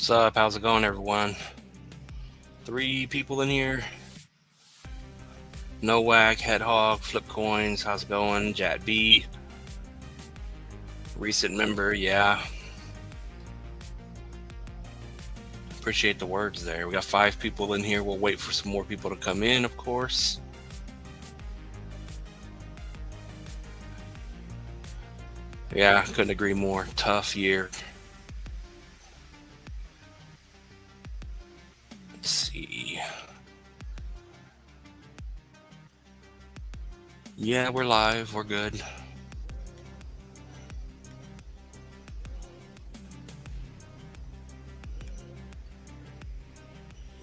What's up? How's it going, everyone? 3 people in here. No Whack, Head Hog, Flip Coins. How's it going? Jat B. Recent member, yeah. Appreciate the words there. We got 5 people in here. We'll wait for some more people to come in, of course. Yeah, couldn't agree more. Tough year. Let's see. Yeah, we're live. We're good.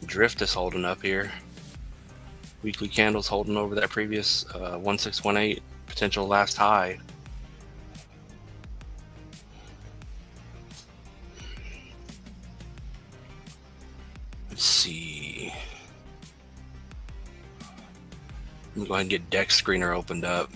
Drift is holding up here. Weekly candles holding over that previous 1618 potential last high. Let's see. Let me go ahead and get Deck Screener opened up.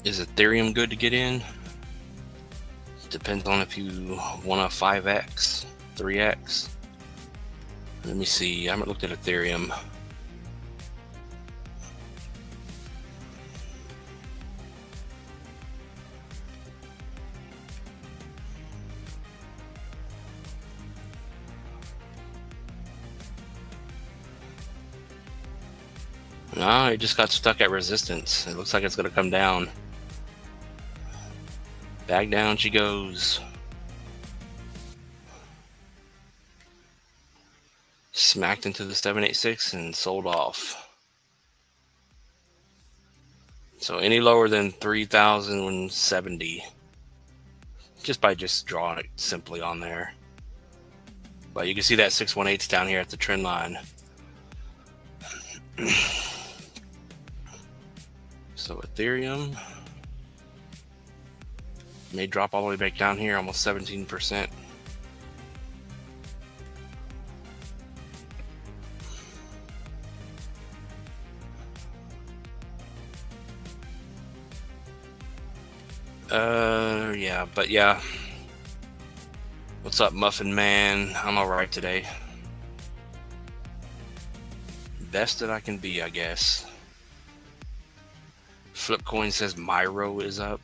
Is Ethereum good to get in? Depends on if you want a 5x, 3x. Let me see. I haven't looked at Ethereum. No, it just got stuck at resistance. It looks like it's going to come down. Back down she goes. Smacked into the 786 and sold off. So any lower than 3,070, just by drawing it simply on there. But you can see that 618's down here at the trend line. So Ethereum may drop all the way back down here, almost 17%. Yeah. What's up, Muffin Man? I'm alright today. Best that I can be, I guess. Flipcoin says Myro is up.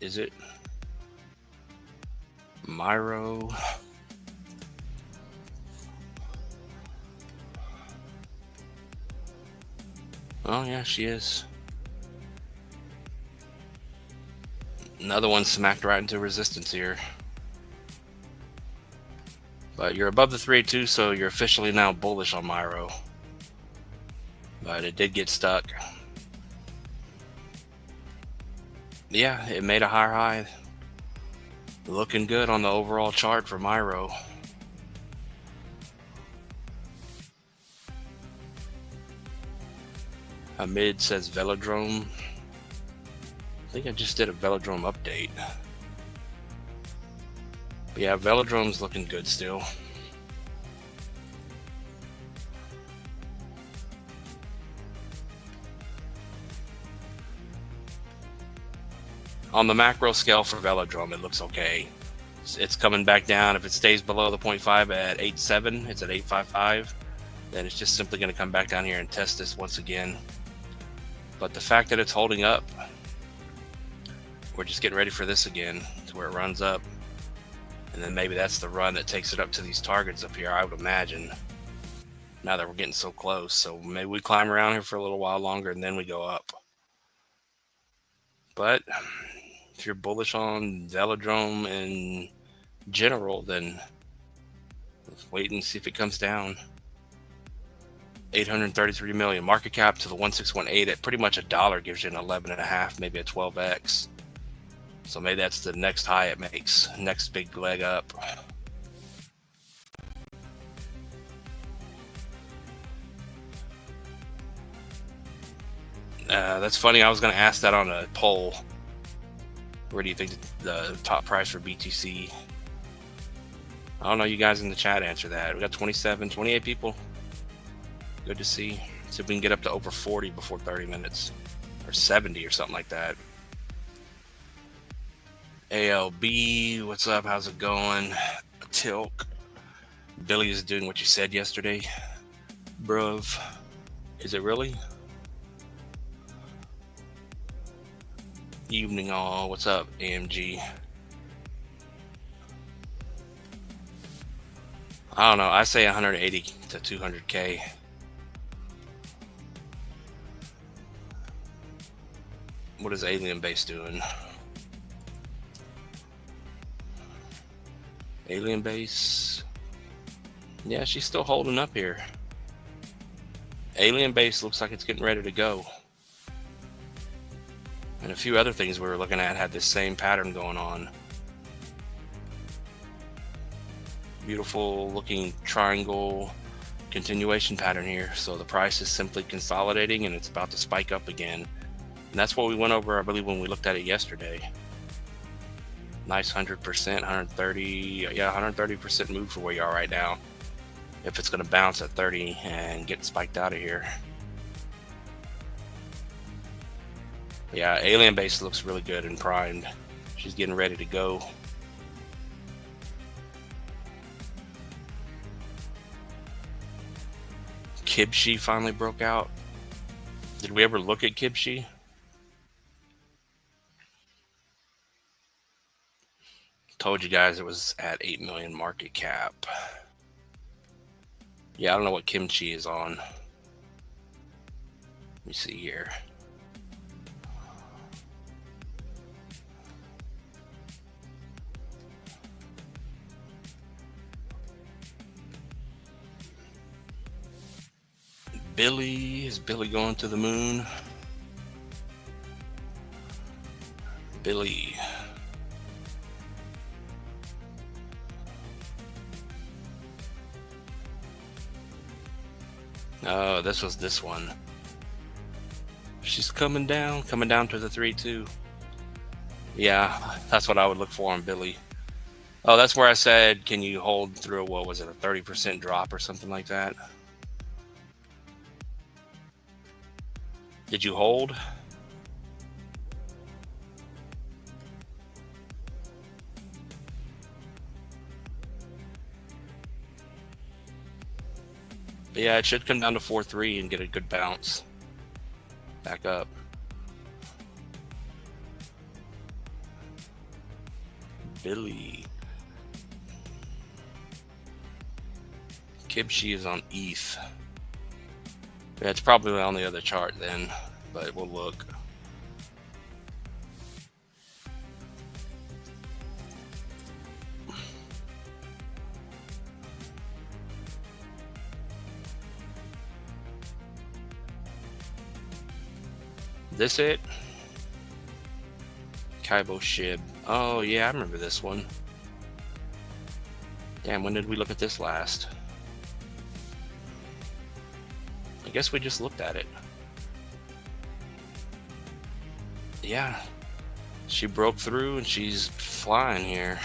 Is it? Myro. Oh yeah, she is. Another one smacked right into resistance here. But you're above the 382, so you're officially now bullish on Myro. But it did get stuck. Yeah, it made a higher high. Looking good on the overall chart for Myro. Hamid says Velodrome. I think I just did a Velodrome update. But yeah, Velodrome's looking good still. On the macro scale for Velodrome, it looks okay. It's coming back down. If it stays below the 0.5 at 8.7, it's at 8.55, then it's just simply going to come back down here and test this once again. But the fact that it's holding up, we're just getting ready for this again, to where it runs up. And then maybe that's the run that takes it up to these targets up here, I would imagine. Now that we're getting so close. So maybe we climb around here for a little while longer and then we go up. But if you're bullish on Velodrome in general, then let's wait and see if it comes down. 833 million market cap to the 1618 at pretty much $1 gives you an 11.5, maybe a 12x. So maybe that's the next high it makes, next big leg up. That's funny. I was going to ask that on a poll. Where do you think the top price for BTC? I don't know. You guys in the chat answer that. We got 27, 28 people. Good to see. See if we can get up to over 40 before 30 minutes, or 70 or something like that. ALB, what's up? How's it going? Tilk. Billy is doing what you said yesterday, bruv. Is it really? Evening all. What's up, AMG? I don't know. I say 180 to 200K. What is Alien Base doing? Alien Base. Yeah, she's still holding up here. Alien Base looks like it's getting ready to go. And a few other things we were looking at had this same pattern going on. Beautiful looking triangle continuation pattern here. So the price is simply consolidating and it's about to spike up again. And that's what we went over, I believe, when we looked at it yesterday. Nice 100%, 130, yeah, 130% move for where you are right now. If it's going to bounce at 30 and get spiked out of here. Yeah, Alien Base looks really good and primed. She's getting ready to go. Kibshi finally broke out. Did we ever look at Kibshi? Told you guys it was at 8 million market cap. Yeah, I don't know what Kimchi is on. Let me see here. Billy, is Billy going to the moon? Billy. Oh, this was this one. She's coming down to the 3-2. Yeah, that's what I would look for on Billy. Oh, that's where I said, can you hold through, what was it, a 30% drop or something like that? Did you hold? But yeah, it should come down to 4-3 and get a good bounce. Back up. Billy. Kibshi is on ETH. Yeah, it's probably on the other chart then, but we'll look. This it? Kaibo Shib. Oh yeah, I remember this one. Damn, when did we look at this last? I guess we just looked at it. Yeah, she broke through and she's flying here.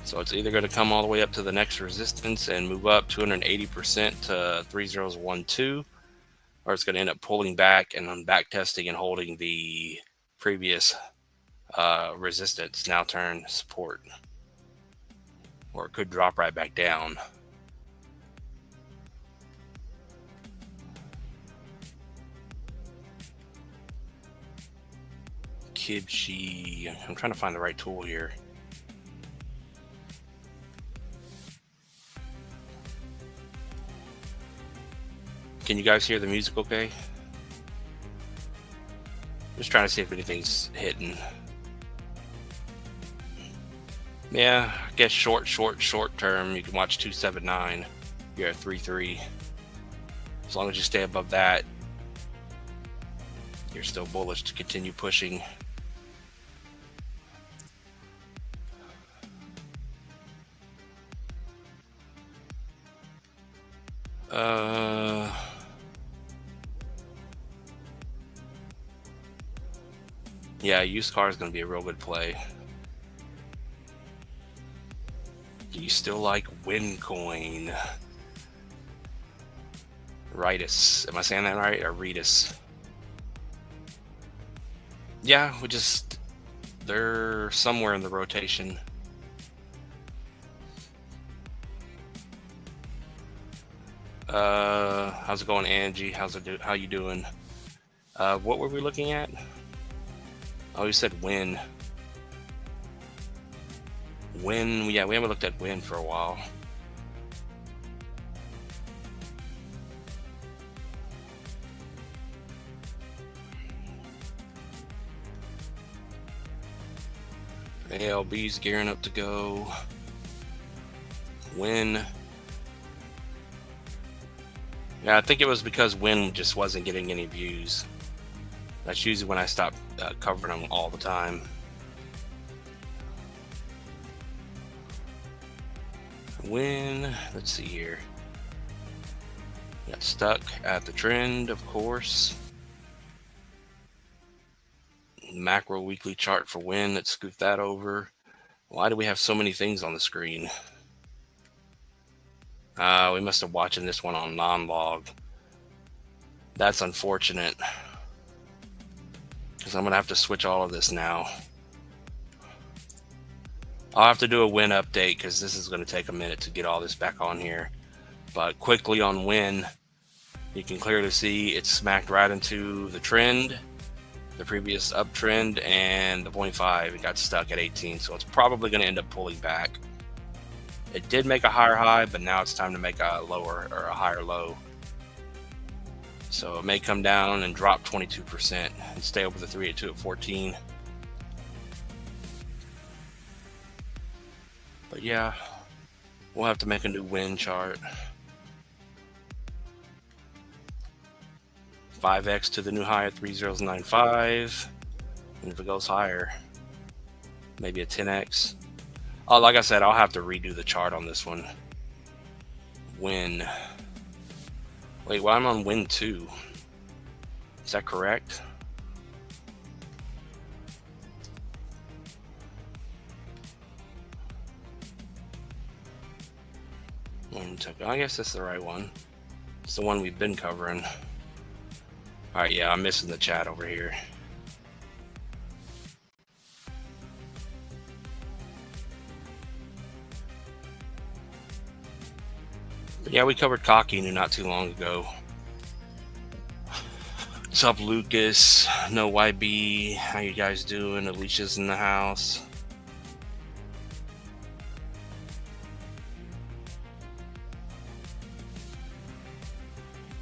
So it's either going to come all the way up to the next resistance and move up 280% to 3012, or it's going to end up pulling back and then back testing and holding the previous resistance, now turn support. Or it could drop right back down. Kibshi. I'm trying to find the right tool here. Can you guys hear the music okay? Just trying to see if anything's hitting. Yeah, I guess short term, you can watch 279. You're at 3-3. As long as you stay above that, you're still bullish to continue pushing. Yeah, used car is going to be a real good play. you still like Wincoin? Ritus. Am I saying that right? Or Ritus? Yeah, they're somewhere in the rotation. How's it going, Angie? How you doing? What were we looking at? Oh, you said Win. Win, yeah, we haven't looked at Win for a while. ALB's gearing up to go. Win. Yeah, I think it was because Win just wasn't getting any views. That's usually when I stop covering them all the time. Win, let's see here. Got stuck at the trend, of course. Macro weekly chart for Win. Let's scoot that over. Why do we have so many things on the screen? We must have watching this one on non-log. That's unfortunate, because I'm gonna have to switch all of this now. I'll have to do a Win update because this is going to take a minute to get all this back on here. But quickly on Win, you can clearly see it's smacked right into the trend, the previous uptrend, and the 0.5. It got stuck at 18, so it's probably going to end up pulling back. It did make a higher high, but now it's time to make a lower or a higher low. So it may come down and drop 22% and stay over the 382 at 14. But yeah, we'll have to make a new Win chart. 5x to the new high at 3095. And if it goes higher, maybe a 10x. Oh, like I said, I'll have to redo the chart on this one. Win. Wait, well, I'm on Win 2. Is that correct? I guess that's the right one. It's the one we've been covering. All right, yeah, I'm missing the chat over here. But yeah, we covered Cockinu not too long ago. What's up, Lucas? No YB. How you guys doing? Alicia's in the house.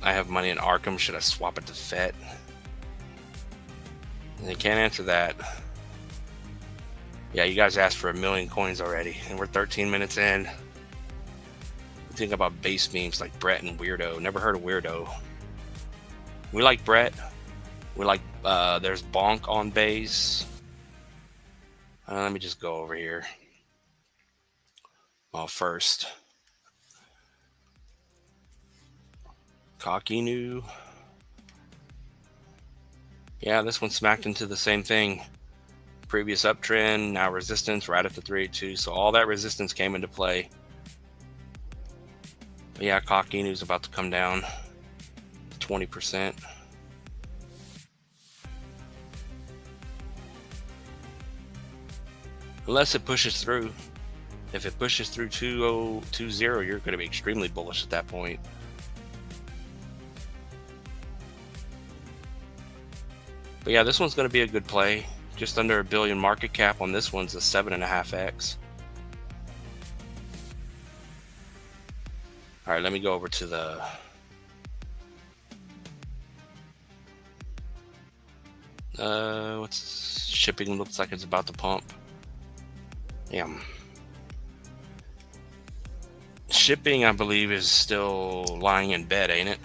I have money in Arkham. Should I swap it to FET? They can't answer that. Yeah, you guys asked for 1 million coins already, and we're 13 minutes in. Think about base memes like Brett and Weirdo. Never heard of Weirdo. We like Brett. We like, there's Bonk on base. Let me just go over here. Well, first. Cockinu. Yeah, this one smacked into the same thing. Previous uptrend, now resistance right at the 382. So all that resistance came into play. But yeah, Cockinu's about to come down 20%. Unless it pushes through. If it pushes through 2020, you're going to be extremely bullish at that point. But yeah, this one's going to be a good play. Just under $1 billion market cap on this one's a 7.5x. All right, let me go over to the what's shipping looks like it's about to pump. Yeah. Shipping, I believe, is still lying in bed, ain't it?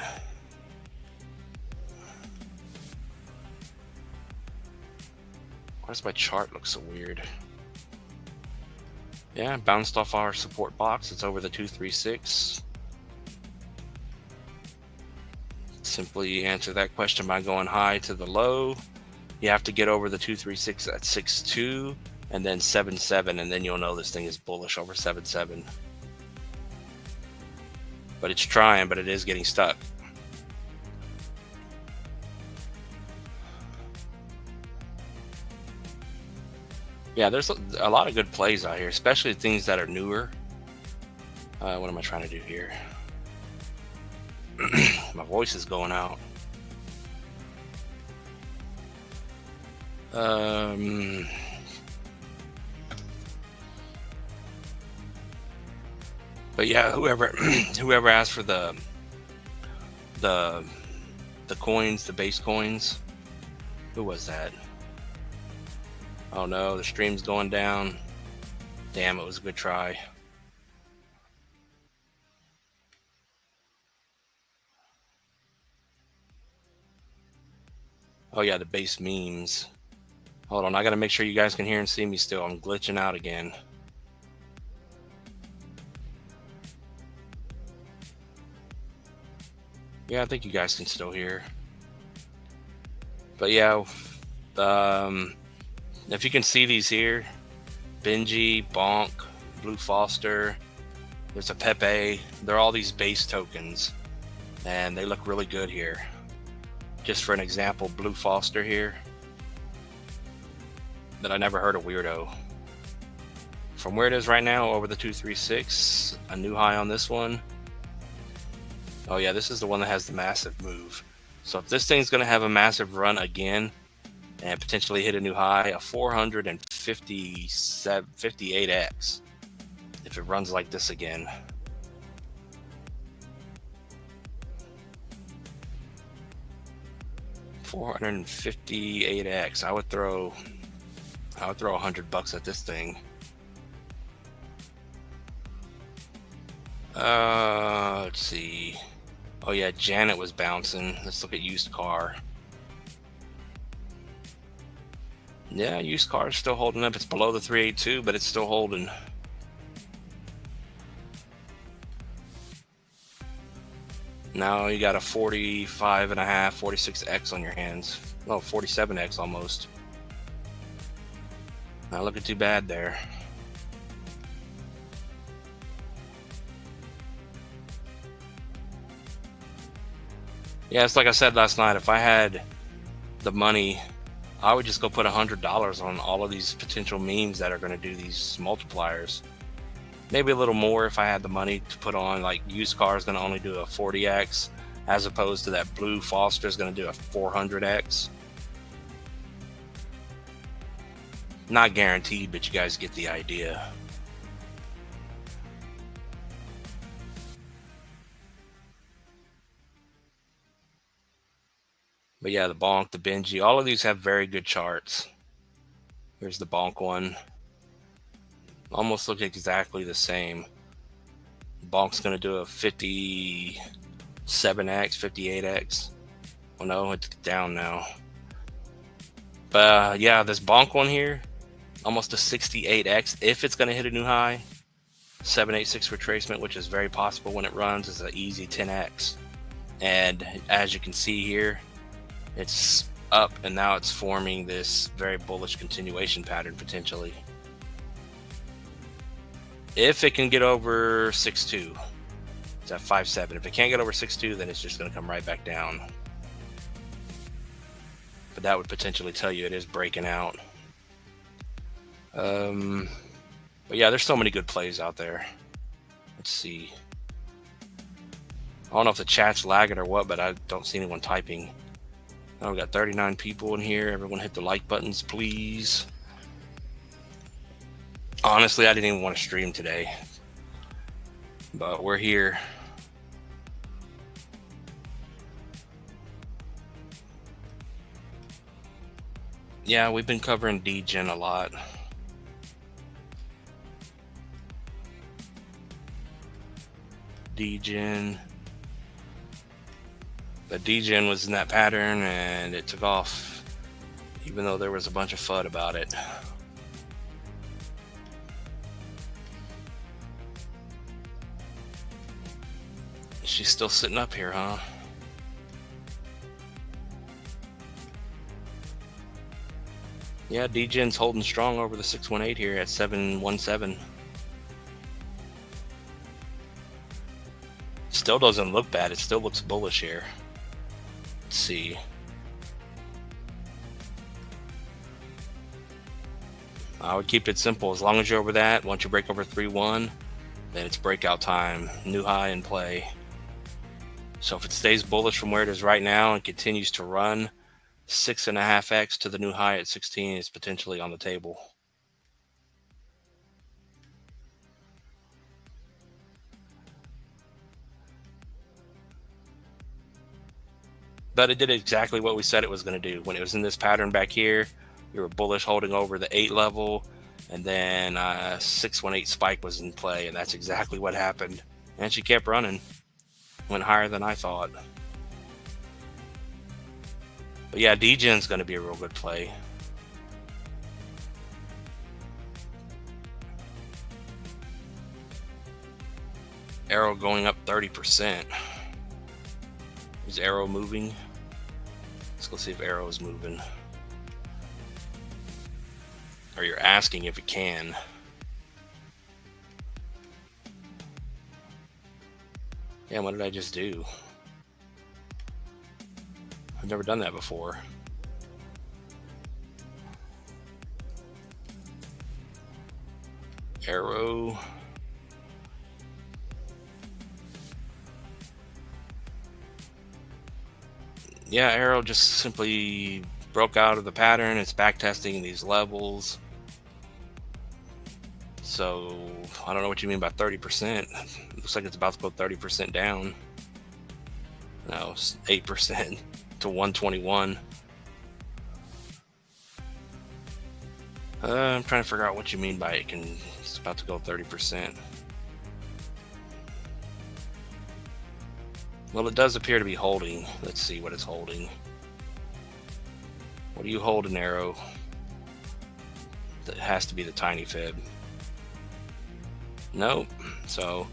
Why does my chart look so weird? Yeah, bounced off our support box. It's over the 236. Simply answer that question by going high to the low. You have to get over the 236 at 6.2 and then 7.7, and then you'll know this thing is bullish over 7.7. but it's trying, but it is getting stuck. Yeah, there's a lot of good plays out here, especially things that are newer. What am I trying to do here? My voice is going out. But yeah, whoever asked for the coins, the base coins, who was that? Oh no, the stream's going down. Damn, it was a good try. Oh yeah, the base memes. Hold on, I gotta make sure you guys can hear and see me still. I'm glitching out again. Yeah, I think you guys can still hear. But yeah, if you can see these here, Benji, Bonk, Blue Foster, there's a Pepe. They're all these base tokens, and they look really good here. Just for an example, Blue Foster here, that I never heard of Weirdo. From where it is right now, over the 236, a new high on this one. Oh yeah, this is the one that has the massive move. So if this thing's going to have a massive run again and potentially hit a new high, a 458x, if it runs like this again. $458x. I would throw $100 at this thing. Let's see. Oh yeah, Janet was bouncing. Let's look at used car. Yeah, used car is still holding up. It's below the 382, but it's still holding. Now you got a 45.5, 46x on your hands. No, 47x almost. Not looking too bad there. Yeah, it's like I said last night. If I had the money, I would just go put $100 on all of these potential memes that are going to do these multipliers. Maybe a little more if I had the money to put on, like used car is going to only do a 40x, as opposed to that Blue Foster is going to do a 400x. Not guaranteed, but you guys get the idea. But yeah, the Bonk, the Benji, all of these have very good charts. Here's the Bonk one. Almost look exactly the same. Bonk's going to do a 57x, 58x. Oh no, it's down now. But yeah, this Bonk one here, almost a 68x if it's going to hit a new high. 786 retracement, which is very possible when it runs, is an easy 10x. And as you can see here, it's up and now it's forming this very bullish continuation pattern potentially. If it can get over 6.2, it's at 5.7. If it can't get over 6.2, then it's just going to come right back down. But that would potentially tell you it is breaking out. But yeah, there's so many good plays out there. Let's see. I don't know if the chat's lagging or what, but I don't see anyone typing. Now we got 39 people in here. Everyone hit the like buttons, please. Honestly, I didn't even want to stream today, but we're here. Yeah, we've been covering DGen a lot. DGen. The DGen was in that pattern and it took off, even though there was a bunch of FUD about it. She's still sitting up here, huh? Yeah, DGen's holding strong over the 618 here at 717. Still doesn't look bad. It still looks bullish here. Let's see. I would keep it simple. As long as you're over that, once you break over 3-1, then it's breakout time. New high in play. So if it stays bullish from where it is right now and continues to run, 6.5x to the new high at 16 is potentially on the table. But it did exactly what we said it was going to do. When it was in this pattern back here, we were bullish holding over the 8 level, and then 618 spike was in play, and that's exactly what happened. And she kept running. Went higher than I thought. But yeah, DGen's going to be a real good play. Arrow going up 30%. Is Arrow moving? Let's go see if Arrow is moving. Or you're asking if it can. Damn, what did I just do? I've never done that before. Arrow. Yeah, Arrow just simply broke out of the pattern. It's back testing these levels. So I don't know what you mean by 30%. It looks like it's about to go 30% down. No, it's 8% to 121. I'm trying to figure out what you mean by it's about to go 30%. Well, it does appear to be holding. Let's see what it's holding. What do you hold in Arrow? That has to be the tiny fib. Nope. So,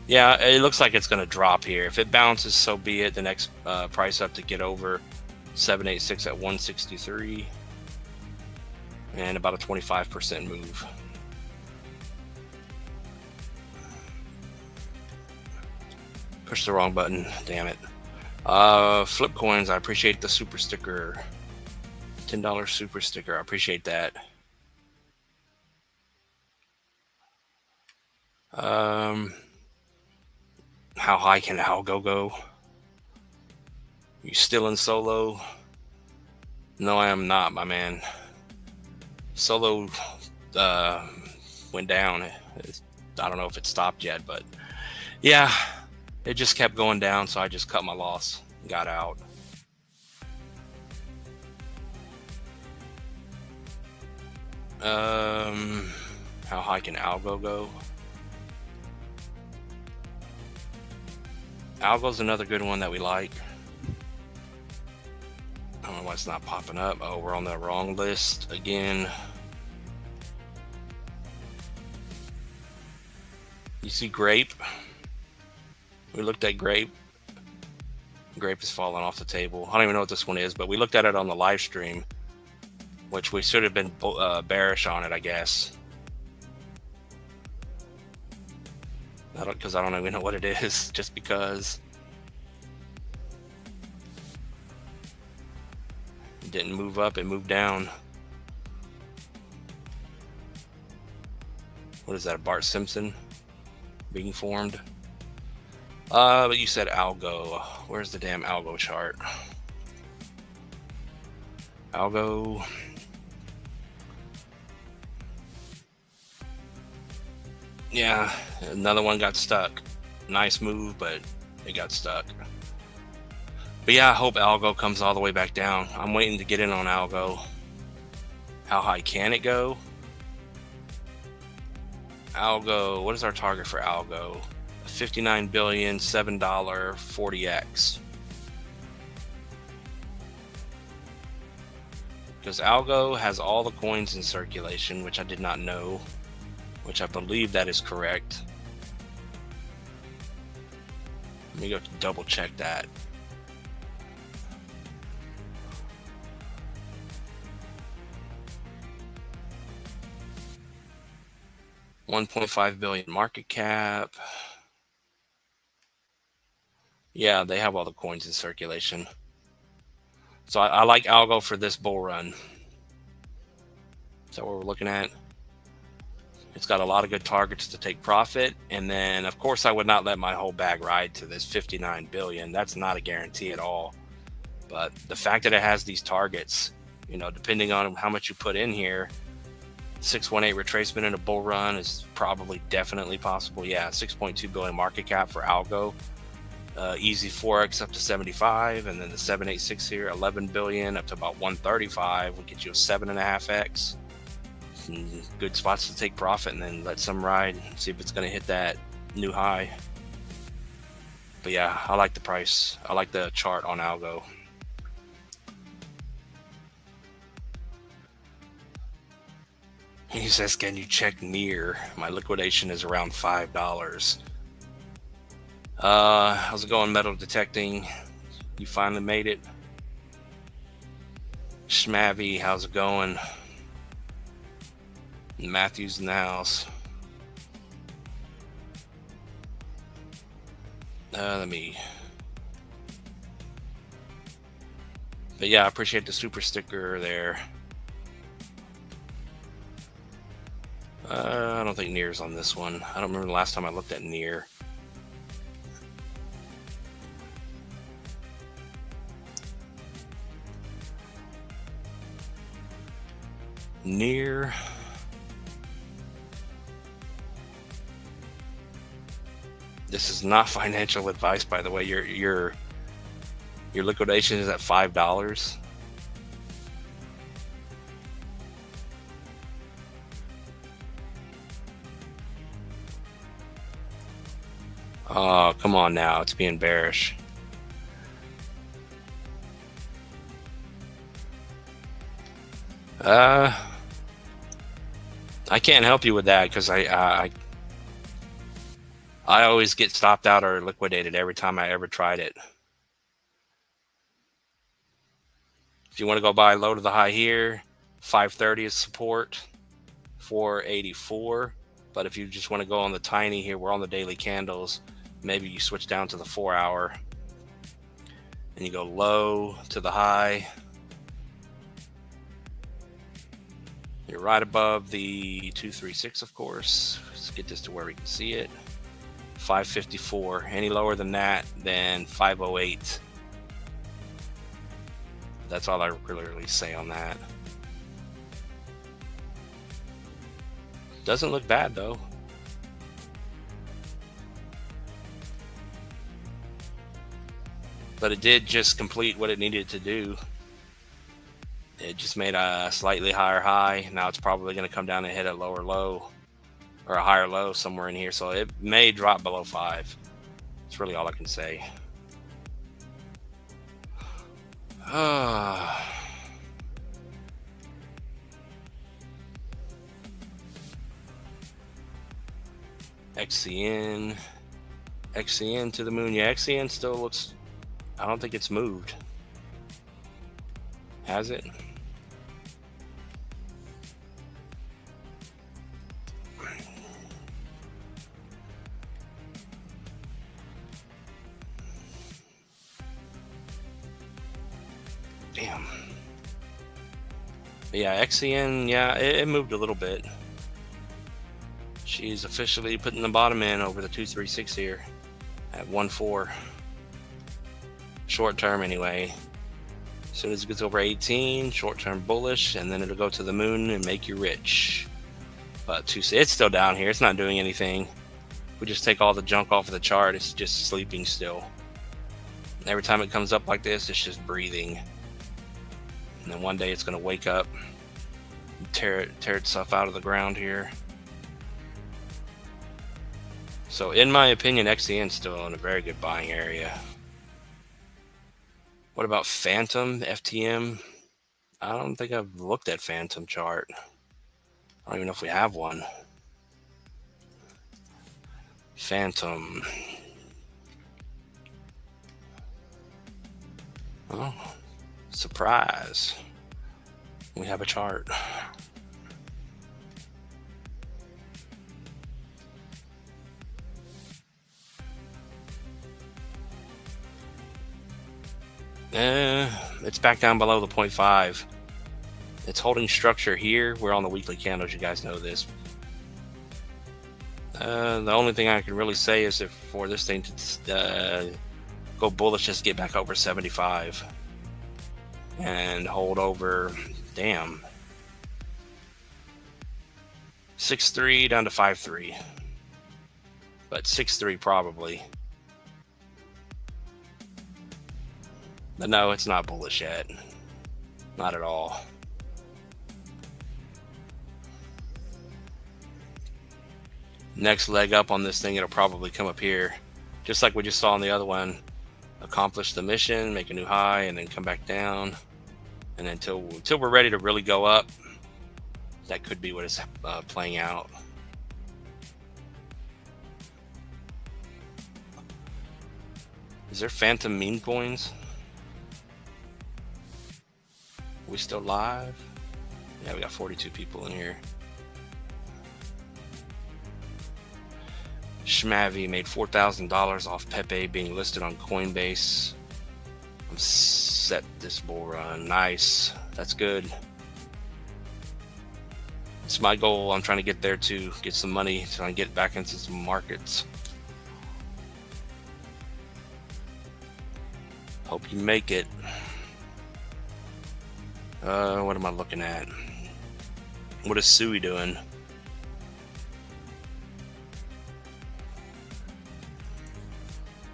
yeah, it looks like it's going to drop here. If it bounces, so be it. The next price up to get over 786 at 163. And about a 25% move. Push the wrong button. Damn it. Flip coins. I appreciate the super sticker. $10 super sticker. I appreciate that. How high can ALGO go? You still in solo? No, I am not, my man. Solo went down. I don't know if it stopped yet, but yeah, it just kept going down, so I just cut my loss and got out. How high can ALGO go? ALGO's another good one that we like. I don't know why it's not popping up. Oh, we're on the wrong list again. You see Grape? We looked at Grape. Grape is falling off the table. I don't even know what this one is, but we looked at it on the live stream, which we should have been bearish on it, I guess. Because I don't even know what it is, just because. It didn't move up, it moved down. What is that, a Bart Simpson being formed? But you said ALGO. Where's the damn ALGO chart? ALGO. Yeah, another one got stuck. Nice move, but it got stuck. But yeah, I hope ALGO comes all the way back down. I'm waiting to get in on ALGO. How high can it go? ALGO, what is our target for ALGO? 59 billion, $7, 40x. Because ALGO has all the coins in circulation, which I did not know, which I believe that is correct. Let me go double check that. $1.5 billion market cap. Yeah, they have all the coins in circulation. So I like ALGO for this bull run. Is that what we're looking at? It's got a lot of good targets to take profit. And then, of course, I would not let my whole bag ride to this 59 billion. That's not a guarantee at all. But the fact that it has these targets, you know, depending on how much you put in here, 618 retracement in a bull run is probably definitely possible. Yeah, 6.2 billion market cap for ALGO. Easy Forex up to 75, and then the 786 here, 11 billion up to about 135 will get you a 7.5x. Good spots to take profit and then let some ride, see if it's going to hit that new high. But yeah, I like the price. I like the chart on ALGO. He says, can you check near? My liquidation is around $5. How's it going, metal detecting? You finally made it. Schmavy, how's it going? Matthew's in the house. But yeah, I appreciate the super sticker there. I don't think near's on this one. I don't remember the last time I looked at near. Near. This is not financial advice, by the way. Your liquidation is at $5. Oh, come on now. It's being bearish. I can't help you with that because I always get stopped out or liquidated every time I ever tried it. If you want to go buy low to the high here, 530 is support, 484. But if you just want to go on the tiny here, we're on the daily candles. Maybe you switch down to the 4 hour and you go low to the high. You're right above the 236, of course. Let's get this to where we can see it. 554. Any lower than that, then 508. That's all I really say on that. Doesn't look bad though. But it did just complete what it needed to do. It just made a slightly higher high. Now it's probably going to come down and hit a lower low or a higher low somewhere in here. So it may drop below 5. That's really all I can say. XCN to the moon. Yeah, XCN still looks, I don't think it's moved. Has it? Damn. Yeah, XCN, yeah, it moved a little bit. She's officially putting the bottom in over the 236 here at 1.4. Short term anyway. As soon as it gets over 18, short term bullish, and then it'll go to the moon and make you rich. But it's still down here. It's not doing anything. If we just take all the junk off of the chart, it's just sleeping still. And every time it comes up like this, it's just breathing. And then one day it's going to wake up and tear itself out of the ground here. So in my opinion, XCN is still in a very good buying area. What about Phantom, FTM? I don't think I've looked at Phantom chart. I don't even know if we have one. Phantom. Oh, surprise. We have a chart. It's back down below the 0.5. It's holding structure here. We're on the weekly candles. You guys know this. The only thing I can really say is if for this thing to go bullish, just get back over 75 and hold over. Damn. 6.3 down to 5.3, but 6.3 probably. But no, it's not bullish yet. Not at all. Next leg up on this thing, it'll probably come up here, just like we just saw on the other one. Accomplish the mission, make a new high, and then come back down. And until we're ready to really go up, that could be what is playing out. Is there phantom meme coins? Are we still live? Yeah, we got 42 people in here. Schmavy made $4,000 off Pepe being listed on Coinbase. I'm set this bull run. Nice. That's good. It's my goal. I'm trying to get there to get some money, trying to get back into some markets. Hope you make it. What am I looking at? What is SUI doing?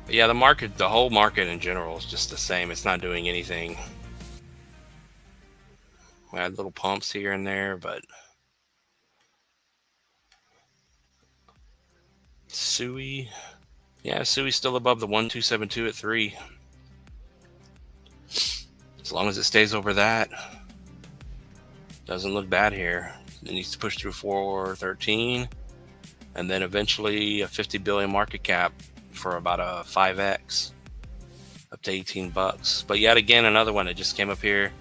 Yeah, the market, the whole market in general is just the same. It's not doing anything. We had little pumps here and there, but SUI, yeah, SUI's still above the 1272 at 3. As long as it stays over that, doesn't look bad here. It needs to push through 413, and then eventually a 50 billion market cap for about a 5x, up to 18 bucks. But yet again, another one that just came up here,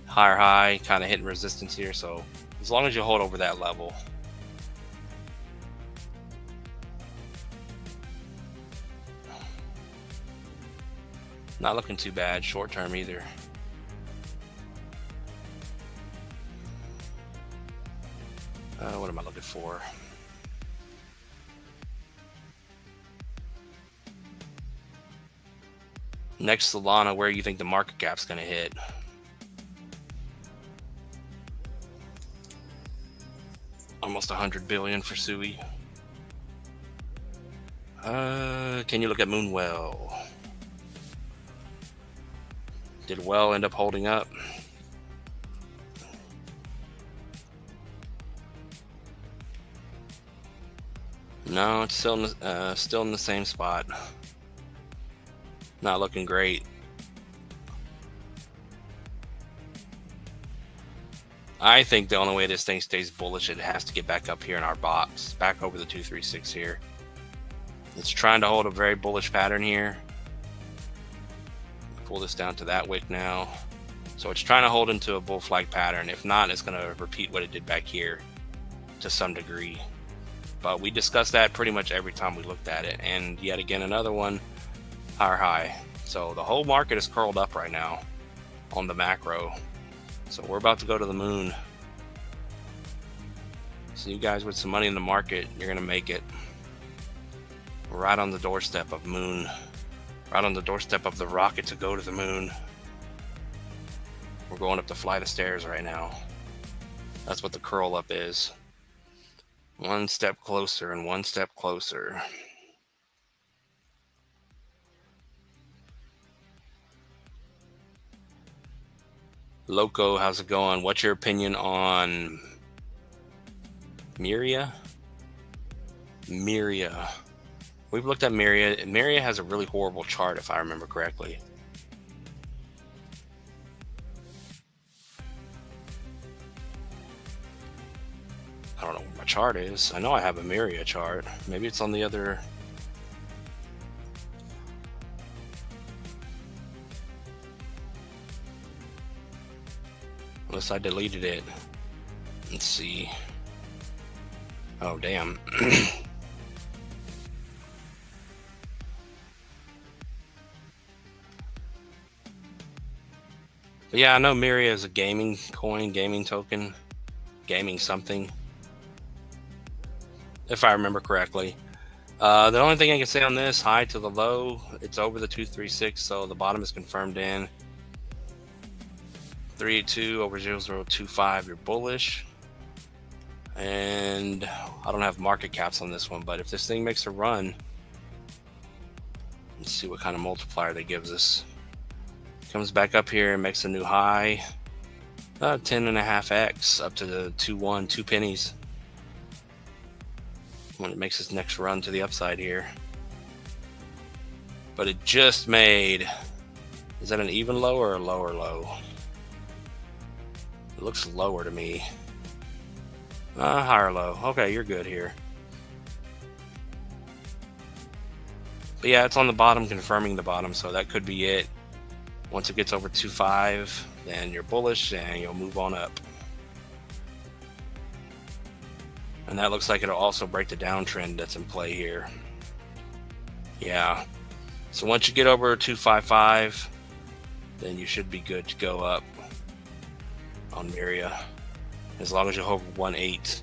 higher high, kind of hitting resistance here. So as long as you hold over that level, not looking too bad short term either. What am I looking for? Next, Solana, where you think the market cap's going to hit? Almost 100 billion for SUI. Can you look at Moonwell? Did Well end up holding up? No, it's still in the same spot. Not looking great. I think the only way this thing stays bullish, it has to get back up here in our box, back over the 236 here. It's trying to hold a very bullish pattern here. Pull this down to that wick now. So it's trying to hold into a bull flag pattern. If not, it's going to repeat what it did back here to some degree. But we discussed that pretty much every time we looked at it. And yet again, another one, higher high. So the whole market is curled up right now on the macro. So we're about to go to the moon. So you guys with some money in the market, you're going to make it. We're right on the doorstep of moon. Right on the doorstep of the rocket to go to the moon. We're going up the flight of stairs right now. That's what the curl up is. One step closer and one step closer. Loco, how's it going? What's your opinion on Miria? Miria. We've looked at Miria. Miria has a really horrible chart, if I remember correctly. I don't know where my chart is. I know I have a Miria chart. Maybe it's on the other. Unless I deleted it. Let's see. Oh, damn. But yeah, I know Miria is a gaming coin, gaming token, gaming something, if I remember correctly. The only thing I can say on this, high to the low, it's over the 236, so the bottom is confirmed in. 382 over 0025, you're bullish. And I don't have market caps on this one, but if this thing makes a run, let's see what kind of multiplier that gives us. Comes back up here and makes a new high, 10.5x up to the 2.1, 2 pennies. When it makes its next run to the upside here. But it just made, is that an even low or a lower low? It looks lower to me. Higher low. Okay, you're good here. But yeah, it's on the bottom, confirming the bottom, so that could be it. Once it gets over 2.5, then you're bullish and you'll move on up. And that looks like it'll also break the downtrend that's in play here. Yeah. So once you get over 255, then you should be good to go up on Miria, as long as you hover 1.8.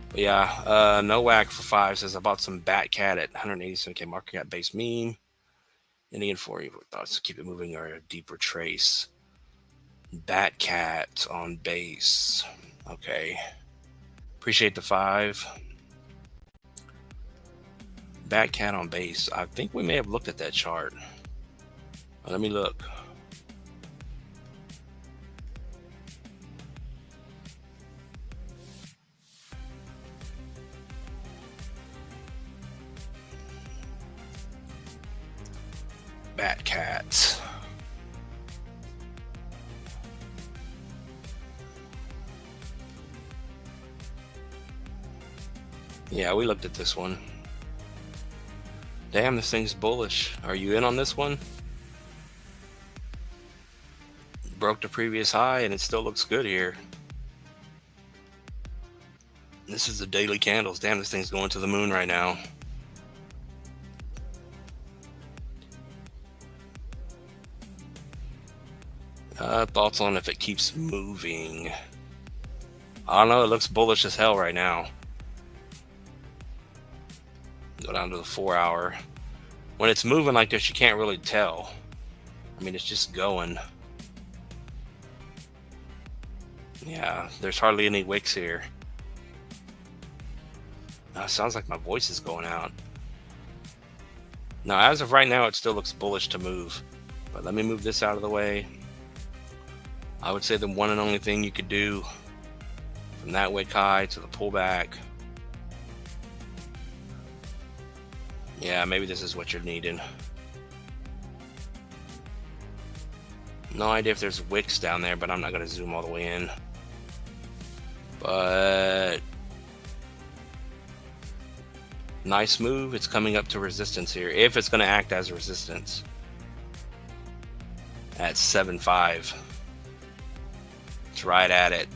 But yeah, no whack for 5 says I bought some Bat Cat at 187k market cap base meme. Indian for you thoughts to keep it moving or a deeper trace. Bat Cat on base. Okay. Appreciate the 5. Bat Cat on base. I think we may have looked at that chart. Let me look. Bat Cat. Yeah, we looked at this one. Damn, this thing's bullish. Are you in on this one? Broke the previous high and it still looks good here. This is the daily candles. Damn, this thing's going to the moon right now. Thoughts on if it keeps moving? I don't know. It looks bullish as hell right now. Go down to the 4 hour. When it's moving like this, you can't really tell. I mean, it's just going. Yeah, there's hardly any wicks here. Sounds like my voice is going out. Now, as of right now, it still looks bullish to move. But let me move this out of the way. I would say the one and only thing you could do from that wick high to the pullback. Yeah, maybe this is what you're needing. No idea if there's wicks down there, but I'm not going to zoom all the way in. But nice move. It's coming up to resistance here, if it's going to act as resistance at 7.5. It's right at it.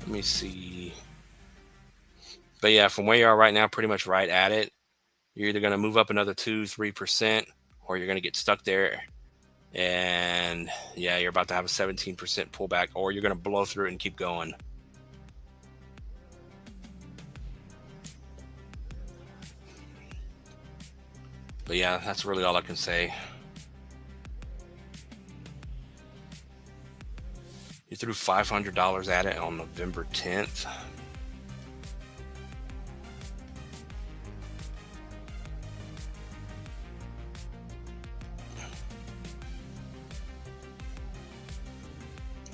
Let me see. But yeah, from where you are right now, pretty much right at it. You're either going to move up another 2-3%, or you're going to get stuck there. And yeah, you're about to have a 17% pullback, or you're going to blow through it and keep going. But yeah, that's really all I can say. You threw $500 at it on November 10th.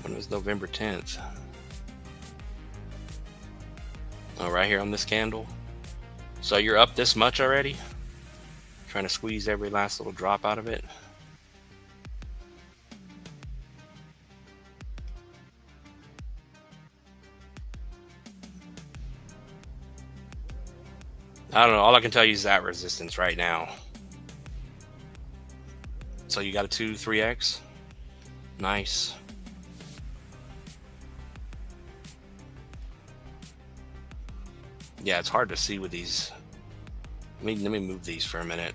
When was November 10th? Oh, right here on this candle. So you're up this much already? Trying to squeeze every last little drop out of it. I don't know. All I can tell you is that resistance right now. So you got a 2-3x. Nice. Yeah, it's hard to see with these Let me move these for a minute.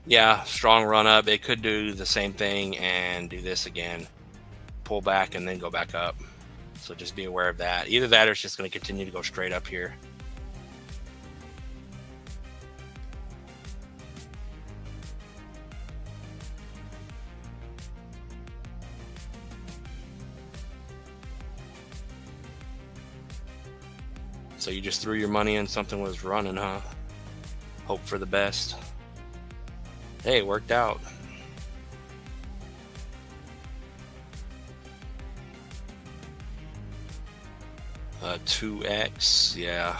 Yeah, strong run up. It could do the same thing and do this again, pull back and then go back up. So just be aware of that. Either that or it's just going to continue to go straight up here. So you just threw your money in something was running, huh? Hope for the best. Hey, it worked out. Uh, 2x, yeah.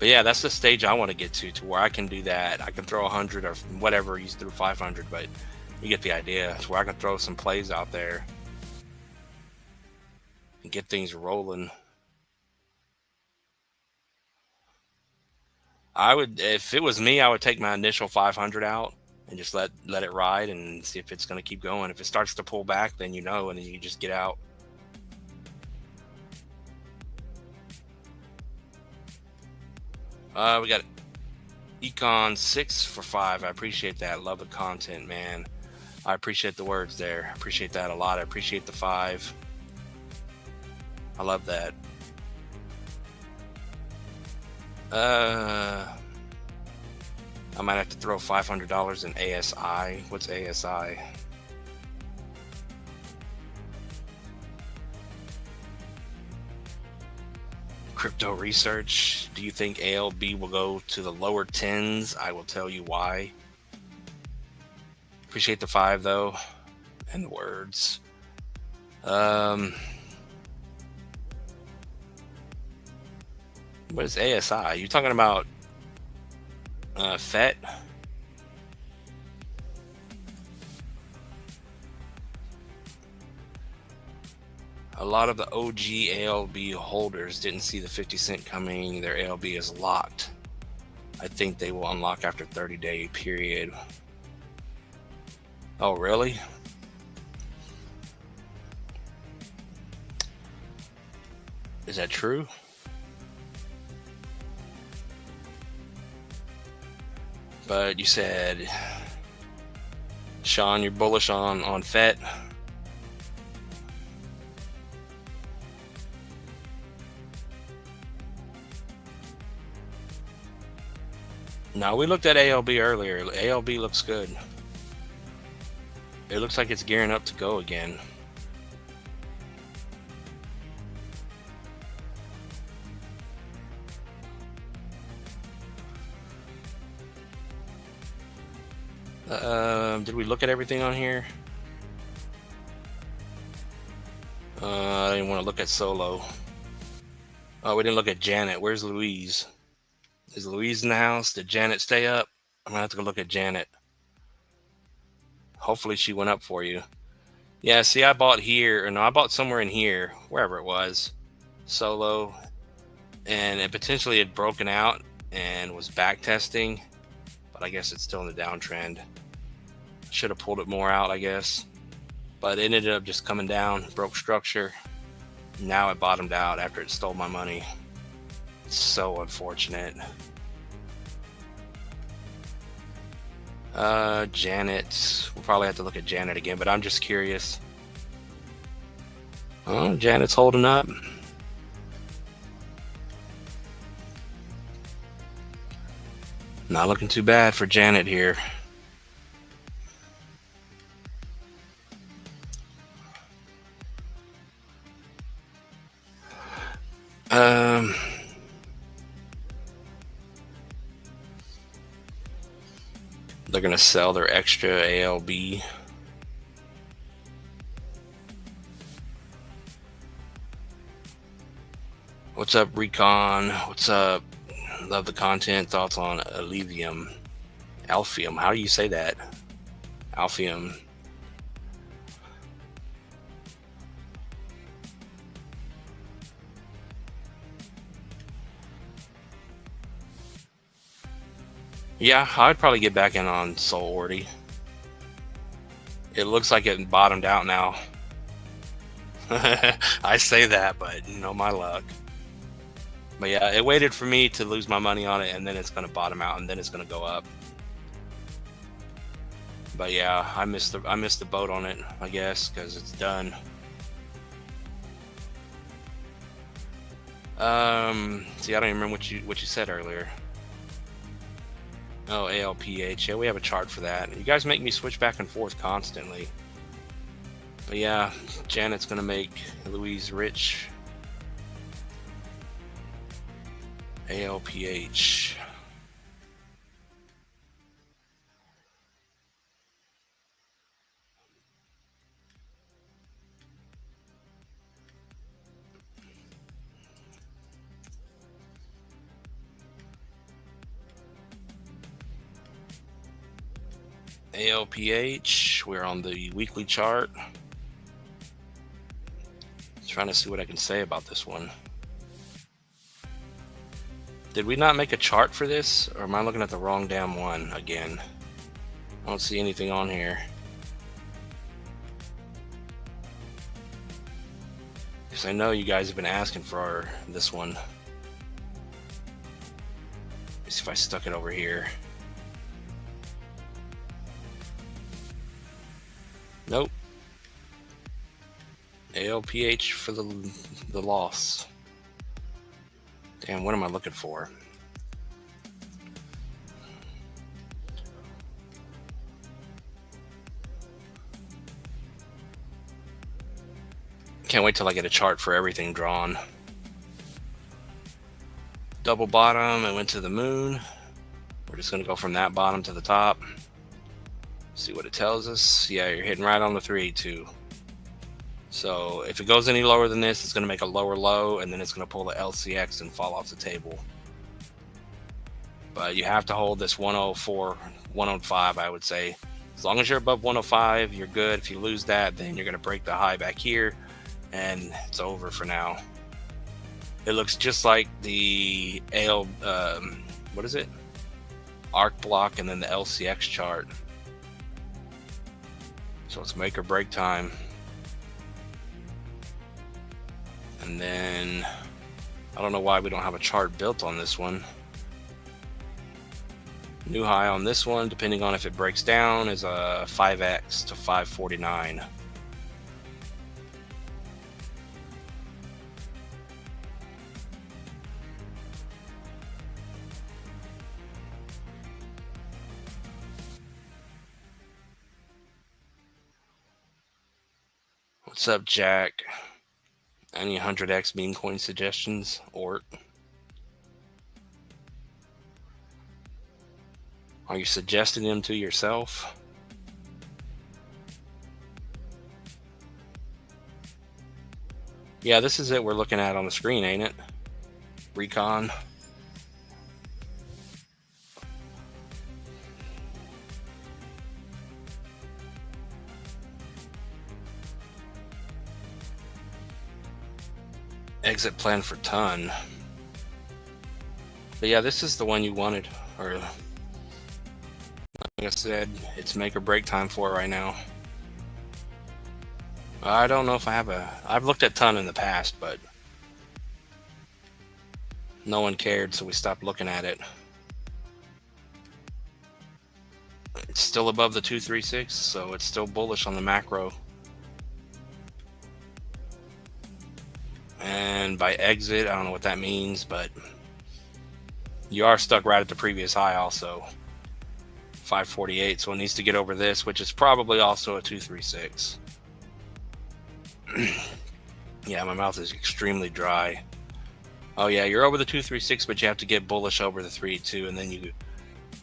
But yeah, that's the stage I want to get to where I can do that. I can throw 100 or whatever. You threw 500, but you get the idea. To where I can throw some plays out there and get things rolling. I would, if it was me, I would take my initial 500 out and just let it ride and see if it's going to keep going. If it starts to pull back, then you know, and then you just get out. We got Econ 6 for 5. I appreciate that. Love the content, man. I appreciate the words there. I appreciate that a lot. I appreciate the 5. I love that. I might have to throw $500 in ASI. What's ASI? Crypto research. Do you think ALB will go to the lower 10s? I will tell you why. Appreciate the 5 though, and the words. What is ASI? You talking about FET? A lot of the OG ALB holders didn't see the 50 cent coming. Their ALB is locked. I think they will unlock after 30-day period. Oh, really? Is that true? But you said, Sean, you're bullish on FET. No, we looked at ALB earlier. ALB looks good. It looks like it's gearing up to go again. Did we look at everything on here? I didn't want to look at Solo. Oh, we didn't look at Janet. Where's Louise? Is Louise in the house? Did Janet stay up? I'm gonna have to go look at Janet. Hopefully she went up for you. Yeah, see, I bought here, or no, I bought somewhere in here, wherever it was, Solo, and it potentially had broken out and was back testing, but I guess it's still in the downtrend. Should have pulled it more out, I guess, but it ended up just coming down, broke structure. Now it bottomed out after it stole my money. It's so unfortunate. Janet, we'll probably have to look at Janet again, but I'm just curious. Oh, Janet's holding up. Not looking too bad for Janet here. They're gonna sell their extra ALB. What's up, Recon? What's up? Love the content. Thoughts on Alphium? Alphium. How do you say that? Alphium. Yeah, I'd probably get back in on Soul Orty. It looks like it bottomed out now. I say that, but you know my luck. But yeah, it waited for me to lose my money on it, and then it's going to bottom out, and then it's going to go up. But yeah, I missed the boat on it, I guess, because it's done. See, I don't even remember what you said earlier. Oh, ALPH. Yeah, we have a chart for that. You guys make me switch back and forth constantly. But yeah, Janet's gonna make Louise rich. ALPH. ALPH. We're on the weekly chart. Trying to see what I can say about this one. Did we not make a chart for this, or am I looking at the wrong damn one again? I don't see anything on here. Because I know you guys have been asking for this one. Let's see if I stuck it over here. Nope. ALPH for the loss. Damn, what am I looking for? Can't wait till I get a chart for everything drawn. Double bottom, it went to the moon. We're just gonna go from that bottom to the top. See what it tells us. Yeah, you're hitting right on the 382. So if it goes any lower than this, it's going to make a lower low, and then it's going to pull the LCX and fall off the table. But you have to hold this 104, 105, I would say. As long as you're above 105, you're good. If you lose that, then you're going to break the high back here, and it's over for now. It looks just like the what is it? Arc block and then the LCX chart. So it's make or break time. And then I don't know why we don't have a chart built on this one. New high on this one, depending on if it breaks down, is a 5x to 549. What's up, Jack? Any 100x meme coin suggestions? Or are you suggesting them to yourself? Yeah, this is it we're looking at on the screen, ain't it? Recon. Exit plan for ton. But yeah, this is the one you wanted, or like I said, it's make or break time for it right now. I don't know if I've looked at ton in the past, but no one cared, so we stopped looking at it. It's still above the 236, so it's still bullish on the macro. And by exit, I don't know what that means, but you are stuck right at the previous high also. 548, so it needs to get over this, which is probably also a 236. Yeah, my mouth is extremely dry. Oh yeah, you're over the 236, but you have to get bullish over the 382, and then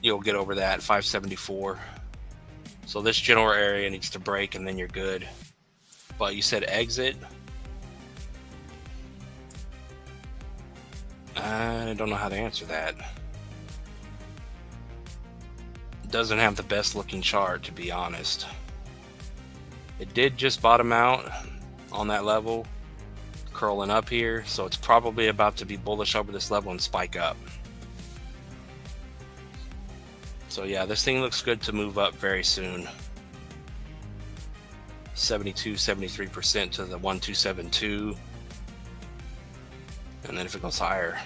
you'll get over that 574. So this general area needs to break, and then you're good. But you said exit. I don't know how to answer that. It doesn't have the best looking chart, to be honest. It did just bottom out on that level, curling up here, so it's probably about to be bullish over this level and spike up. So yeah, this thing looks good to move up very soon. 72, 73% to the 1272. And then if it goes higher.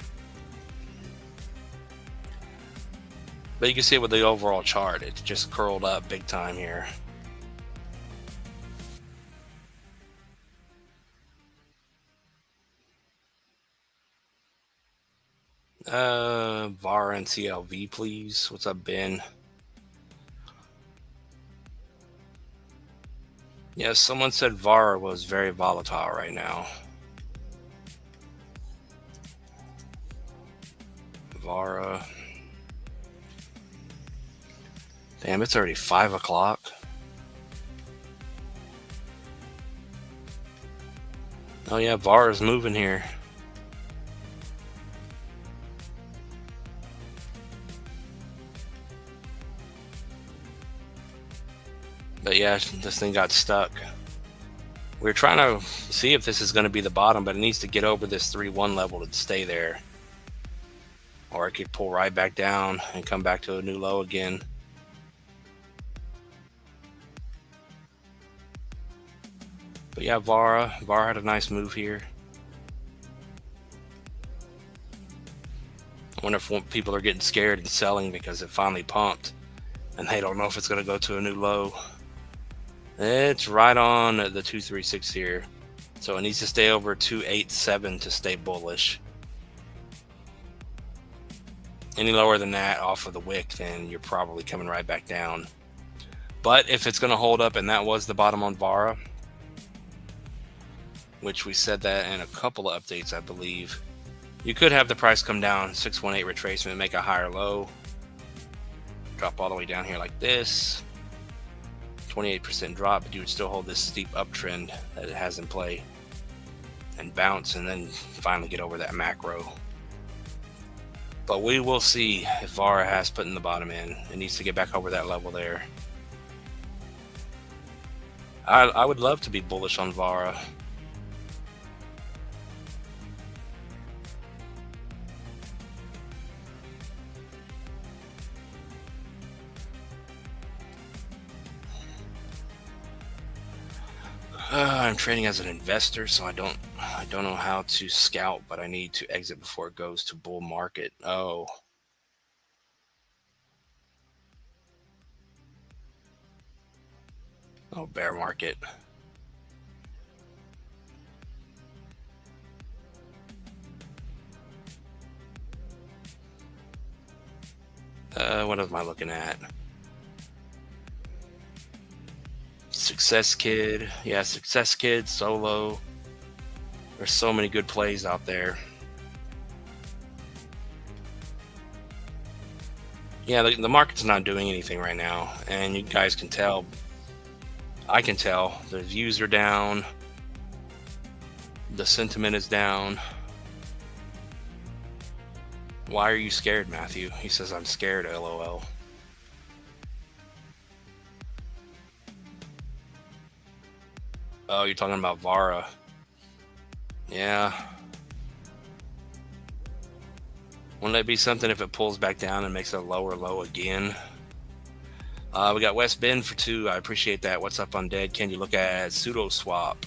But you can see it with the overall chart. It's just curled up big time here. VAR and CLV, please. What's up, Ben? Yes, someone said VAR was very volatile right now. VARA. Damn, it's already 5 o'clock. Oh yeah, VAR is moving here. But yeah, this thing got stuck. We're trying to see if this is going to be the bottom, but it needs to get over this 3-1 level to stay there. Or it could pull right back down and come back to a new low again. But yeah, VAR had a nice move here. I wonder if people are getting scared and selling because it finally pumped and they don't know if it's going to go to a new low. It's right on the 236 here. So it needs to stay over 287 to stay bullish. Any lower than that off of the wick, then you're probably coming right back down. But if it's going to hold up, and that was the bottom on VARA, which we said that in a couple of updates, I believe, you could have the price come down, 618 retracement, make a higher low, drop all the way down here like this, 28% drop, but you would still hold this steep uptrend that it has in play and bounce and then finally get over that macro. But we will see if VARA has put in the bottom in. It needs to get back over that level there. I would love to be bullish on VARA. I'm trading as an investor, so I don't know how to scout, but I need to exit before it goes to bull market. Oh. Oh, bear market. What am I looking at? Success Kid. Yeah, Success Kid, Solo. There's so many good plays out there. Yeah, the market's not doing anything right now, and you guys can tell. I can tell. The views are down. The sentiment is down. Why are you scared, Matthew? He says, I'm scared, LOL. Oh, you're talking about VARA. Yeah. Wouldn't that be something if it pulls back down and makes a lower low again? We got West Bend for 2. I appreciate that. What's up, Undead? Can you look at pseudo swap?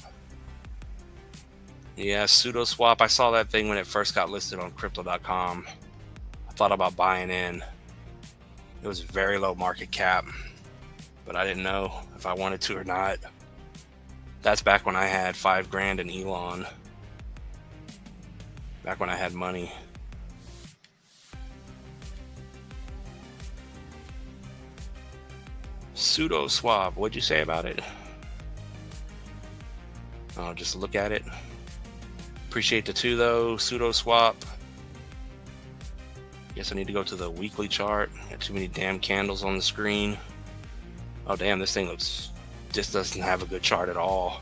Yeah, pseudo swap. I saw that thing when it first got listed on crypto.com. I thought about buying in. It was very low market cap, but I didn't know if I wanted to or not. That's back when I had $5,000 in Elon. Back when I had money. Pseudo swap. What'd you say about it? Oh, just look at it. Appreciate the 2 though. Pseudo swap. Guess I need to go to the weekly chart. Got too many damn candles on the screen. Oh damn, this thing looks, just doesn't have a good chart at all.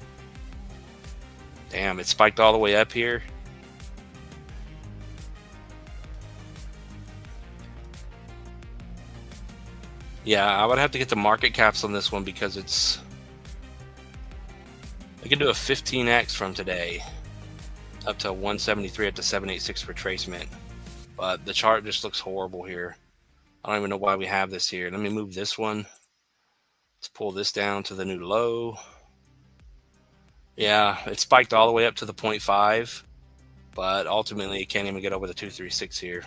Damn, it spiked all the way up here. Yeah, I would have to get the market caps on this one because it's, I can do a 15x from today up to 173 up to 786 retracement. But the chart just looks horrible here. I don't even know why we have this here. Let me move this one. Let's pull this down to the new low. Yeah, it spiked all the way up to the 0.5, but ultimately it can't even get over the 236 here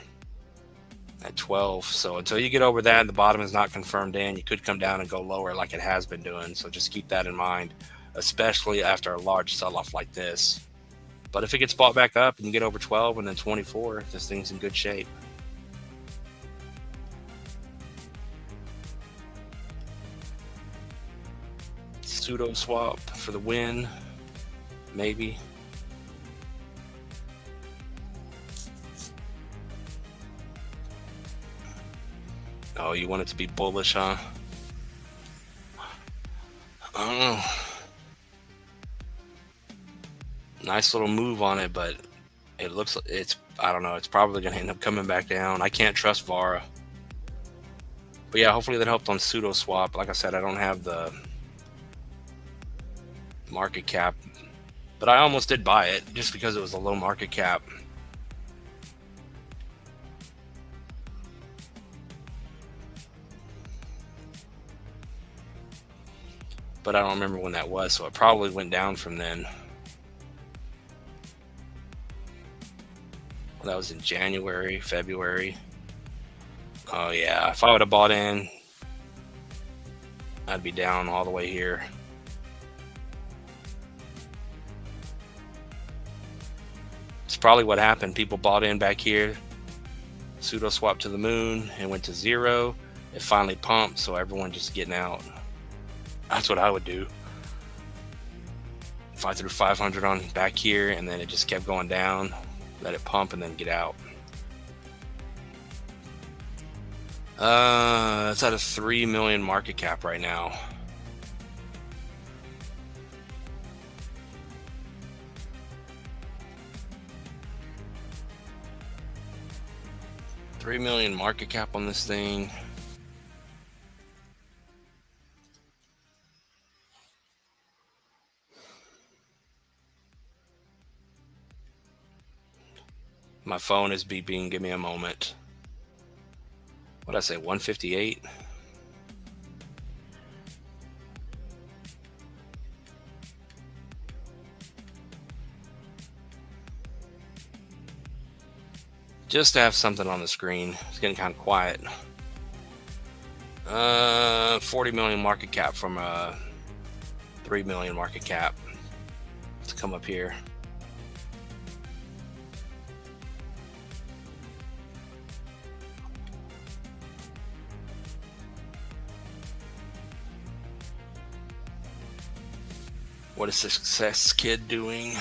at 12. So until you get over that and the bottom is not confirmed in, you could come down and go lower like it has been doing. So just keep that in mind, especially after a large sell-off like this. But if it gets bought back up and you get over 12 and then 24, this thing's in good shape. Pseudo swap for the win, maybe. Oh, you want it to be bullish, huh? Oh, nice little move on it, but it looks like I don't know, it's probably going to end up coming back down. I can't trust Vara. But yeah, hopefully that helped on pseudo swap. Like I said, I don't have the market cap, but I almost did buy it just because it was a low market cap. But I don't remember when that was, so it probably went down from then. Well, that was in January, February. Oh yeah, if I would have bought in, I'd be down all the way here. It's probably what happened. People bought in back here, pseudo swap to the moon, and went to zero. It finally pumped, so everyone just getting out. That's what I would do. If I threw 500 on back here and then it just kept going down, let it pump and then get out. It's at a 3 million market cap right now. $3 million market cap on this thing. My phone is beeping. Give me a moment. What did I say? 158? Just to have something on the screen. It's getting kind of quiet. 40 million market cap from a 3 million market cap. Let's come up here. What is Success Kid doing?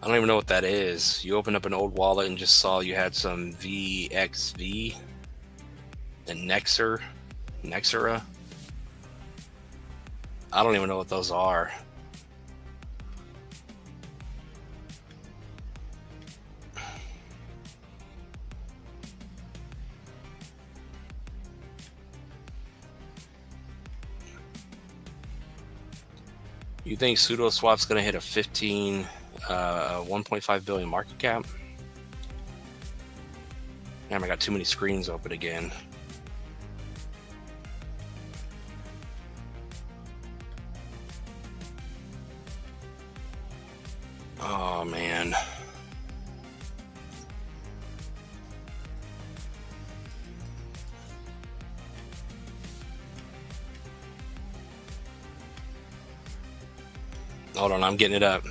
I don't even know what that is. You opened up an old wallet and just saw you had some VXV and Nexera. I don't even know what those are. You think pseudo swap's gonna hit a 1.5 billion market cap? Damn, I got too many screens open again. Oh man. Hold on, I'm getting it up.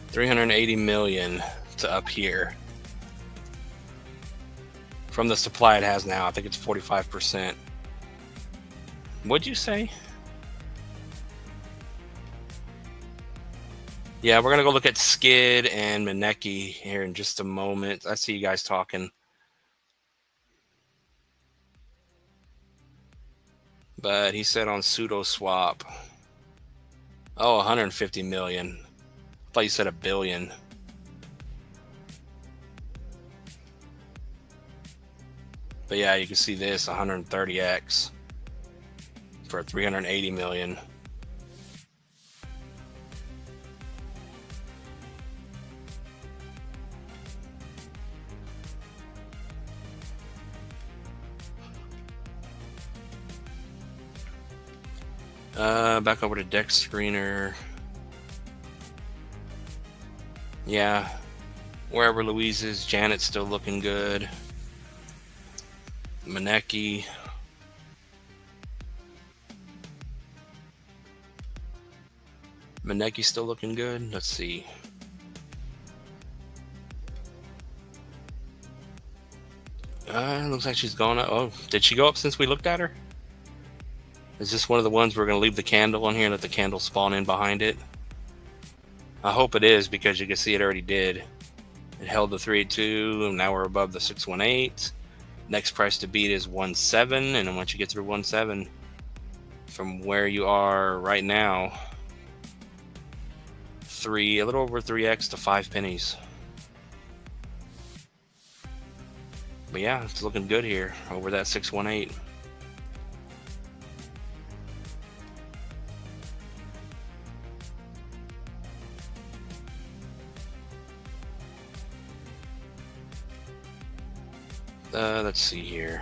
380 million to up here. From the supply it has now, I think it's 45%. What'd you say? Yeah, we're gonna go look at Skid and Maneki here in just a moment. I see you guys talking. But he said on pseudo swap. Oh, 150 million. I thought you said a billion. But yeah, you can see this 130x for 380 million. Back over to deck screener. Yeah, wherever Louise is, Janet's still looking good. Maneki. Maneki's still looking good. Let's see. Looks like she's gone up. Oh, did she go up since we looked at her? Is this one of the ones we're going to leave the candle on here and let the candle spawn in behind it? I hope it is, because you can see it already did. It held the 382, and now we're above the 618. Next price to beat is 17, and then once you get through 17, from where you are right now, a little over 3x to 5 pennies. But yeah, it's looking good here over that 618. Let's see here.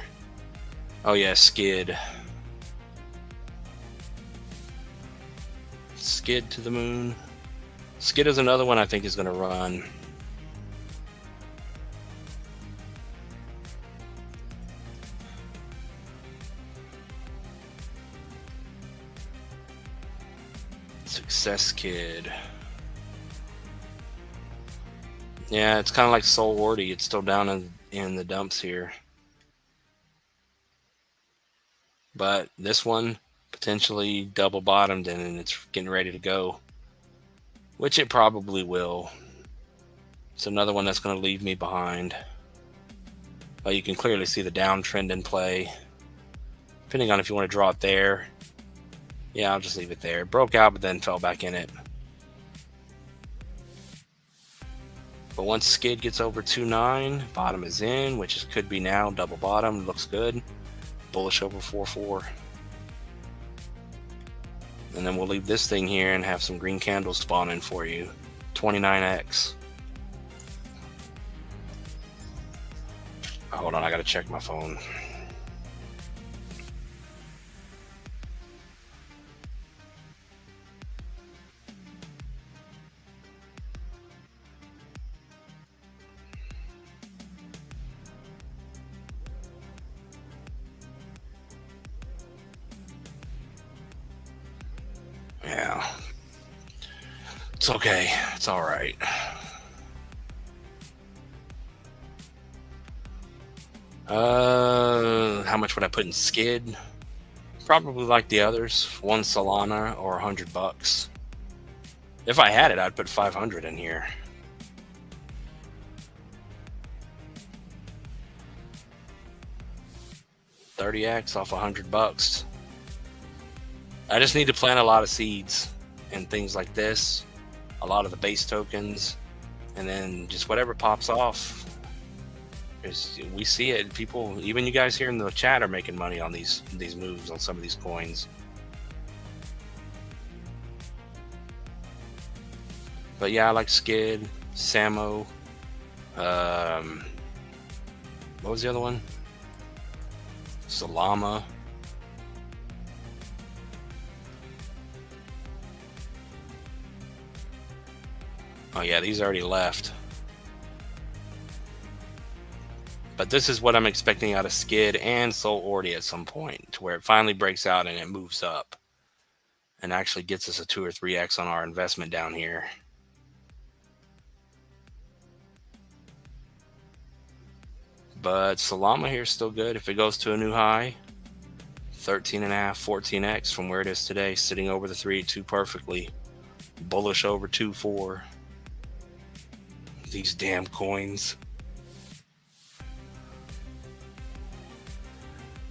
Oh yeah, skid. Skid to the moon. Skid is another one I think is going to run. Success Kid. Yeah, it's kind of like Soul Wardy. It's still down in the dumps here. But this one potentially double bottomed and it's getting ready to go, which it probably will. It's another one that's going to leave me behind. But you can clearly see the downtrend in play. Depending on if you want to draw it there. Yeah, I'll just leave it there. It broke out, but then fell back in it. But once skid gets over 2.9, bottom is in, which could be now double bottom. Looks good. Bullish over 4.4. And then we'll leave this thing here and have some green candles spawn in for you. 29x. Hold on, I gotta check my phone. Yeah. It's okay. It's all right. How much would I put in skid? Probably like the others, 1 Solana or $100. If I had it, I'd put 500 in here. $30x off $100. I just need to plant a lot of seeds and things like this, a lot of the base tokens, and then just whatever pops off. Because we see it, people, even you guys here in the chat are making money on these moves on some of these coins. But yeah, I like Skid, Samo. What was the other one? Salama. Oh yeah, these already left. But this is what I'm expecting out of Skid and Soul Ordi at some point, to where it finally breaks out and it moves up and actually gets us a 2 or 3x on our investment down here. But Salama here is still good. If it goes to a new high, 13.5, 14x from where it is today, sitting over the 382 perfectly. Bullish over 2.4. These damn coins.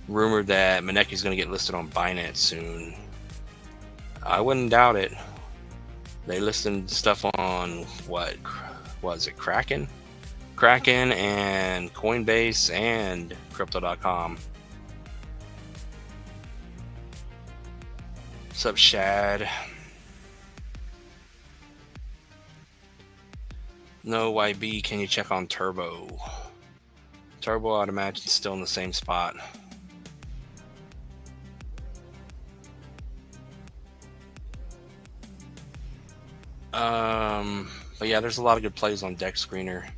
Rumored that Maneki's going to get listed on Binance soon. I wouldn't doubt it. They listed stuff on what was it? Kraken and Coinbase and Crypto.com. What's up, Shad? No, YB, can you check on Turbo? Turbo, I'd imagine, still in the same spot. But yeah, there's a lot of good plays on Deck Screener.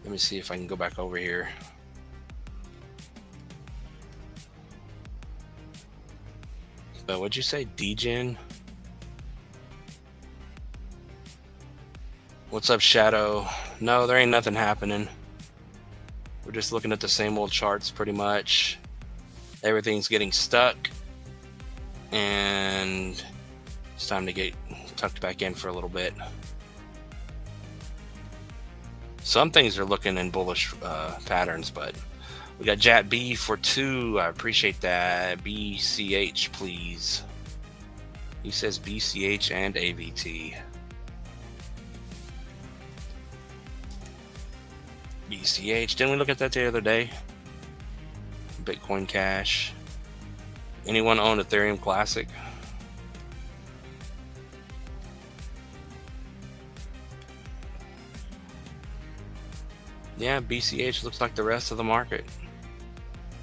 Let me see if I can go back over here. But what'd you say, Degen? What's up, Shadow? No, there ain't nothing happening. We're just looking at the same old charts pretty much. Everything's getting stuck. And it's time to get tucked back in for a little bit. Some things are looking in bullish patterns, but we got Jat B for 2. I appreciate that. BCH, please. He says BCH and AVT. BCH. Didn't we look at that the other day? Bitcoin Cash. Anyone own Ethereum Classic? Yeah, BCH looks like the rest of the market.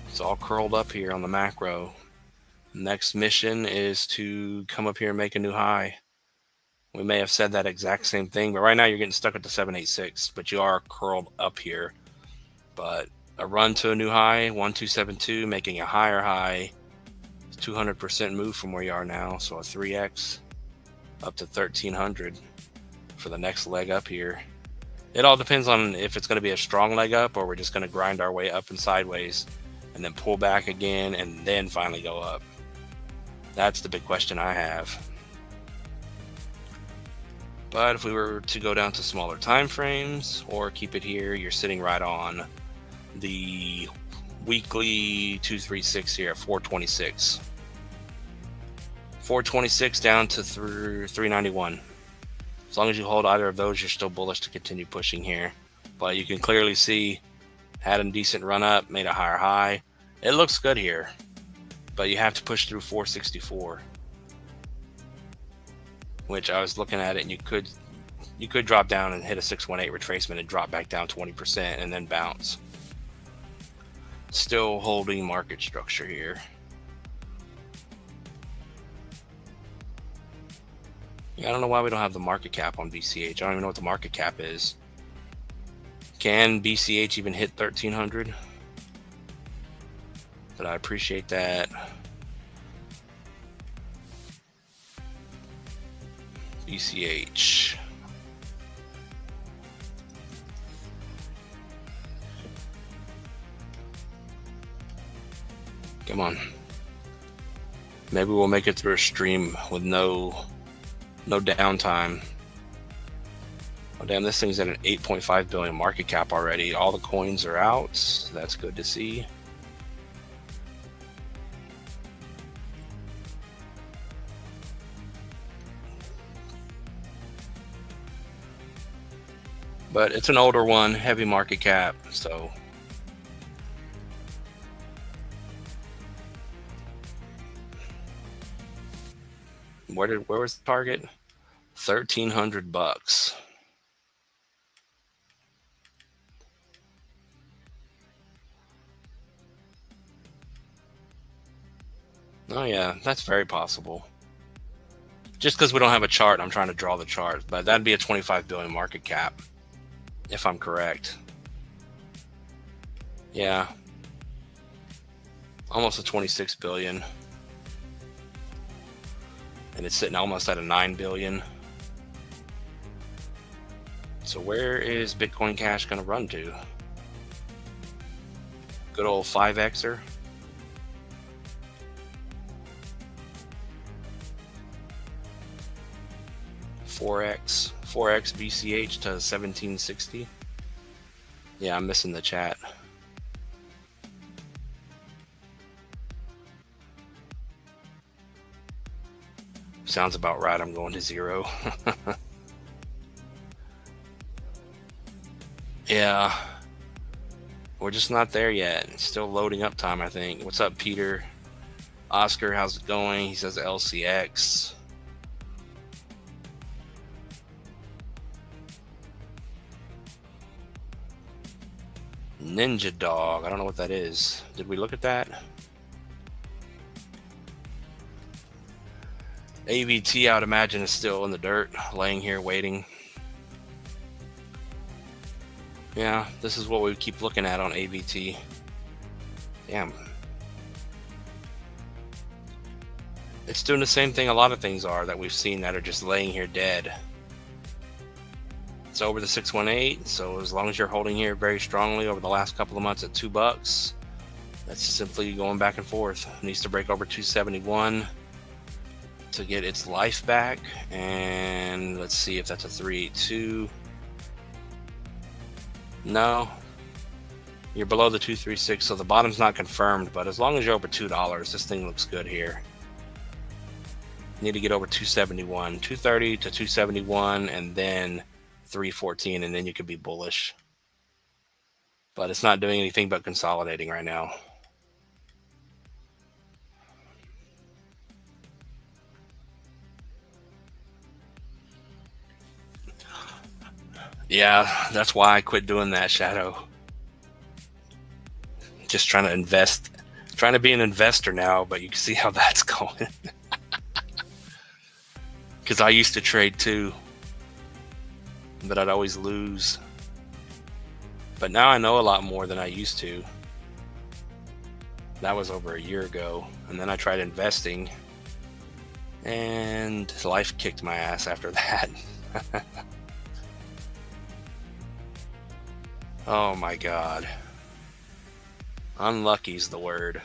It's all curled up here on the macro. Next mission is to come up here and make a new high. We may have said that exact same thing, but right now you're getting stuck at the 786, but you are curled up here. But a run to a new high, 1272, making a higher high, 200% move from where you are now, so a 3x up to 1300 for the next leg up here. It all depends on if it's going to be a strong leg up or we're just going to grind our way up and sideways and then pull back again and then finally go up. That's the big question I have. But if we were to go down to smaller time frames or keep it here, you're sitting right on the weekly 236 here at 426. 426 down to 391. As long as you hold either of those, you're still bullish to continue pushing here. But you can clearly see, had a decent run up, made a higher high. It looks good here, but you have to push through 464. Which I was looking at it, and you could drop down and hit a 618 retracement and drop back down 20% and then bounce. Still holding market structure here. Yeah, I don't know why we don't have the market cap on BCH. I don't even know what the market cap is. Can BCH even hit 1300? But I appreciate that. BCH. Come on. Maybe we'll make it through a stream with no downtime. Oh damn, this thing's at an 8.5 billion market cap already. All the coins are out. That's good to see. But it's an older one, heavy market cap, so where was the target? $1,300. Oh yeah, that's very possible. Just because we don't have a chart, I'm trying to draw the chart, but that'd be a 25 billion market cap, if I'm correct. Yeah, almost a 26 billion. And it's sitting almost at a 9 billion. So where is Bitcoin Cash going to run to? Good old 5xer. $4x BCH to 1760. Yeah, I'm missing the chat. Sounds about right. I'm going to 0. Yeah, we're just not there yet. It's still loading up time, I think. What's up, Peter? Oscar, how's it going? He says LCX. Ninja Dog. I don't know what that is. Did we look at that? AVT, I would imagine, is still in the dirt, laying here waiting. Yeah, this is what we keep looking at on AVT. Damn. It's doing the same thing a lot of things are that we've seen that are just laying here dead. It's over the 618, so as long as you're holding here very strongly over the last couple of months at $2, that's simply going back and forth. It needs to break over 271 to get its life back, and let's see if that's a 382. No, you're below the 236, so the bottom's not confirmed, but as long as you're over $2, this thing looks good here. You need to get over 271, 230 to 271, and then 314, and then you could be bullish. But it's not doing anything but consolidating right now. Yeah, that's why I quit doing that, Shadow. Just trying to invest, trying to be an investor now, but you can see how that's going. Because I used to trade too, but I'd always lose. But now I know a lot more than I used to. That was over a year ago. And then I tried investing, and life kicked my ass after that. Oh my God. Unlucky's the word.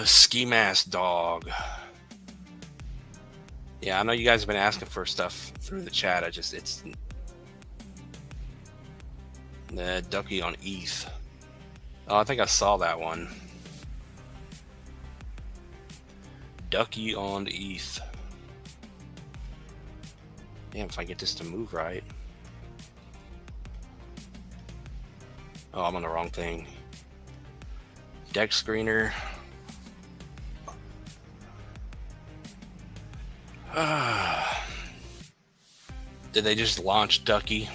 Ski mask dog. Yeah, I know you guys have been asking for stuff through the chat. It's the ducky on ETH. Oh, I think I saw that one. Ducky on ETH. Damn, if I get this to move right. Oh, I'm on the wrong thing. Deck screener. Did they just launch Ducky?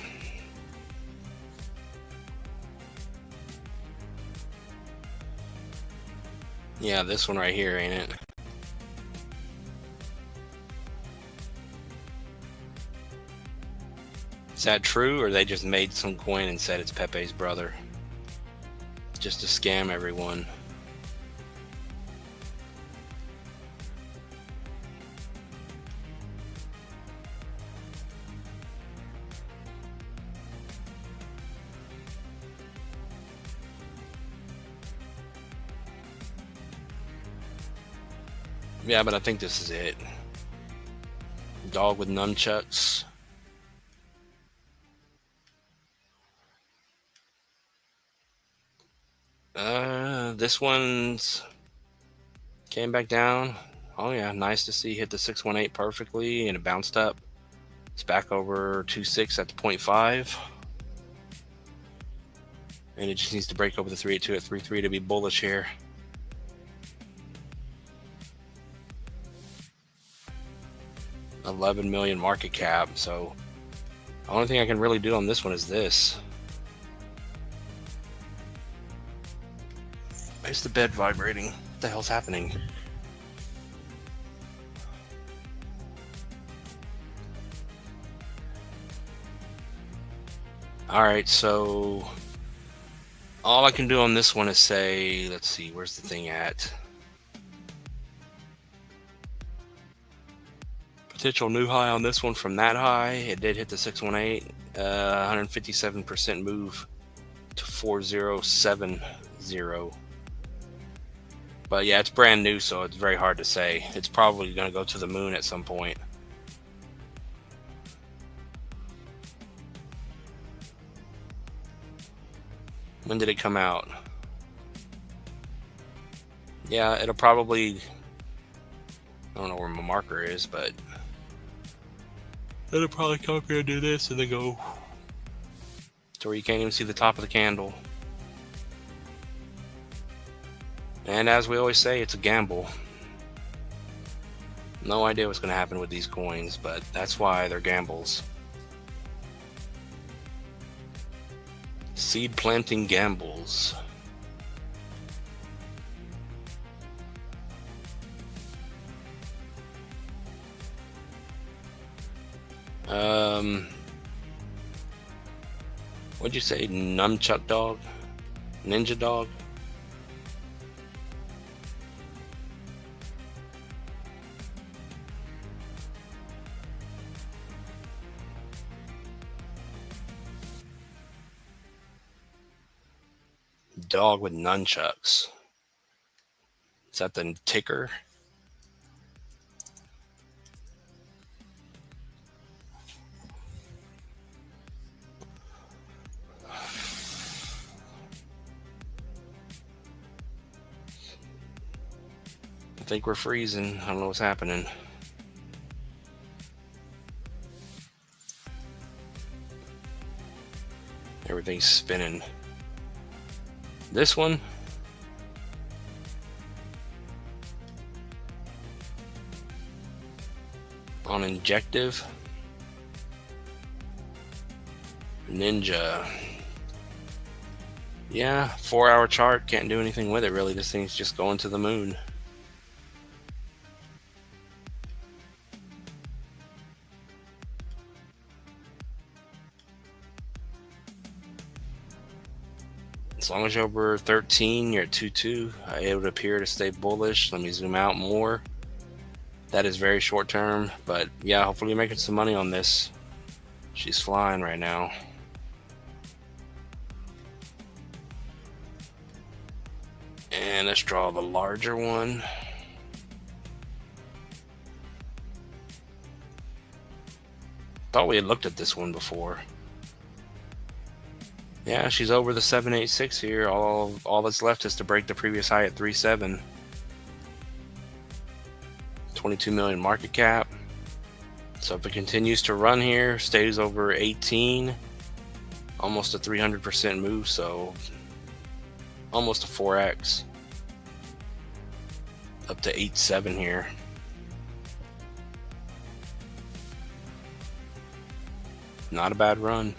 Yeah, this one right here, ain't it? Is that true, or they just made some coin and said it's Pepe's brother? Just to scam everyone. Yeah, but I think this is it. Dog with nunchucks. This one's came back down. Oh yeah, nice to see. Hit the 618 perfectly, and it bounced up. It's back over 2.6 at the 0.5. And it just needs to break over the 382 at 3.3 to be bullish here. $11 million market cap, so the only thing I can really do on this one is this. Why is the bed vibrating? What the hell's happening? Alright, so all I can do on this one is say, let's see, where's the thing at? Potential new high on this one from that high. It did hit the 618, 157% move to 4070. But yeah, it's brand new, so it's very hard to say. It's probably going to go to the moon at some point. When did it come out? Yeah, it'll probably... I don't know where my marker is, but... it'll probably come up here and do this and then go... to where you can't even see the top of the candle. And as we always say, it's a gamble. No idea what's going to happen with these coins, but that's why they're gambles. Seed planting gambles. What'd you say? Nunchuck dog? Ninja dog? Dog with nunchucks. Is that the ticker? I think we're freezing. I don't know what's happening. Everything's spinning. This one, on injective, ninja. Yeah, 4-hour chart, can't do anything with it really. This thing's just going to the moon. As long as you're over 13, you're at 2.2. It would appear to stay bullish. Let me zoom out more. That is very short term, but yeah, hopefully you're making some money on this. She's flying right now. And let's draw the larger one. Thought we had looked at this one before. Yeah, she's over the 786 here. All that's left is to break the previous high at 3.7. 22 million market cap. So if it continues to run here, stays over 18, almost a 300% move, so almost a 4x. Up to 8.7 here. Not a bad run.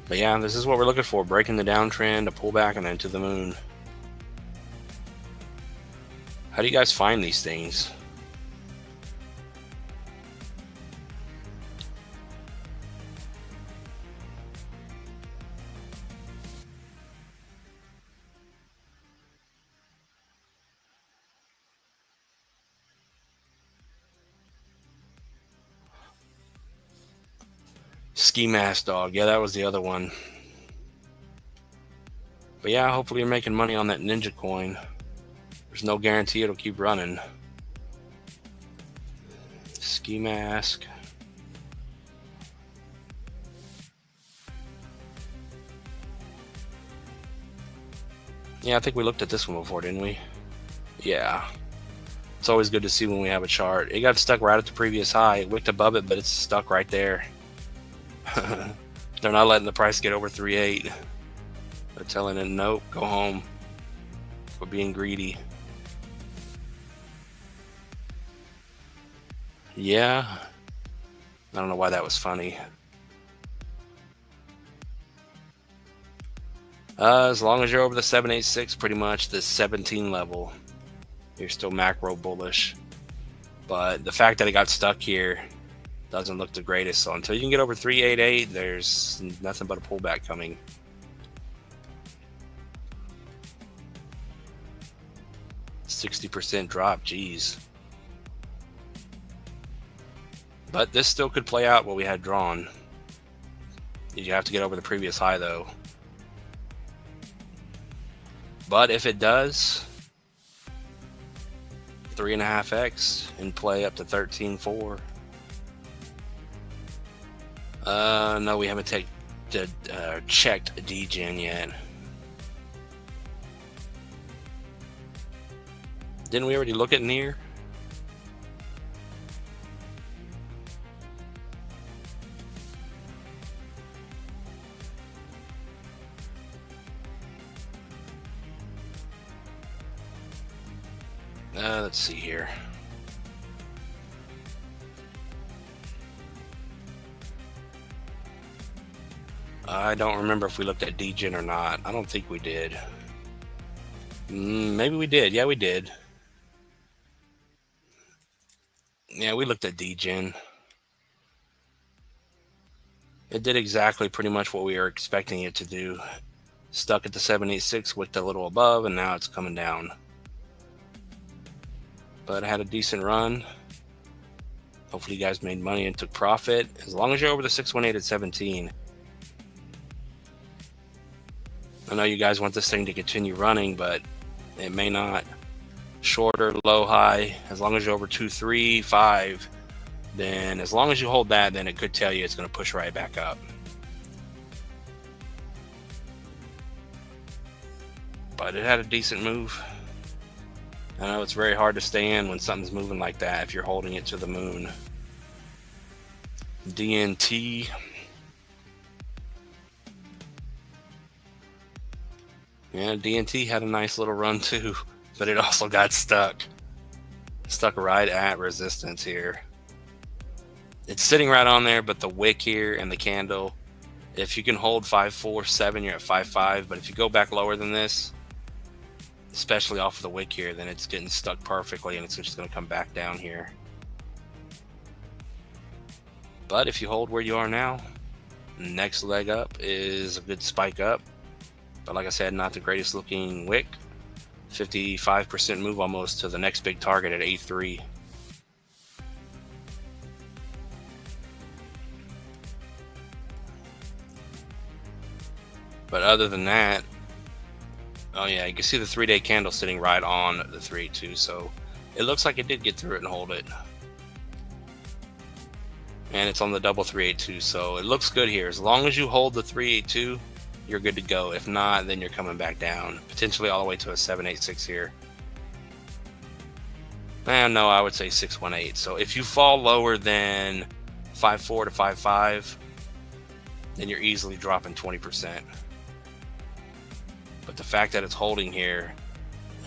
But yeah, this is what we're looking for. Breaking the downtrend, a pullback, and then to the moon. How do you guys find these things? Ski mask dog. Yeah, that was the other one. But yeah, hopefully you're making money on that ninja coin. There's no guarantee it'll keep running. Ski mask. Yeah, I think we looked at this one before, didn't we? Yeah. It's always good to see when we have a chart. It got stuck right at the previous high. It wicked above it, but it's stuck right there. They're not letting the price get over 3.8. They're telling it, nope, go home. We're being greedy. Yeah. I don't know why that was funny. As long as you're over the 786, pretty much the 17 level, you're still macro bullish. But the fact that it got stuck here doesn't look the greatest. So until you can get over 3.88, there's nothing but a pullback coming. %60 drop, geez. But this still could play out what we had drawn. You have to get over the previous high though. But if it does, 3.5x in play up to 13.4. No, we haven't checked degen yet. Didn't we already look at near? Let's see here. I don't remember if we looked at degen or not. I don't think we did. Maybe we did. Yeah, we did. Yeah, we looked at degen. It did exactly pretty much what we were expecting it to do. Stuck at the 786, wicked a little above, and now it's coming down. But it had a decent run. Hopefully you guys made money and took profit. As long as you're over the 618 at 17. I know you guys want this thing to continue running, but it may not. Shorter, low, high. As long as you're over 235, then as long as you hold that, then it could tell you it's going to push right back up. But it had a decent move. I know it's very hard to stay in when something's moving like that if you're holding it to the moon. DNT. Yeah, DNT had a nice little run too, but it also got stuck. Stuck right at resistance here. It's sitting right on there, but the wick here and the candle, if you can hold 547, you're at 55. But if you go back lower than this, especially off of the wick here, then it's getting stuck perfectly and it's just going to come back down here. But if you hold where you are now, next leg up is a good spike up. But like I said, not the greatest looking wick. 55% move almost to the next big target at 83. But other than that, oh yeah, you can see the 3-day candle sitting right on the 382. So it looks like it did get through it and hold it. And it's on the double 382, so it looks good here. As long as you hold the 382, you're good to go. If not, then you're coming back down, potentially all the way to a 786 here. And no, I would say 618. So if you fall lower than 54 to 55, then you're easily dropping 20%. But the fact that it's holding here,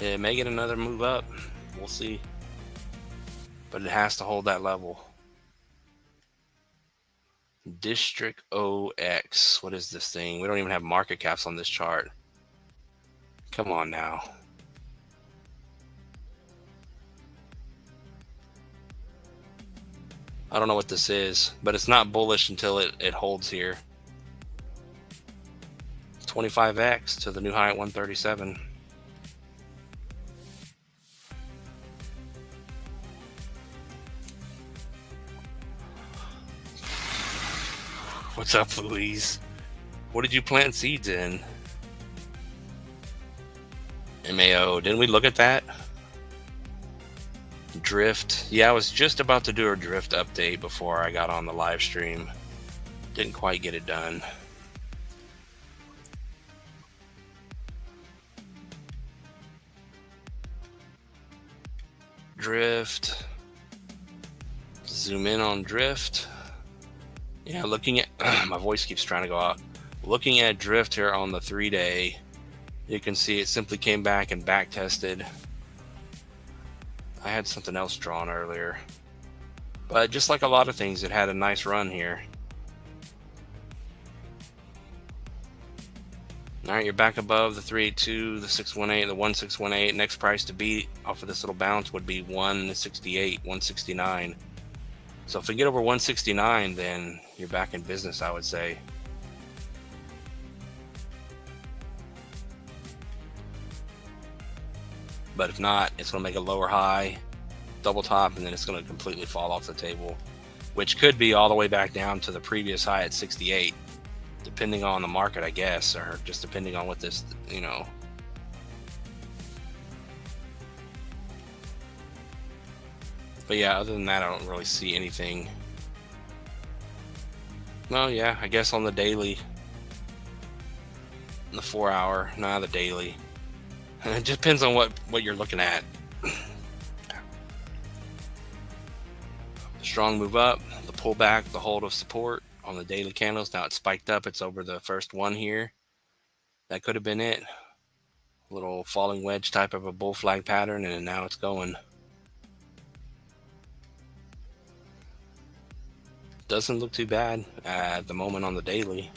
it may get another move up. We'll see. But it has to hold that level. District OX. What is this thing? We don't even have market caps on this chart. Come on now. I don't know what this is, but it's not bullish until it holds here. 25x to the new high at 137. What's up, Louise? What did you plant seeds in? MAO, didn't we look at that? Drift. Yeah, I was just about to do a drift update before I got on the live stream. Didn't quite get it done. Drift. Zoom in on drift. Yeah, looking at my voice keeps trying to go out. Looking at drift here on the 3-day, you can see it simply came back and back tested. I had something else drawn earlier, but just like a lot of things, it had a nice run here. All right, you're back above the 382, the 618, the 1618. Next price to beat off of this little bounce would be 168, 169. So if we get over 169, then you're back in business, I would say. But if not, it's going to make a lower high, double top, and then it's going to completely fall off the table, which could be all the way back down to the previous high at 68, depending on the market, I guess, or just depending on what this, you know. But yeah, other than that, I don't really see anything. Well, yeah, I guess on the daily, the 4-hour, nah, the daily. It just depends on what you're looking at. Strong move up, the pullback, the hold of support on the daily candles. Now it's spiked up. It's over the first one here. That could have been it. A little falling wedge type of a bull flag pattern, and now it's going. Doesn't look too bad at the moment on the daily.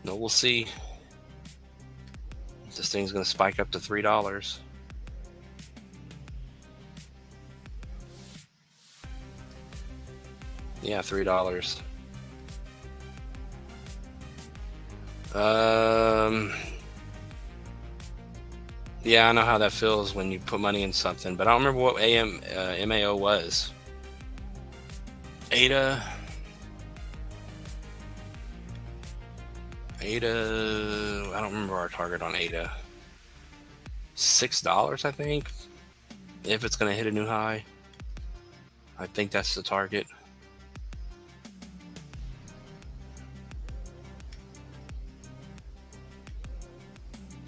No, we'll see. This thing's going to spike up to $3. Yeah, $3. Yeah, I know how that feels when you put money in something, but I don't remember what MAO was. ADA. I don't remember our target on ADA. $6, I think. If it's going to hit a new high, I think that's the target.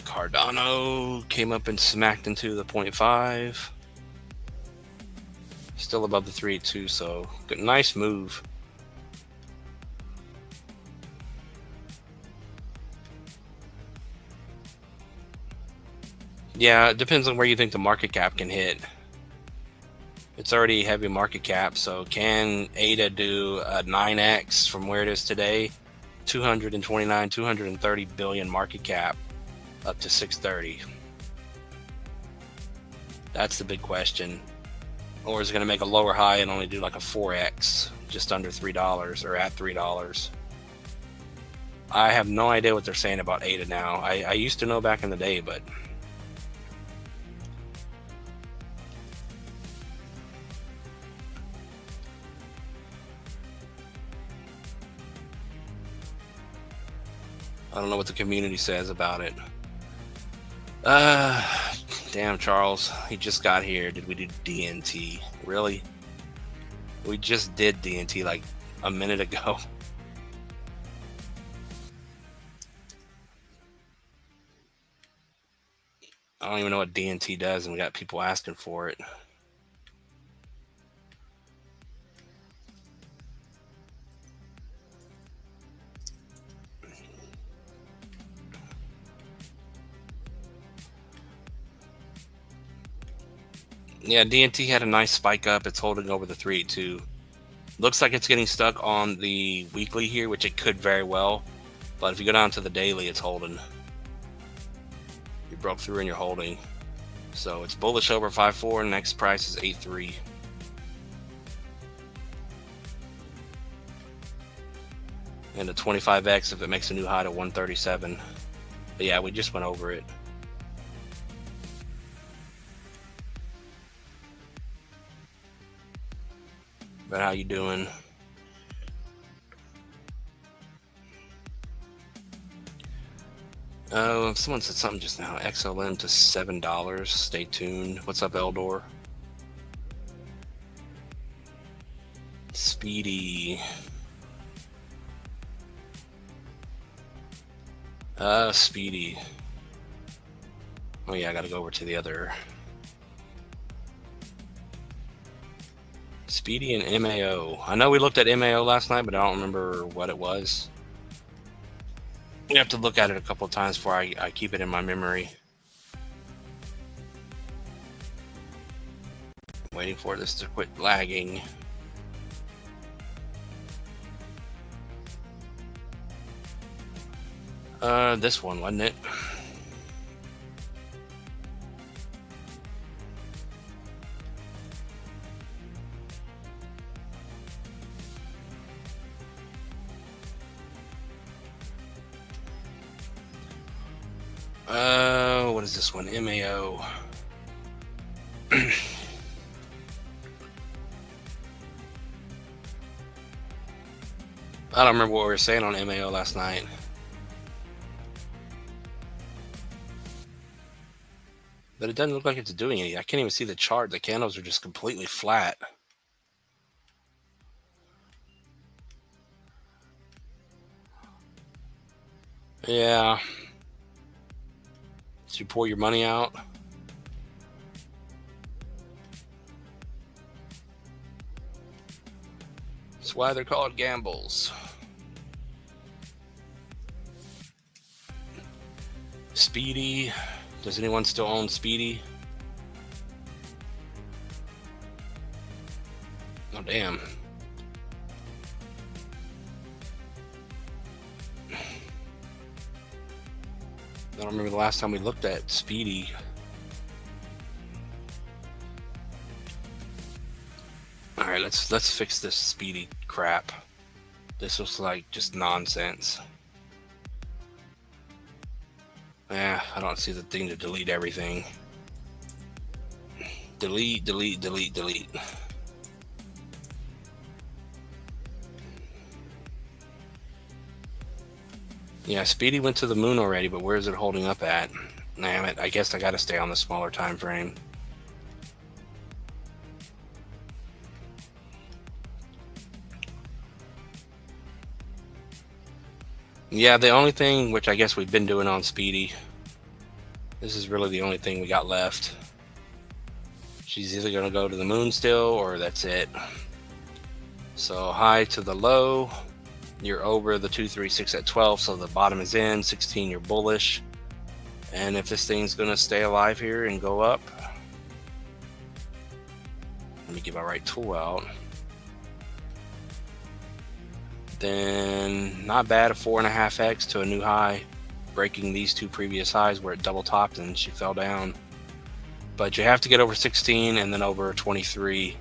Cardano came up and smacked into the 0.5. Still above the 382, so good, nice move. Yeah, it depends on where you think the market cap can hit. It's already heavy market cap, so can ADA do a 9x from where it is today? 229, 230 billion market cap up to 630. That's the big question. Or is it going to make a lower high and only do like a 4x, just under $3 or at $3? I have no idea what they're saying about ADA now. I used to know back in the day, but I don't know what the community says about it. Damn, Charles. He just got here. Did we do DNT? Really? We just did DNT like a minute ago. I don't even know what DNT does, and we got people asking for it. Yeah, DNT had a nice spike up. It's holding over the 382. Looks like it's getting stuck on the weekly here, which it could very well. But if you go down to the daily, it's holding. You broke through and you're holding. So it's bullish over 5.4. Next price is 8.3. And the 25x if it makes a new high to 137. But yeah, we just went over it. But how you doing? Oh, someone said something just now. XLM to $7. Stay tuned. What's up, Eldor? Speedy. Speedy. Oh yeah, I gotta go over to the other. Speedy and MAO. I know we looked at MAO last night, but I don't remember what it was. We have to look at it a couple of times before I keep it in my memory. Waiting for this to quit lagging. This one, wasn't it? What is this one? MAO. I don't remember what we were saying on MAO last night. But it doesn't look like it's doing anything. I can't even see the chart. The candles are just completely flat. Yeah. So you pour your money out. That's why they're called gambles. Speedy. Does anyone still own Speedy? Oh, damn. I don't remember the last time we looked at Speedy. All right, let's fix this Speedy crap. This looks like just nonsense. I don't see the thing to delete everything. Delete, delete, delete, delete. Yeah, Speedy went to the moon already, but where is it holding up at? Damn it, I guess I gotta stay on the smaller time frame. Yeah, the only thing, which I guess we've been doing on Speedy, this is really the only thing we got left. She's either gonna go to the moon still, or that's it. So high to the low, you're over the 236 at 12, so the bottom is in. 16, you're bullish. And if this thing's gonna stay alive here and go up, let me get my right tool out. Then not bad, a 4.5x to a new high, breaking these two previous highs where it double topped and she fell down. But you have to get over 16 and then over 23,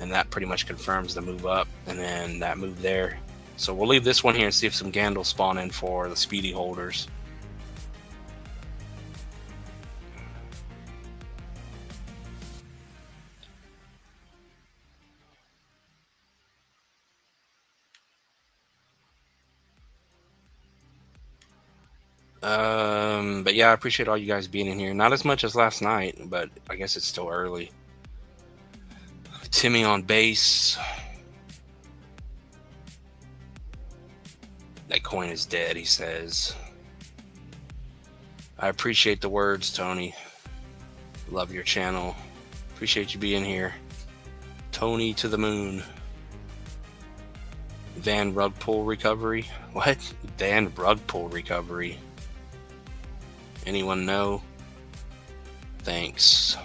and that pretty much confirms the move up and then that move there. So we'll leave this one here and see if some candles spawn in for the Speedy holders. But yeah, I appreciate all you guys being in here. Not as much as last night, but I guess it's still early. Timmy on base. That coin is dead, he says. I appreciate the words, Tony. Love your channel. Appreciate you being here. Tony to the moon. Van rug pull recovery. What? Van rug pull recovery. Anyone know? Thanks.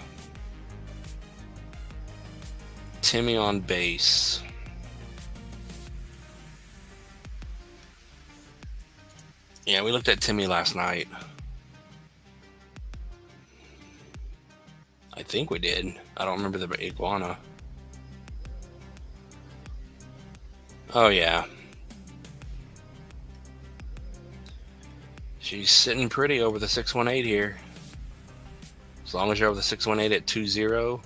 Timmy on base. Yeah, we looked at Timmy last night. I think we did. I don't remember the iguana. Oh yeah. She's sitting pretty over the 618 here. As long as you're over the 618 at 2-0,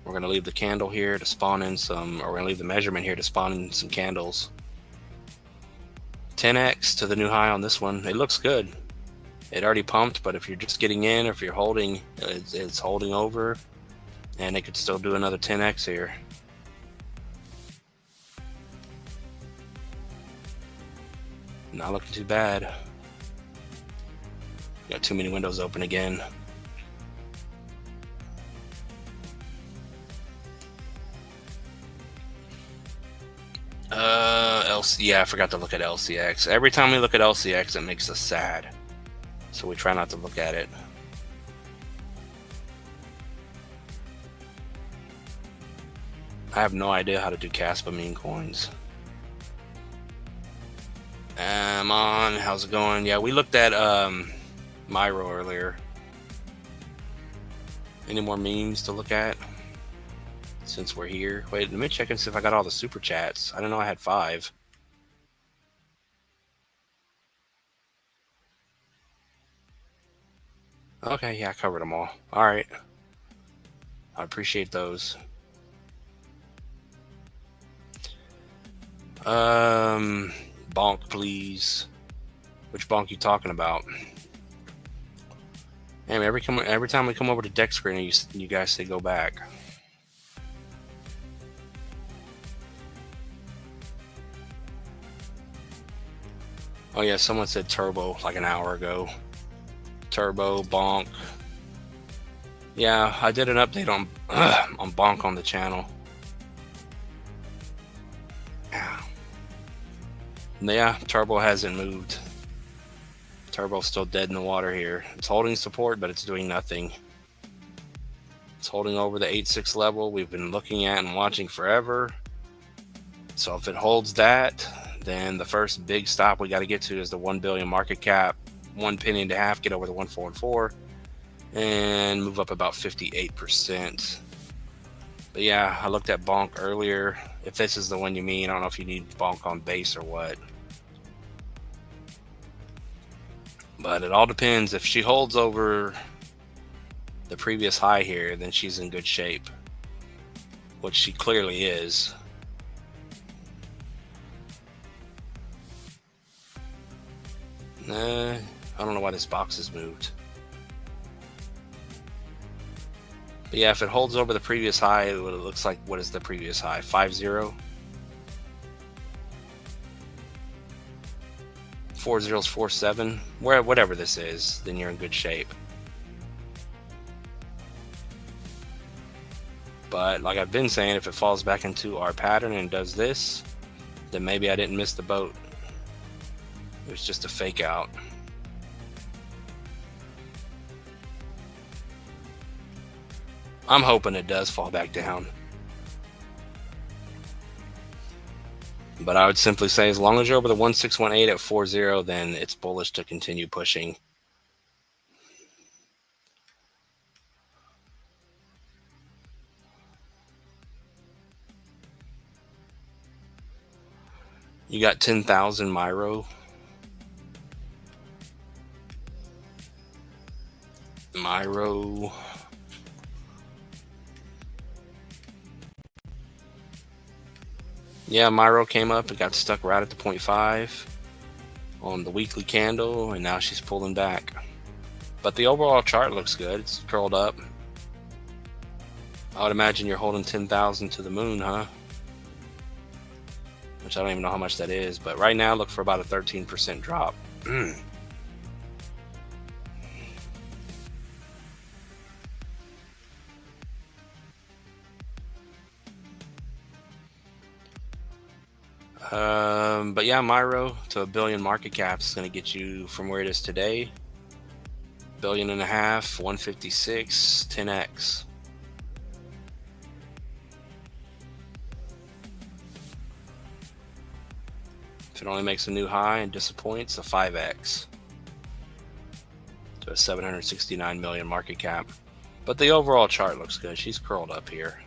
we're going to leave the candle here to spawn in some, or we're going to leave the measurement here to spawn in some candles. 10x to the new high on this one. It looks good. It already pumped, but if you're just getting in, or if you're holding, it's holding over, and it could still do another 10x here. Not looking too bad. Got too many windows open again. Yeah, I forgot to look at LCX. Every time we look at LCX, it makes us sad. So we try not to look at it. I have no idea how to do Caspamine coins. On, how's it going? Yeah, we looked at Myro earlier. Any more memes to look at since we're here? Wait, let me check and see if I got all the super chats. I didn't know I had 5. Okay, yeah, I covered them all. All right. I appreciate those. Bonk, please. Which bonk you talking about? Hey, every time we come over to deck screen, you guys say go back. Oh yeah, someone said turbo like an hour ago. Turbo, bonk. Yeah, I did an update on bonk on the channel. Yeah, turbo hasn't moved. Turbo's still dead in the water here. It's holding support, but it's doing nothing. It's holding over the 8.6 level we've been looking at and watching forever. So if it holds that, then the first big stop we got to get to is the 1 billion market cap, 1.5 pennies, get over the 144, and move up about 58%. But yeah, I looked at bonk earlier. If this is the one you mean, I don't know if you need bonk on base or what. But it all depends. If she holds over the previous high here, then she's in good shape, which she clearly is. I don't know why this box has moved. But yeah, if it holds over the previous high, it looks like, what is the previous high? 5-0? 4 zeros, 4-7, whatever this is, then you're in good shape. But like I've been saying, if it falls back into our pattern and does this, then maybe I didn't miss the boat. It was just a fake out. I'm hoping it does fall back down. But I would simply say, as long as you're over the 1618 at 4-0, then it's bullish to continue pushing. You got 10,000 Myro. Yeah, Myro came up and got stuck right at the 0.5 on the weekly candle, and now she's pulling back. But the overall chart looks good. It's curled up. I would imagine you're holding 10,000 to the moon, huh? Which I don't even know how much that is, but right now look for about a 13% drop. But yeah, Myro to $1 billion market cap is going to get you from where it is today, $1.5 billion, 156, 10x. If it only makes a new high and disappoints, a 5x to a 769 million market cap. But the overall chart looks good. She's curled up here.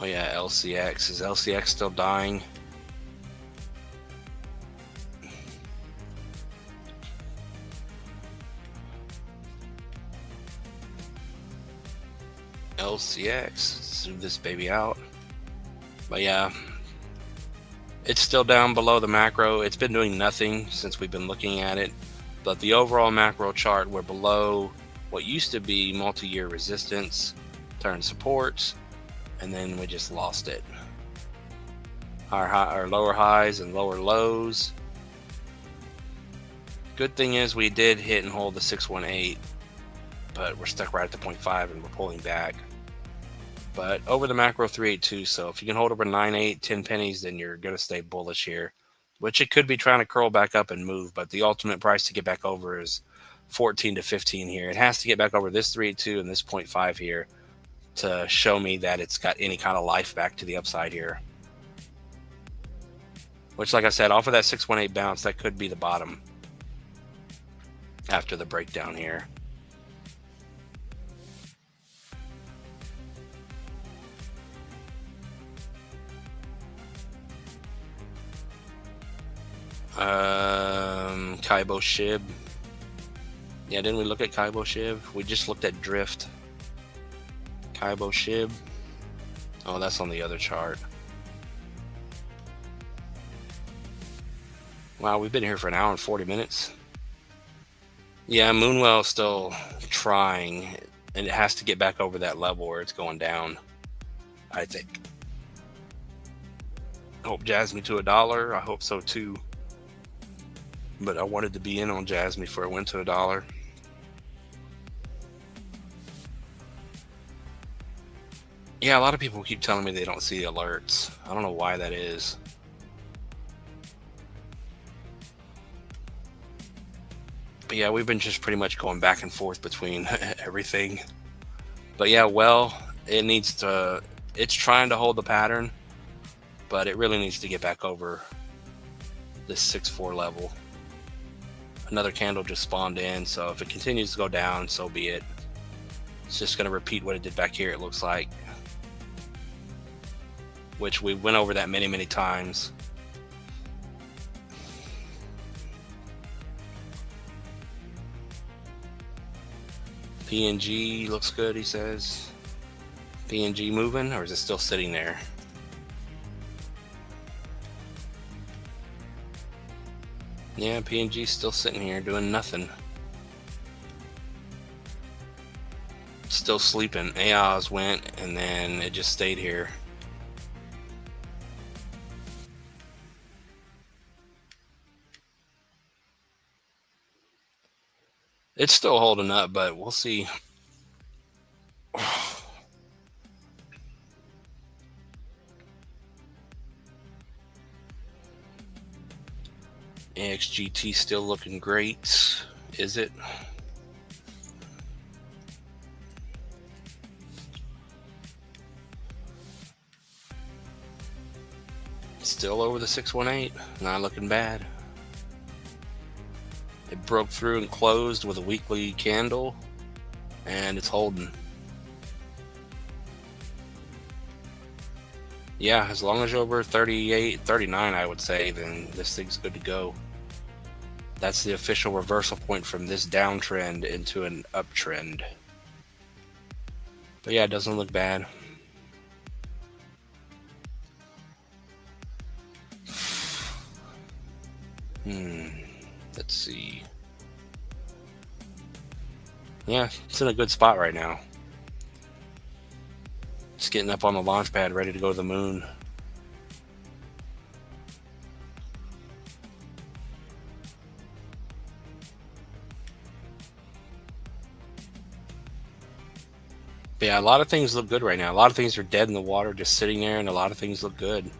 Oh yeah, LCX. Is LCX still dying? LCX. Zoom this baby out. But yeah, it's still down below the macro. It's been doing nothing since we've been looking at it. But the overall macro chart, we're below what used to be multi-year resistance, turned supports, and then we just lost it. Our lower highs and lower lows. Good thing is we did hit and hold the 618, but we're stuck right at the 0.5 and we're pulling back. But over the macro 382, so if you can hold over 9.8, 10 pennies, then you're going to stay bullish here, which it could be trying to curl back up and move, but the ultimate price to get back over is 14 to 15 here. It has to get back over this 382 and this 0.5 here to show me that it's got any kind of life back to the upside here. Which, like I said, off of that 618 bounce, that could be the bottom after the breakdown here. Kaibo Shib. Yeah, didn't we look at Kaibo Shib? We just looked at Drift. Kaibo Shib. Oh, that's on the other chart. Wow, we've been here for an hour and 40 minutes. Yeah, Moonwell's still trying, and it has to get back over that level where it's going down, I think. Hope Jasmine to $1. I hope so too. But I wanted to be in on Jasmine before it went to $1. Yeah, a lot of people keep telling me they don't see alerts. I don't know why that is. But yeah, we've been just pretty much going back and forth between everything. But yeah, well, it's trying to hold the pattern, but it really needs to get back over this 6.4 level. Another candle just spawned in, so if it continues to go down, so be it. It's just going to repeat what it did back here, it looks like. which we went over that many times. PNG looks good, he says. PNG moving, or is it still sitting there? Yeah, PNG's still sitting here doing nothing. Still sleeping. AOS went, and then it just stayed here. It's still holding up, but we'll see. AXGT still looking great. Is it? Still over the 618. Not looking bad. It broke through and closed with a weekly candle, and it's holding. Yeah, as long as you're over 38, 39, I would say, then this thing's good to go. That's the official reversal point from this downtrend into an uptrend. But yeah, it doesn't look bad. Let's see. Yeah, it's in a good spot right now. Just getting up on the launch pad, ready to go to the moon. But yeah, a lot of things look good right now. A lot of things are dead in the water, just sitting there, and a lot of things look good.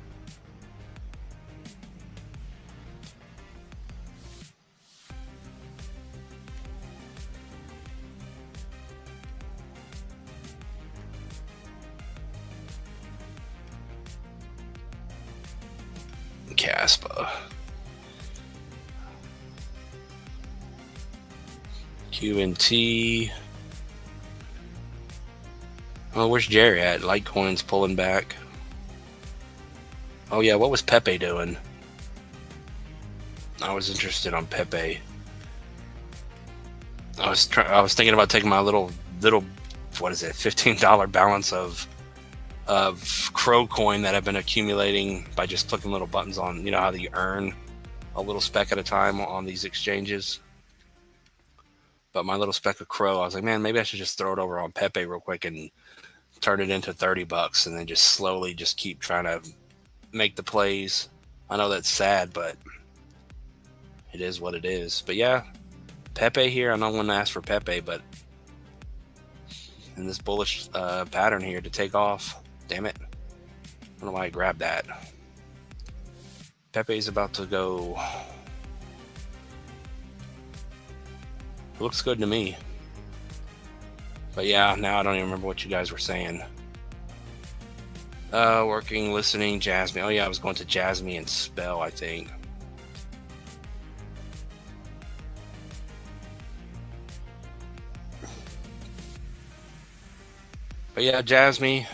Caspa. QNT. Oh, where's Jerry at? Litecoin's pulling back. Oh yeah, what was Pepe doing? I was interested on Pepe. I was thinking about taking my little what is it, $15 balance of Crow coin that I've been accumulating by just clicking little buttons on, you know how you earn a little speck at a time on these exchanges. But my little speck of Crow, I was like, man, maybe I should just throw it over on Pepe real quick and turn it into $30 and then just slowly just keep trying to make the plays. I know that's sad, but it is what it is. But yeah, Pepe here, I'm not going to ask for Pepe, but in this bullish pattern here to take off. Damn it. I don't know why I grabbed that. Pepe's about to go. It looks good to me. But yeah, now I don't even remember what you guys were saying. Working, listening, Jasmine. Oh yeah, I was going to Jasmine and Spell, I think. But yeah, Jasmine,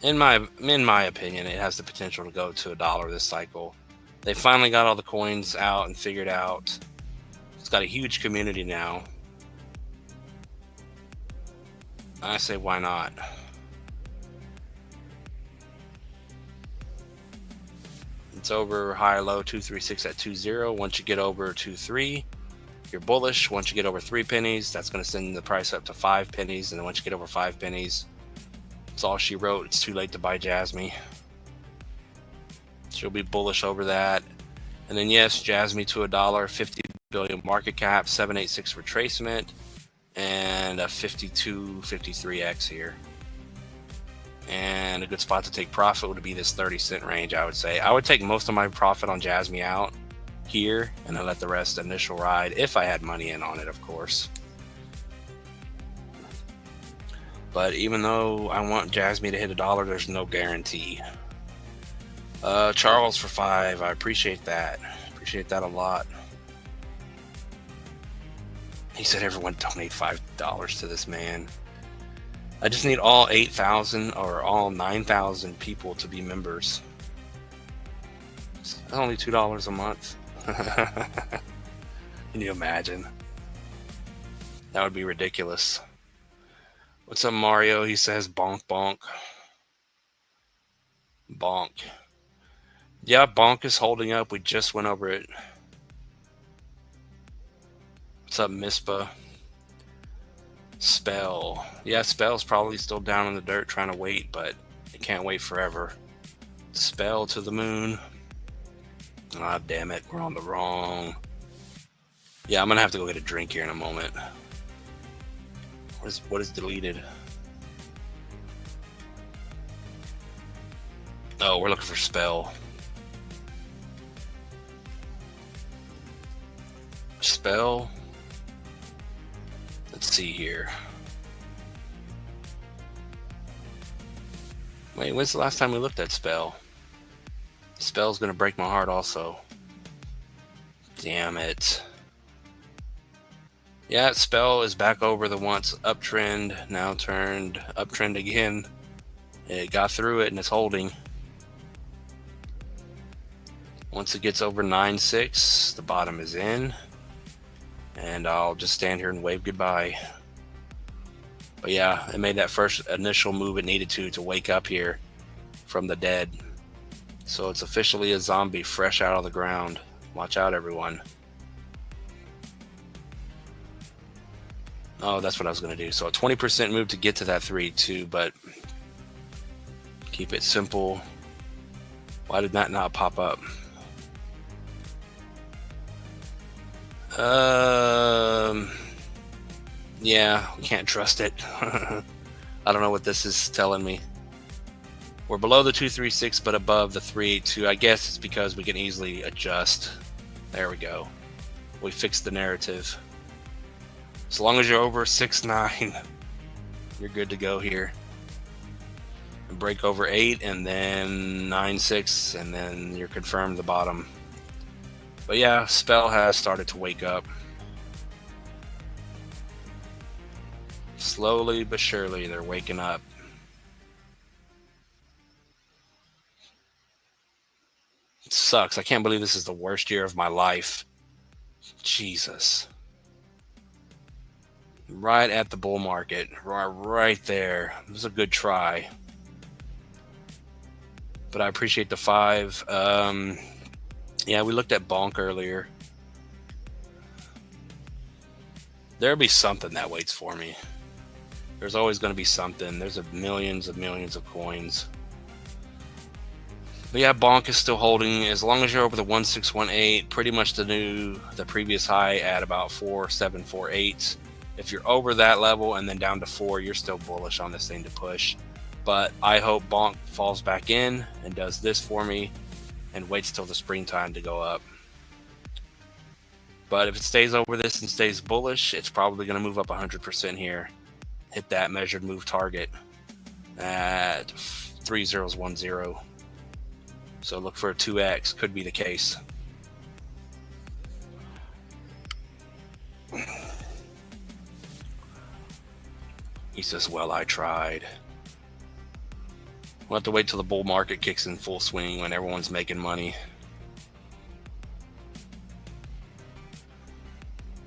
in my opinion, it has the potential to go to $1 this cycle. They finally got all the coins out and figured out. It's got a huge community now. I say, why not? It's over high, low, 236 at 20. Once you get over 23, you're bullish. Once you get over 3 pennies, that's going to send the price up to 5 pennies. And then once you get over 5 pennies, that's all she wrote. It's too late to buy Jasmine. She'll be bullish over that. And then yes, Jasmine to $1, 50 billion market cap, 786 retracement, and a 53x here. And a good spot to take profit would be this 30-cent range, I would say. I would take most of my profit on Jasmine out here, and then let the rest initial ride, if I had money in on it, of course. But even though I want Jasmine to hit $1, there's no guarantee. Charles for 5, I appreciate that. Appreciate that a lot. He said everyone donate $5 to this man. I just need all 8,000 or all 9,000 people to be members. It's only $2 a month. Can you imagine? That would be ridiculous. What's up, Mario? He says bonk, bonk. Bonk. Yeah, bonk is holding up. We just went over it. What's up, Mispa? Spell. Yeah, Spell's probably still down in the dirt trying to wait, but it can't wait forever. Spell to the moon. Ah, damn it. We're on the wrong. Yeah, I'm going to have to go get a drink here in a moment. What is deleted? Oh, we're looking for spell. Spell. Let's see here. Wait, when's the last time we looked at spell? Spell's gonna break my heart also. Damn it. Yeah, spell is back over the once uptrend, now turned uptrend again. It got through it and it's holding. Once it gets over 9.6, the bottom is in. And I'll just stand here and wave goodbye. But yeah, it made that first initial move it needed to wake up here from the dead. So it's officially a zombie fresh out of the ground. Watch out, everyone. Oh, that's what I was going to do. So a 20% move to get to that 3-2, but keep it simple. Why did that not pop up? Yeah, we can't trust it. I don't know what this is telling me. We're below the 236, but above the 382. I guess it's because we can easily adjust. There we go. We fixed the narrative. As long as you're over 6.9, you're good to go here. And break over 8, and then 9.6, and then you're confirmed the bottom. But yeah, spell has started to wake up. Slowly but surely, they're waking up. It sucks. I can't believe this is the worst year of my life. Jesus. Right at the bull market. Right there. It was a good try. But I appreciate the 5. Yeah, we looked at bonk earlier. There'll be something that waits for me. There's always going to be something. There's millions of coins. But yeah, bonk is still holding. As long as you're over the 1618, pretty much the previous high at about 4748. If you're over that level and then down to 4, you're still bullish on this thing to push. But I hope bonk falls back in and does this for me and waits till the springtime to go up. But if it stays over this and stays bullish, it's probably going to move up 100% here. Hit that measured move target at 3010. So look for a 2x. Could be the case. He says, well, I tried. We'll have to wait till the bull market kicks in full swing when everyone's making money.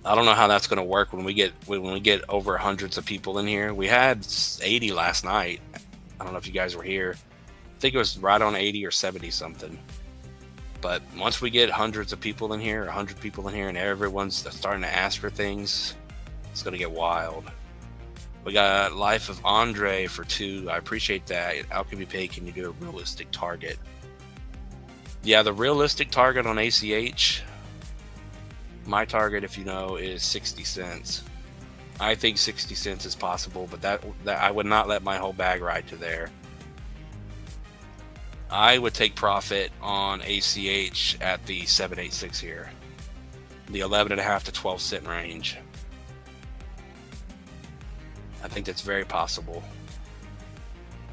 I don't know how that's going to work when we get over hundreds of people in here. We had 80 last night. I don't know if you guys were here. I think it was right on 80 or 70 something. But once we get hundreds of people in here, 100 people in here, and everyone's starting to ask for things, it's going to get wild. We got Life of Andre for 2. I appreciate that. Alchemy Pay, can you do a realistic target? Yeah, the realistic target on ACH, my target, if you know, is 60 cents. I think 60 cents is possible, but that I would not let my whole bag ride to there. I would take profit on ACH at the 786 here, the 11.5 to 12 cent range. I think that's very possible.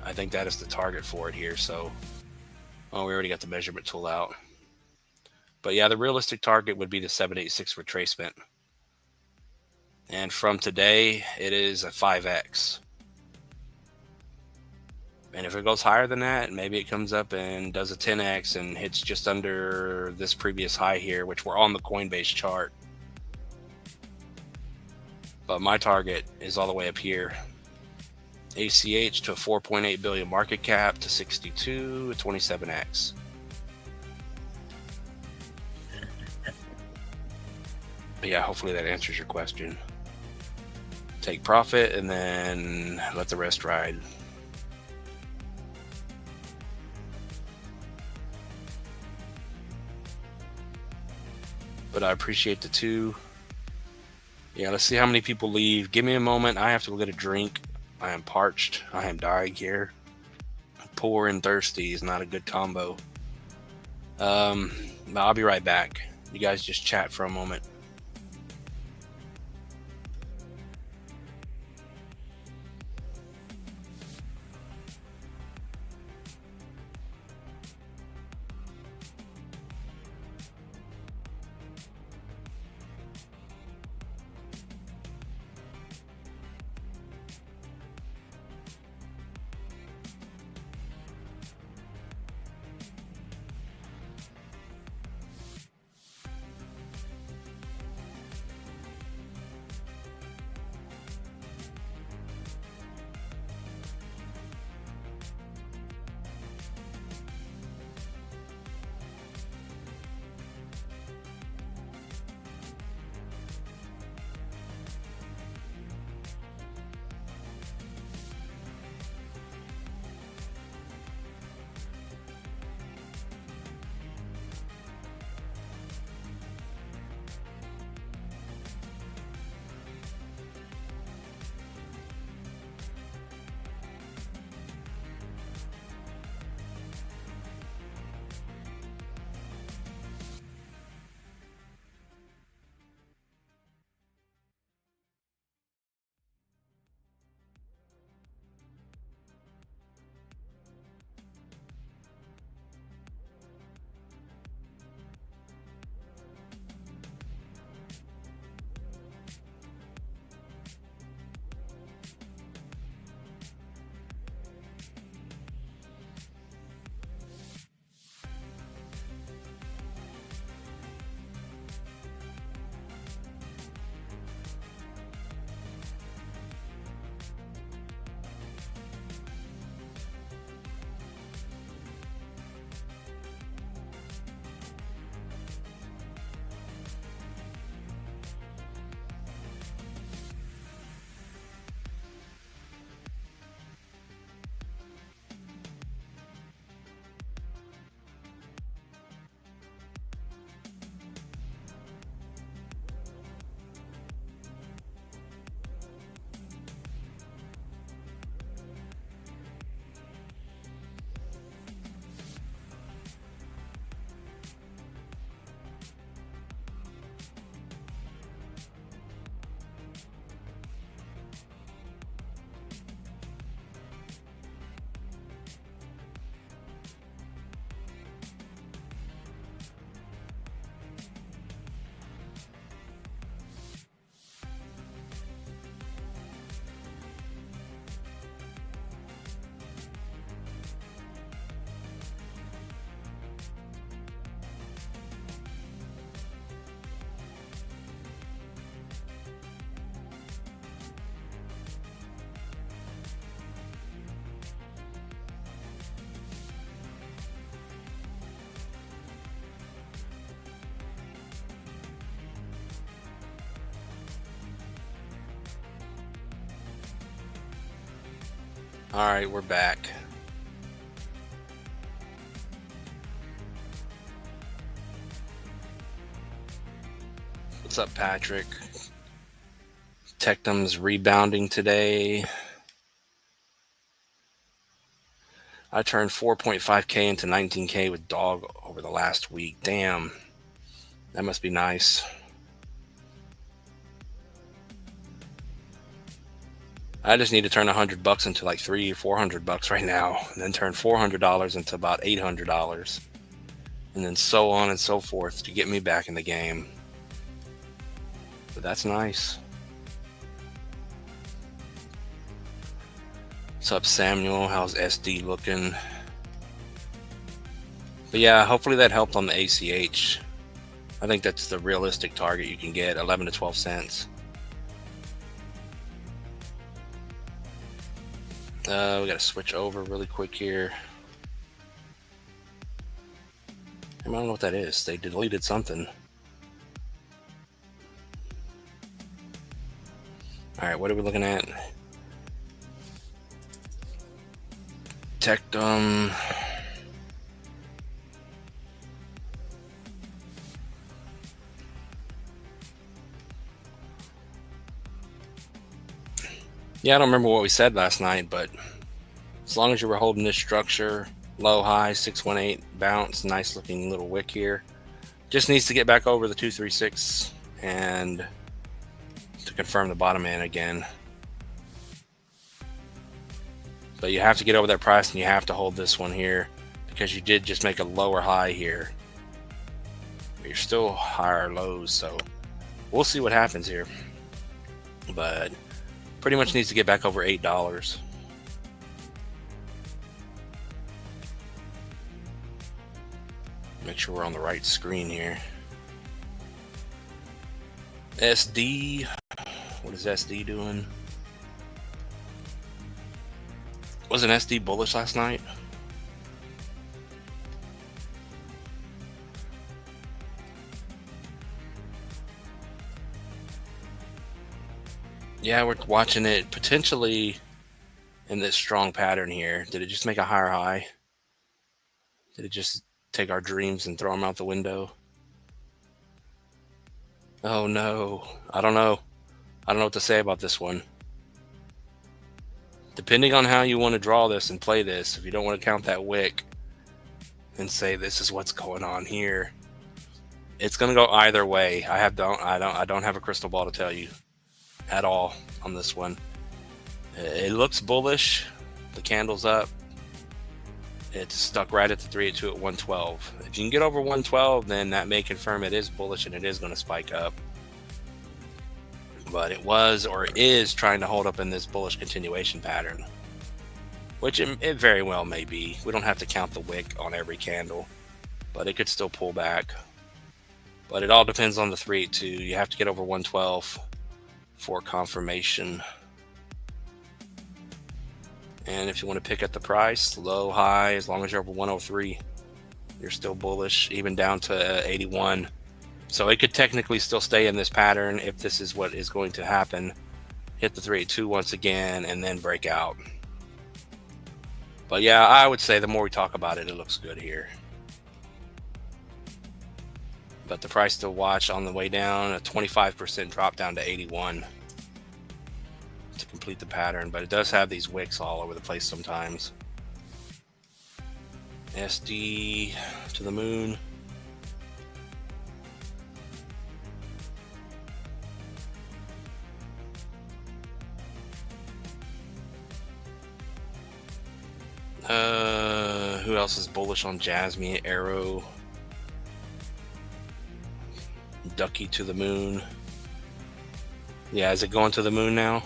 I think that is the target for it here. So, oh, we already got the measurement tool out. But yeah, the realistic target would be the 786 retracement. And from today, it is a 5x. And if it goes higher than that, maybe it comes up and does a 10x and hits just under this previous high here, which we're on the Coinbase chart. But my target is all the way up here. ACH to a 4.8 billion market cap to 62, 27x. But yeah, hopefully that answers your question. Take profit and then let the rest ride. But I appreciate the 2. Yeah, let's see how many people leave. Give me a moment. I have to go get a drink. I am parched. I am dying here. Poor and thirsty is not a good combo. But I'll be right back. You guys just chat for a moment. All right, we're back. What's up, Patrick? Tectum's rebounding today. I turned 4.5K into 19K with dog over the last week. Damn, that must be nice. I just need to turn $100 into like $300 or $400 right now, and then turn $400 into about $800, and then so on and so forth to get me back in the game. But that's nice. What's up, Samuel? How's SD looking? But yeah, hopefully that helped on the ACH. I think that's the realistic target you can get, 11 to 12 cents. We got to switch over really quick here. I don't know what that is. They deleted something. All right, what are we looking at? Tectum. Yeah, I don't remember what we said last night, but as long as you were holding this structure, low, high, 618 bounce, nice looking little wick here. Just needs to get back over the 236 and to confirm the bottom end again. But you have to get over that price, and you have to hold this one here because you did just make a lower high here. But you're still higher lows, so we'll see what happens here. But pretty much needs to get back over $8. Make sure we're on the right screen here. SD. What is SD doing? Wasn't SD bullish last night? Yeah, we're watching it potentially in this strong pattern here. Did it just make a higher high? Did it just take our dreams and throw them out the window? Oh no, I don't know. I don't know what to say about this one. Depending on how you want to draw this and play this, if you don't want to count that wick and say this is what's going on here, it's going to go either way. I don't have a crystal ball to tell you at all on this one. It looks bullish. The candle's up. It's stuck right at the 382 at 112. If you can get over 112, then that may confirm it is bullish and it is going to spike up. But it was or is trying to hold up in this bullish continuation pattern, which it very well may be. We don't have to count the wick on every candle, but it could still pull back. But it all depends on the 382. You have to get over 112 for confirmation. And if you want to pick at the price, low, high, as long as you're over 103, you're still bullish, even down to 81. So it could technically still stay in this pattern if this is what is going to happen. Hit the 382 once again and then break out. But yeah, I would say the more we talk about it, it looks good here. But the price to watch on the way down, a 25% drop down to 81 to complete the pattern. But it does have these wicks all over the place sometimes. SD to the moon. Who else is bullish on Jasmine? Arrow. Ducky to the moon. Yeah, is it going to the moon now?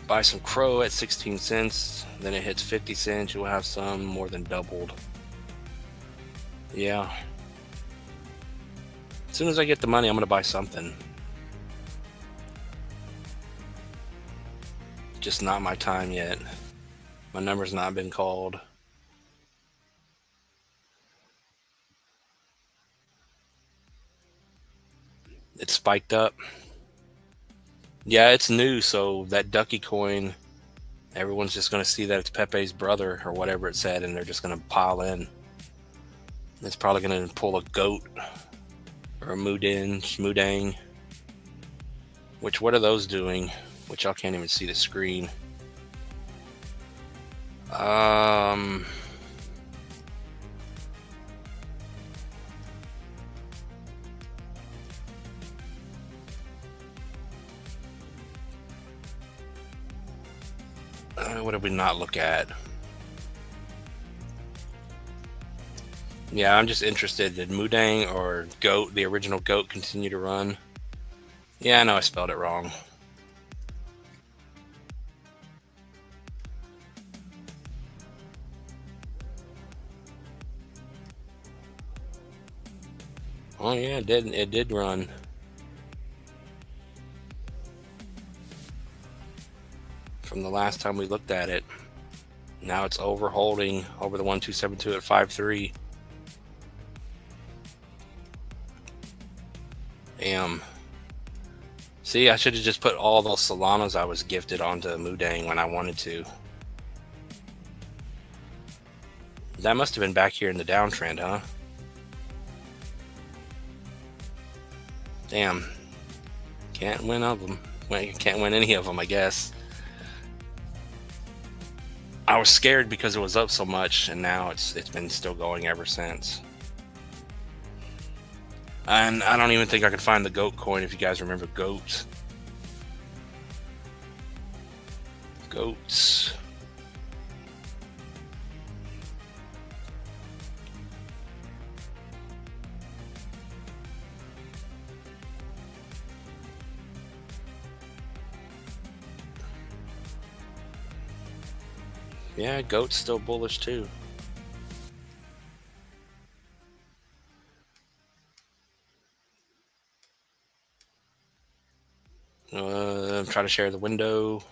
Buy some Crow at 16 cents. Then it hits 50 cents. You'll have some more than doubled. Yeah. As soon as I get the money, I'm going to buy something. Just not my time yet. My number's not been called. It spiked up. Yeah, it's new, so that Ducky coin, everyone's just going to see that it's Pepe's brother or whatever it said, and they're just going to pile in. It's probably going to pull a goat or a Mudang. Which, what are those doing? Which y'all can't even see the screen. What did we not look at? Yeah, I'm just interested. Did Mudang or Goat, the original Goat, continue to run? Yeah, I know I spelled it wrong. Oh yeah, it did run. From the last time we looked at it. Now it's holding over the 1272 at 5.3. Damn. See, I should have just put all those Solanas I was gifted onto Mudang when I wanted to. That must have been back here in the downtrend, huh? Damn. Can't win of them. Can't win any of them, I guess. I was scared because it was up so much, and now it's been still going ever since. And I don't even think I could find the goat coin, if you guys remember goats. Goats. Yeah, goat's still bullish too. I'm trying to share the window.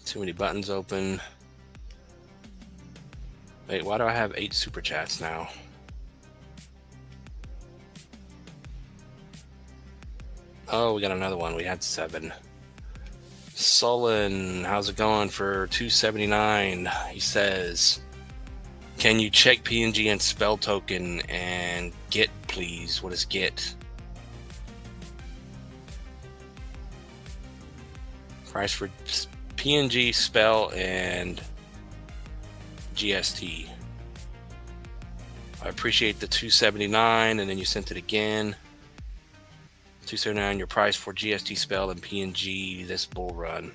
Too many buttons open. Wait, why do I have 8 super chats now? Oh, we got another one. We had 7. Sullen, how's it going for 279? He says, can you check PNG and spell token and get, please? What is get? Price for PNG, spell, and GST. I appreciate the 279, and then you sent it again. 279, your price for GST, spell, and PNG this bull run.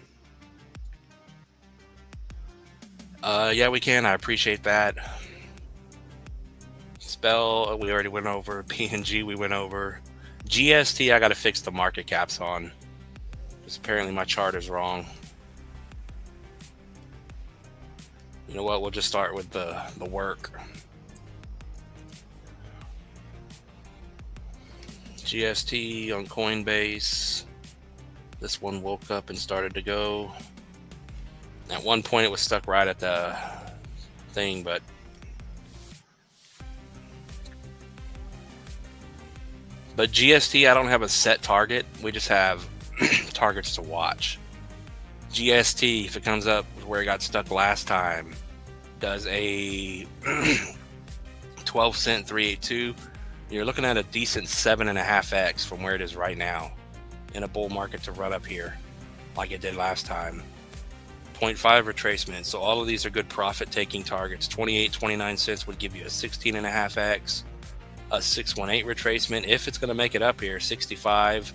Yeah, we can. I appreciate that. Spell, we already went over. PNG, we went over. GST, I got to fix the market caps on, because apparently my chart is wrong. You know what? We'll just start with the work. GST on Coinbase. This one woke up and started to go. At one point it was stuck right at the thing, but GST, I don't have a set target. We just have targets to watch. GST, if it comes up where it got stuck last time, does a 12 cent 382. You're looking at a decent 7.5x from where it is right now in a bull market to run up here like it did last time. 0.5 retracement. So all of these are good profit taking targets. 28-29 cents would give you a 16.5x. A 618 retracement if it's going to make it up here. 65,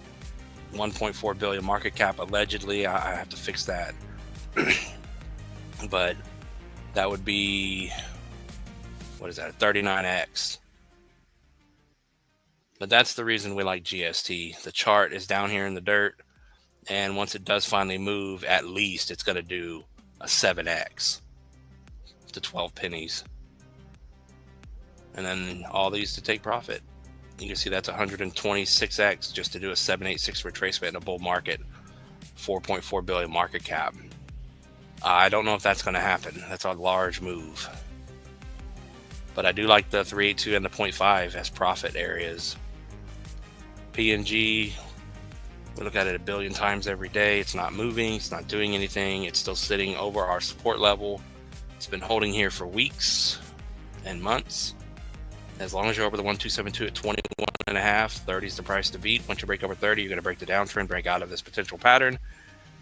1.4 billion market cap allegedly. I have to fix that. But that would be, what is that, 39x. But that's the reason we like GST. The chart is down here in the dirt, and once it does finally move, at least it's going to do a 7x to 12 pennies. And then all these to take profit. You can see that's 126x just to do a 786 retracement in a bull market, 4.4 billion market cap. I don't know if that's going to happen. That's a large move. But I do like the 382 and the 0.5 as profit areas. PNG, we look at it a billion times every day. It's not moving. It's not doing anything. It's still sitting over our support level. It's been holding here for weeks and months. As long as you're over the 1272 at 21.5, 30 is the price to beat. Once you break over 30, you're going to break the downtrend, break out of this potential pattern,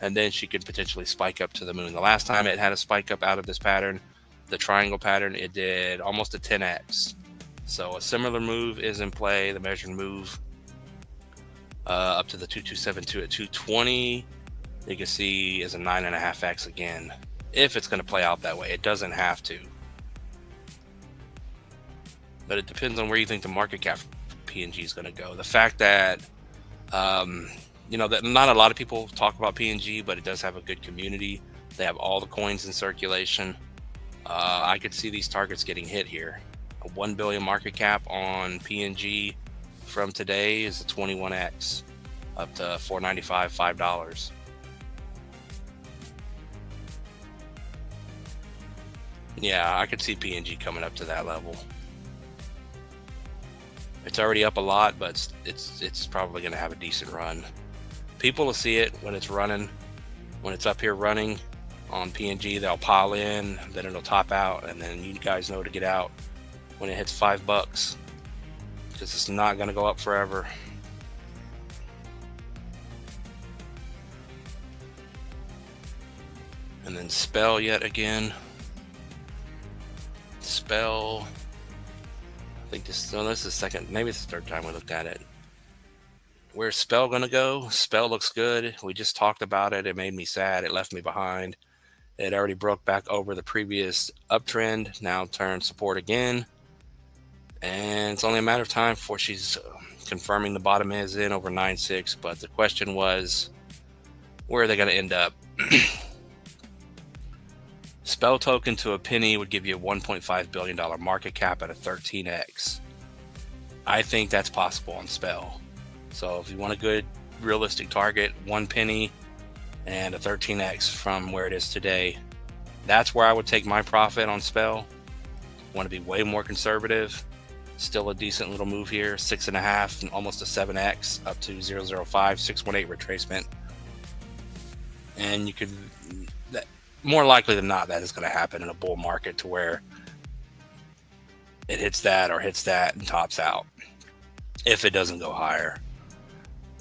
and then she could potentially spike up to the moon. The last time it had a spike up out of this pattern, the triangle pattern, it did almost a 10x. So a similar move is in play. The measured move up to the 2272 at 220, you can see is a 9.5x again. If it's going to play out that way, it doesn't have to. But it depends on where you think the market cap PNG is going to go. The fact that, that not a lot of people talk about PNG, but it does have a good community. They have all the coins in circulation. I could see these targets getting hit here. 1 billion market cap on PNG from today is a 21x up to $4.95, $5. Yeah, I could see PNG coming up to that level. It's already up a lot, but it's probably going to have a decent run. People will see it when it's running. When it's up here running on PNG, they'll pile in, then it'll top out, and then you guys know to get out when it hits $5, because it's not going to go up forever. And then Spell yet again. Spell. I think this is the second, maybe it's the third time we looked at it. Where's Spell gonna go? Spell looks good. We just talked about it. It made me sad. It left me behind. It already broke back over the previous uptrend. Now turned support again. And it's only a matter of time before she's confirming the bottom is in over 9.6. But the question was, where are they going to end up? Spell token to a penny would give you a $1.5 billion market cap at a 13x. I think that's possible on Spell. So if you want a good realistic target, 1 penny and a 13x from where it is today, that's where I would take my profit on Spell. Want to be way more conservative. Still a decent little move here, 6.5 and almost a 7x up to 0.05, 618 retracement. And you could, more likely than not, that is going to happen in a bull market to where it hits that or hits that and tops out if it doesn't go higher.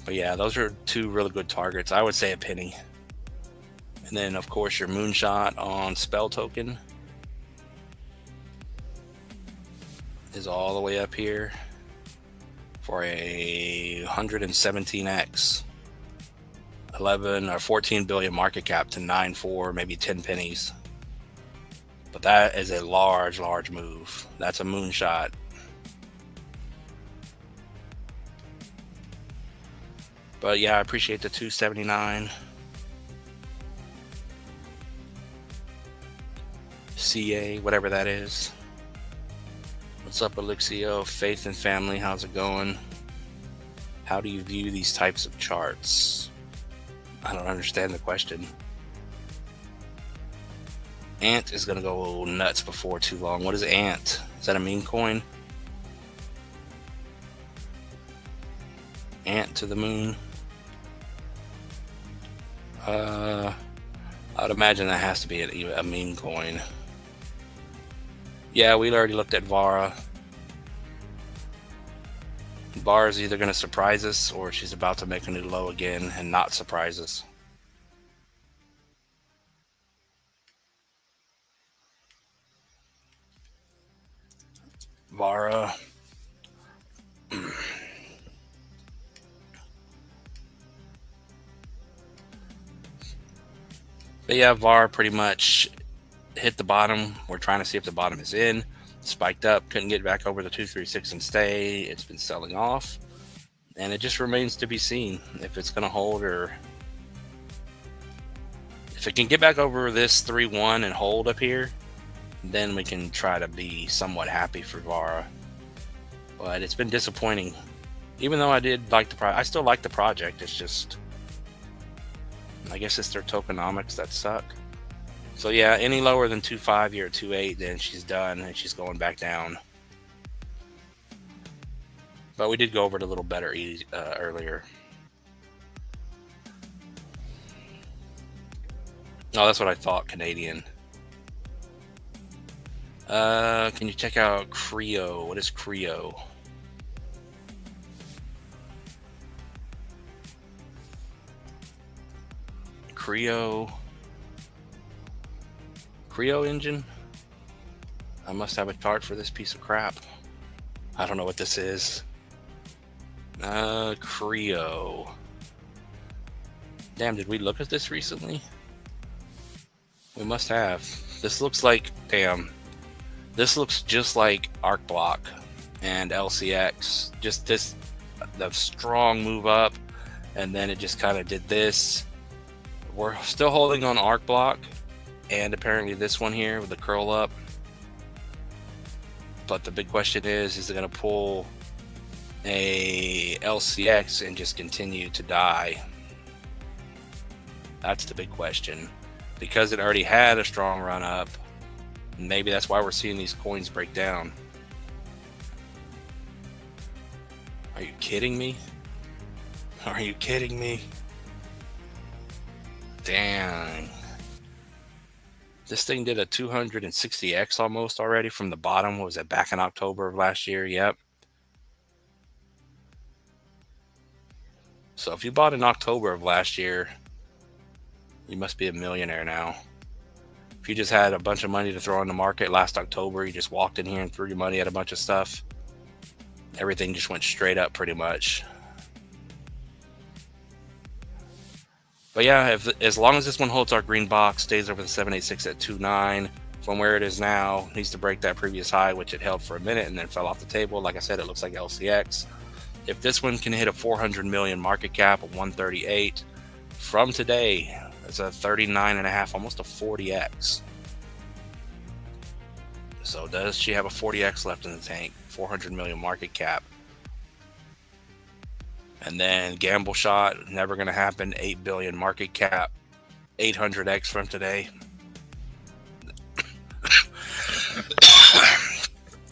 But yeah, those are two really good targets. I would say a penny. And then of course your moonshot on Spell token is all the way up here for a 117x. 11 or 14 billion market cap to 9.4, maybe 10 pennies. But that is a large move. That's a moonshot. But yeah, I appreciate the 279. CA, whatever that is. What's up, Elixio? Faith and family, how's it going? How do you view these types of charts? I don't understand the question. Ant is going to go nuts before too long. What is Ant? Is that a meme coin? Ant to the moon. I'd imagine that has to be a meme coin. Yeah, we already looked at Vara. Bar is either going to surprise us or she's about to make a new low again and not surprise us. Vara. But yeah, VAR pretty much hit the bottom. We're trying to see if the bottom is in. Spiked up, couldn't get back over the 236 and stay. It's been selling off, and it just remains to be seen if it's going to hold, or if it can get back over this 3-1 and hold up here, then we can try to be somewhat happy for Vara. But it's been disappointing. Even though I did like the project, I still like the project. It's just, I guess it's their tokenomics that suck. So yeah, any lower than 2.5, you're at 2.8, then she's done and she's going back down. But we did go over it a little better earlier. Oh, that's what I thought, Canadian. Can you check out Creo? What is Creo? Creo engine? I must have a chart for this piece of crap. I don't know what this is. Creo. Damn, did we look at this recently? We must have. This looks like, damn. This looks just like ArcBlock and LCX. Just this, the strong move up, and then it just kind of did this. We're still holding on ArcBlock, and apparently this one here with the curl up. But the big question is it going to pull a LCX and just continue to die? That's the big question. Because it already had a strong run up, maybe that's why we're seeing these coins break down. Are you kidding me? Are you kidding me? Dang. This thing did a 260x almost already from the bottom. What was it, back in October of last year? Yep. So if you bought in October of last year, you must be a millionaire now. If you just had a bunch of money to throw in the market last October, you just walked in here and threw your money at a bunch of stuff, everything just went straight up pretty much. But yeah, as long as this one holds our green box, stays over the 786 at 2.9 from where it is now, needs to break that previous high, which it held for a minute and then fell off the table. Like I said, it looks like LCX. If this one can hit a 400 million market cap of 138 from today, that's a 39.5, almost a 40x. So does she have a 40x left in the tank? 400 million market cap. And then gamble shot, never going to happen. 8 billion market cap, 800x from today.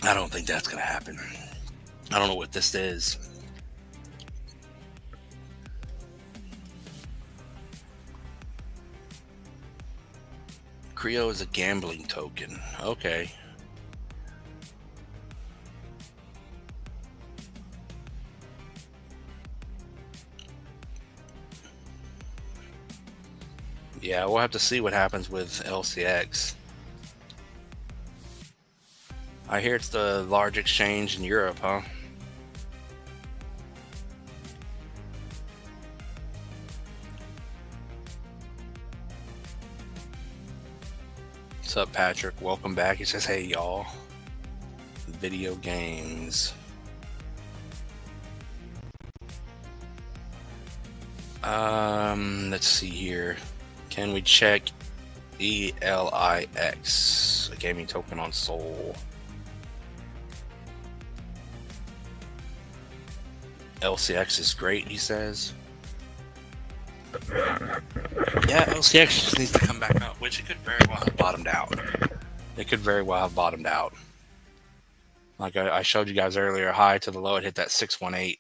I don't think that's going to happen. I don't know what this is. Creo is a gambling token. Okay. Yeah, we'll have to see what happens with LCX. I hear it's the large exchange in Europe, huh? What's up, Patrick? Welcome back. He says, hey, y'all. Video games. Let's see here. Can we check ELIX, a gaming token on Sol? LCX is great, he says. Yeah, LCX just needs to come back up, which it could very well have bottomed out. It could very well have bottomed out. Like I showed you guys earlier, high to the low, it hit that 618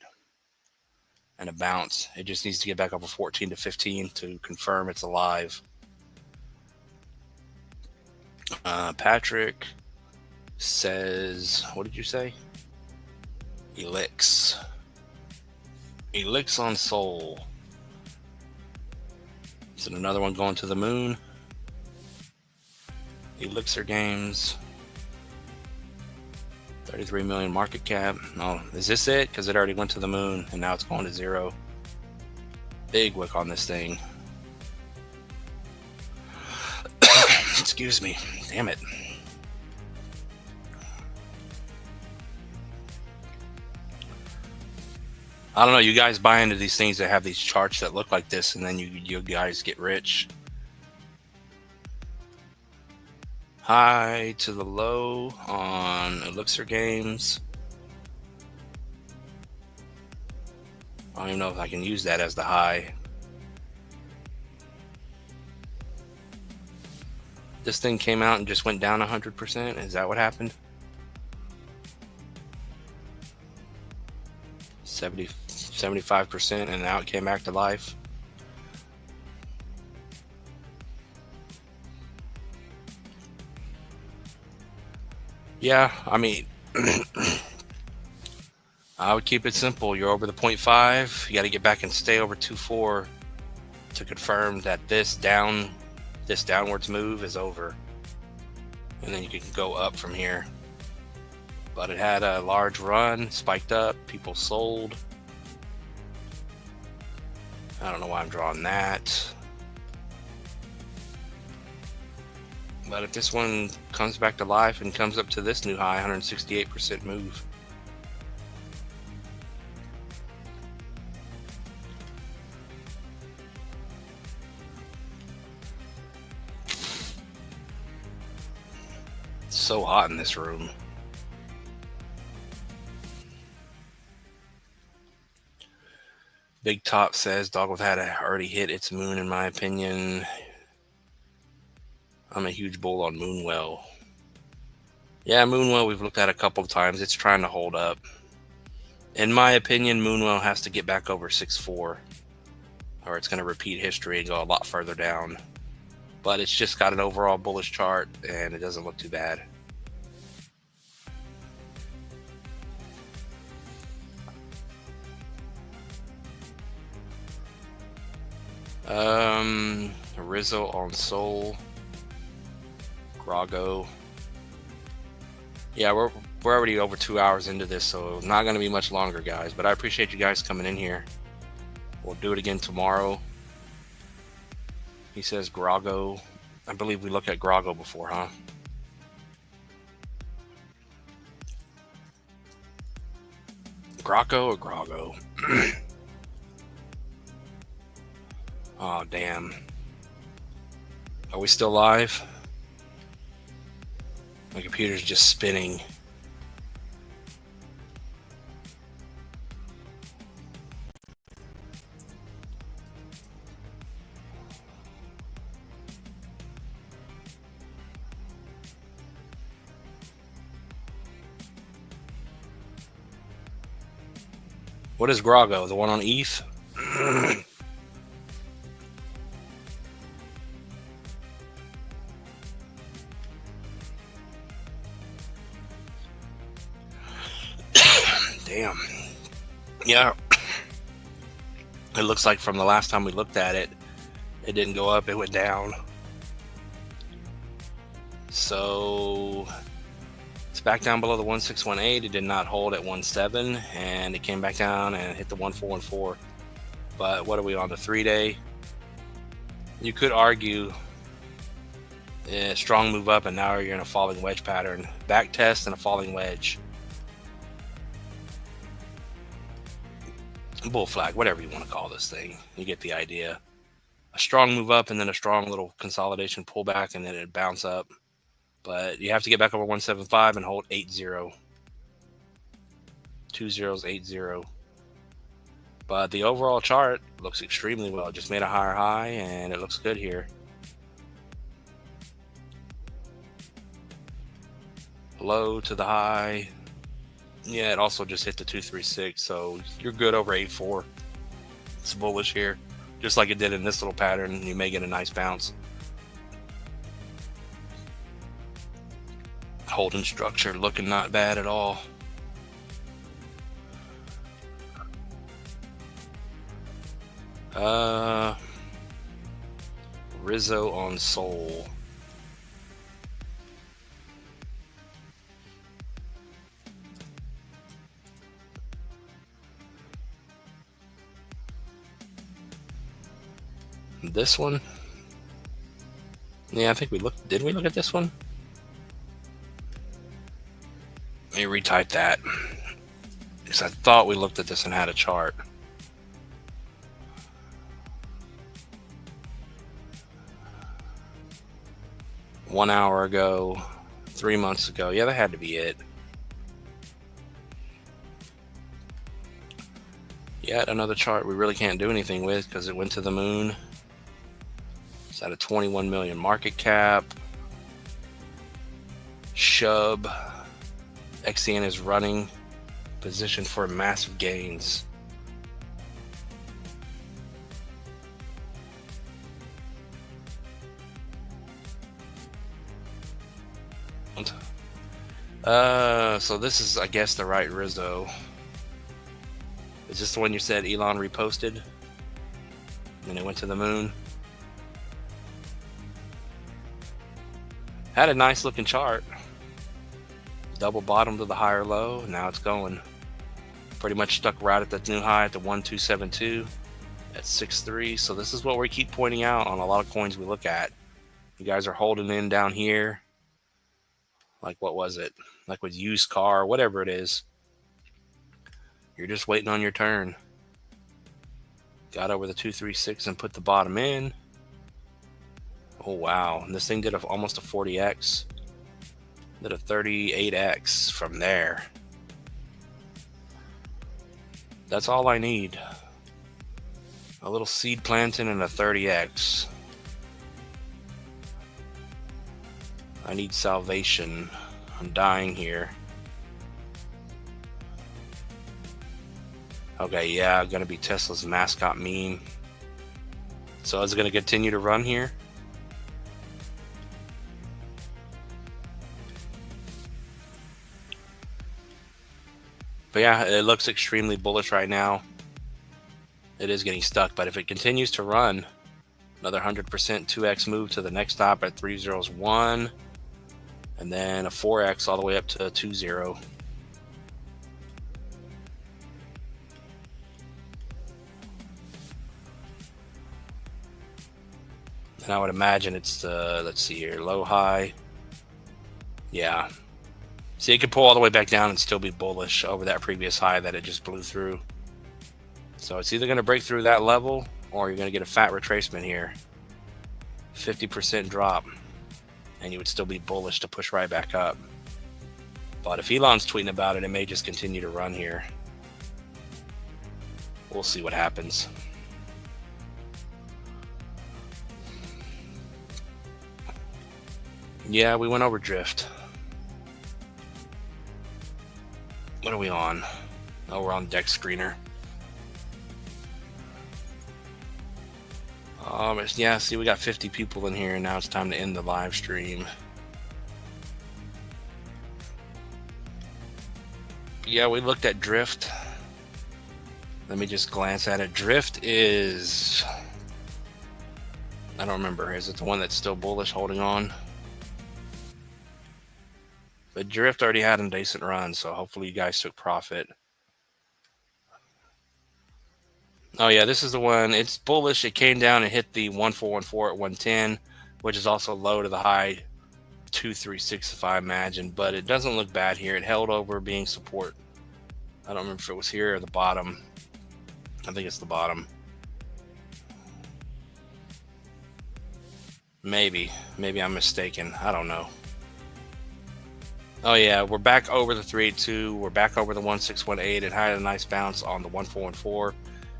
and a bounce. It just needs to get back up to 14 to 15 to confirm it's alive. Patrick says, what did you say? Elix. Elix on Sol. Is it another one going to the moon? Elixir Games. 33 million market cap. No, is this it? Because it already went to the moon and now it's going to zero. Big wick on this thing. Excuse me. Damn it. I don't know. You guys buy into these things that have these charts that look like this, and then you guys get rich. High to the low on Elixir Games. I don't even know if I can use that as the high. This thing came out and just went down 100%. Is that what happened? 75%, and now it came back to life. Yeah, I mean, I would keep it simple. You're over the 0.5. You got to get back and stay over 2.4 to confirm that this downwards move is over, and then you can go up from here. But it had a large run, spiked up, people sold. I don't know why I'm drawing that. But if this one comes back to life and comes up to this new high, 168% move. It's so hot in this room. Big Top says Dogwood had already hit its moon, in my opinion. I'm a huge bull on Moonwell. Yeah, Moonwell we've looked at a couple of times. It's trying to hold up. In my opinion, Moonwell has to get back over 6.4, or it's going to repeat history and go a lot further down. But it's just got an overall bullish chart, and it doesn't look too bad. Rizzo on Soul. Grago. Yeah, we're already over 2 hours into this, so not going to be much longer, guys. But I appreciate you guys coming in here. We'll do it again tomorrow. He says Grago. I believe we looked at Grago before, huh? Graco or Grago? Oh, damn. Are we still live? My computer's just spinning. What is Grago? The one on ETH? Damn. Yeah. It looks like from the last time we looked at it, it didn't go up, it went down. So it's back down below the 1618. It did not hold at 17, and it came back down and hit the 1414. But what are we on, the 3-day? You could argue strong move up, and now you're in a falling wedge pattern. Back test and a falling wedge. Bull flag, whatever you want to call this thing. You get the idea. A strong move up and then a strong little consolidation pullback, and then it bounce up. But you have to get back over 175 and hold 80. 2 zeros, 80. But the overall chart looks extremely well. It just made a higher high, and it looks good here. Low to the high. Yeah, it also just hit the 236, so you're good over 8.4. It's bullish here, just like it did in this little pattern. You may get a nice bounce. Holding structure looking not bad at all. Rizzo on Soul. This one? Yeah, I think we looked. Did we look at this one? Let me retype that, because I thought we looked at this and had a chart. One hour ago, 3 months ago. Yeah, that had to be it. Yet another chart we really can't do anything with because it went to the moon. It's at a 21 million market cap. Shub. XCN is running, positioned for massive gains. So this is, I guess, the right Rizzo. Is this the one you said Elon reposted? And it went to the moon? Had a nice looking chart. Double bottom to the higher low. Now it's going. Pretty much stuck right at that new high at the 1272 at 6.3. So this is what we keep pointing out on a lot of coins we look at. You guys are holding in down here. Like, what was it? Like with used car, whatever it is. You're just waiting on your turn. Got over the 236 and put the bottom in. Oh, wow. And this thing did almost a 40x. Did a 38x from there. That's all I need. A little seed planting and a 30x. I need salvation. I'm dying here. Okay, yeah, gonna be Tesla's mascot meme. So is it gonna continue to run here? But yeah, it looks extremely bullish right now. It is getting stuck, but if it continues to run, another 100% 2x move to the next stop at 301, and then a 4x all the way up to 20. And I would imagine it's the, let's see here, low high. Yeah. See, it could pull all the way back down and still be bullish over that previous high that it just blew through. So it's either going to break through that level or you're going to get a fat retracement here. 50% drop. And you would still be bullish to push right back up. But if Elon's tweeting about it, it may just continue to run here. We'll see what happens. Yeah, we went over drift. What are we on? Oh, we're on deck screener. Yeah, see, we got 50 people in here, and now it's time to end the live stream. Yeah, we looked at drift. Let me just glance at it. Drift is... I don't remember. Is it the one that's still bullish holding on? But drift already had a decent run, so hopefully you guys took profit. Oh yeah, this is the one. It's bullish. It came down and hit the 1414 at 110, which is also low to the high 236 if I imagine. But it doesn't look bad here. It held over being support. I don't remember if it was here or the bottom. I think it's the bottom. Maybe I'm mistaken. I don't know. Oh yeah, we're back over the 382. We're back over the 1618. It had a nice bounce on the 1414.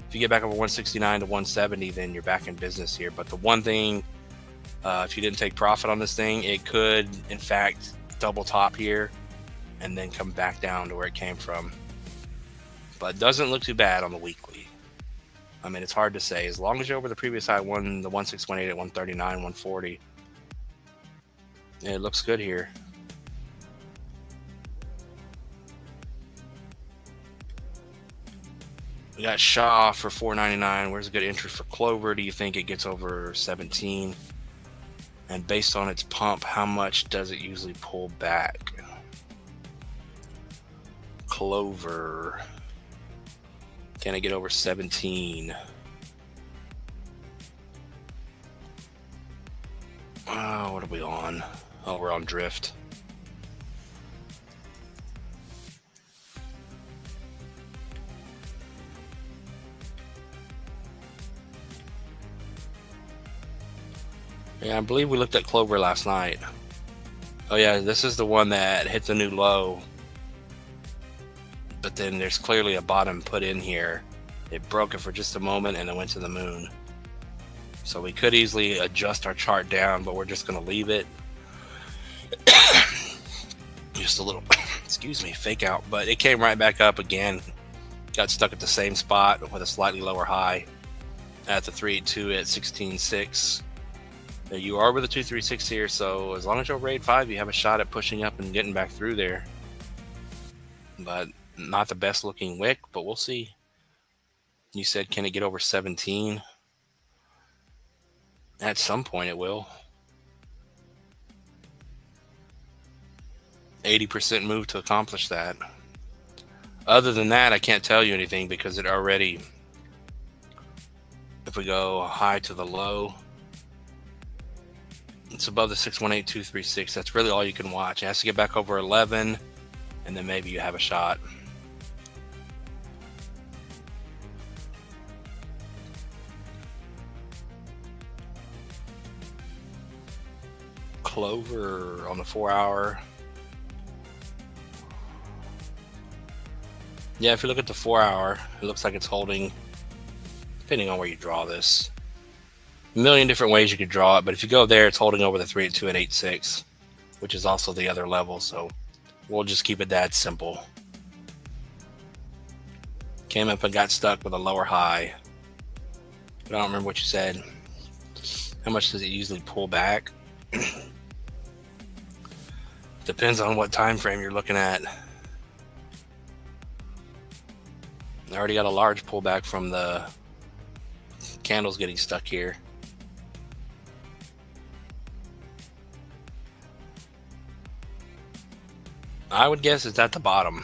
If you get back over 169 to 170, then you're back in business here. But the one thing, if you didn't take profit on this thing, it could, in fact, double top here and then come back down to where it came from. But it doesn't look too bad on the weekly. I mean, it's hard to say. As long as you're over the previous high, the 1618 at 139, 140, it looks good here. We got Shaw for $4.99. Where's a good entry for Clover? Do you think it gets over 17? And based on its pump, how much does it usually pull back? Clover. Can it get over 17? Oh, what are we on? Oh, we're on drift. Yeah, I believe we looked at Clover last night. Oh yeah, this is the one that hit the new low. But then there's clearly a bottom put in here. It broke it for just a moment and it went to the moon. So we could easily adjust our chart down, but we're just going to leave it. Just a little, excuse me, fake out. But it came right back up again. Got stuck at the same spot with a slightly lower high at the 382 at 16.6. There you are with a 236 here, so as long as you're raid 5, you have a shot at pushing up and getting back through there. But not the best looking wick, but we'll see. You said, can it get over 17? At some point it will. 80% move to accomplish that. Other than that, I can't tell you anything because it already, if we go high to the low, it's above the 618236. That's really all you can watch. It has to get back over 11, and then maybe you have a shot. Clover on the 4-hour. Yeah, if you look at the 4-hour, it looks like it's holding depending on where you draw this. A million different ways you could draw it, but if you go there, it's holding over the 382 and 86, which is also the other level, so we'll just keep it that simple. Came up and got stuck with a lower high. But I don't remember what you said. How much does it usually pull back? Depends on what time frame you're looking at. I already got a large pullback from the candles getting stuck here. I would guess it's at the bottom.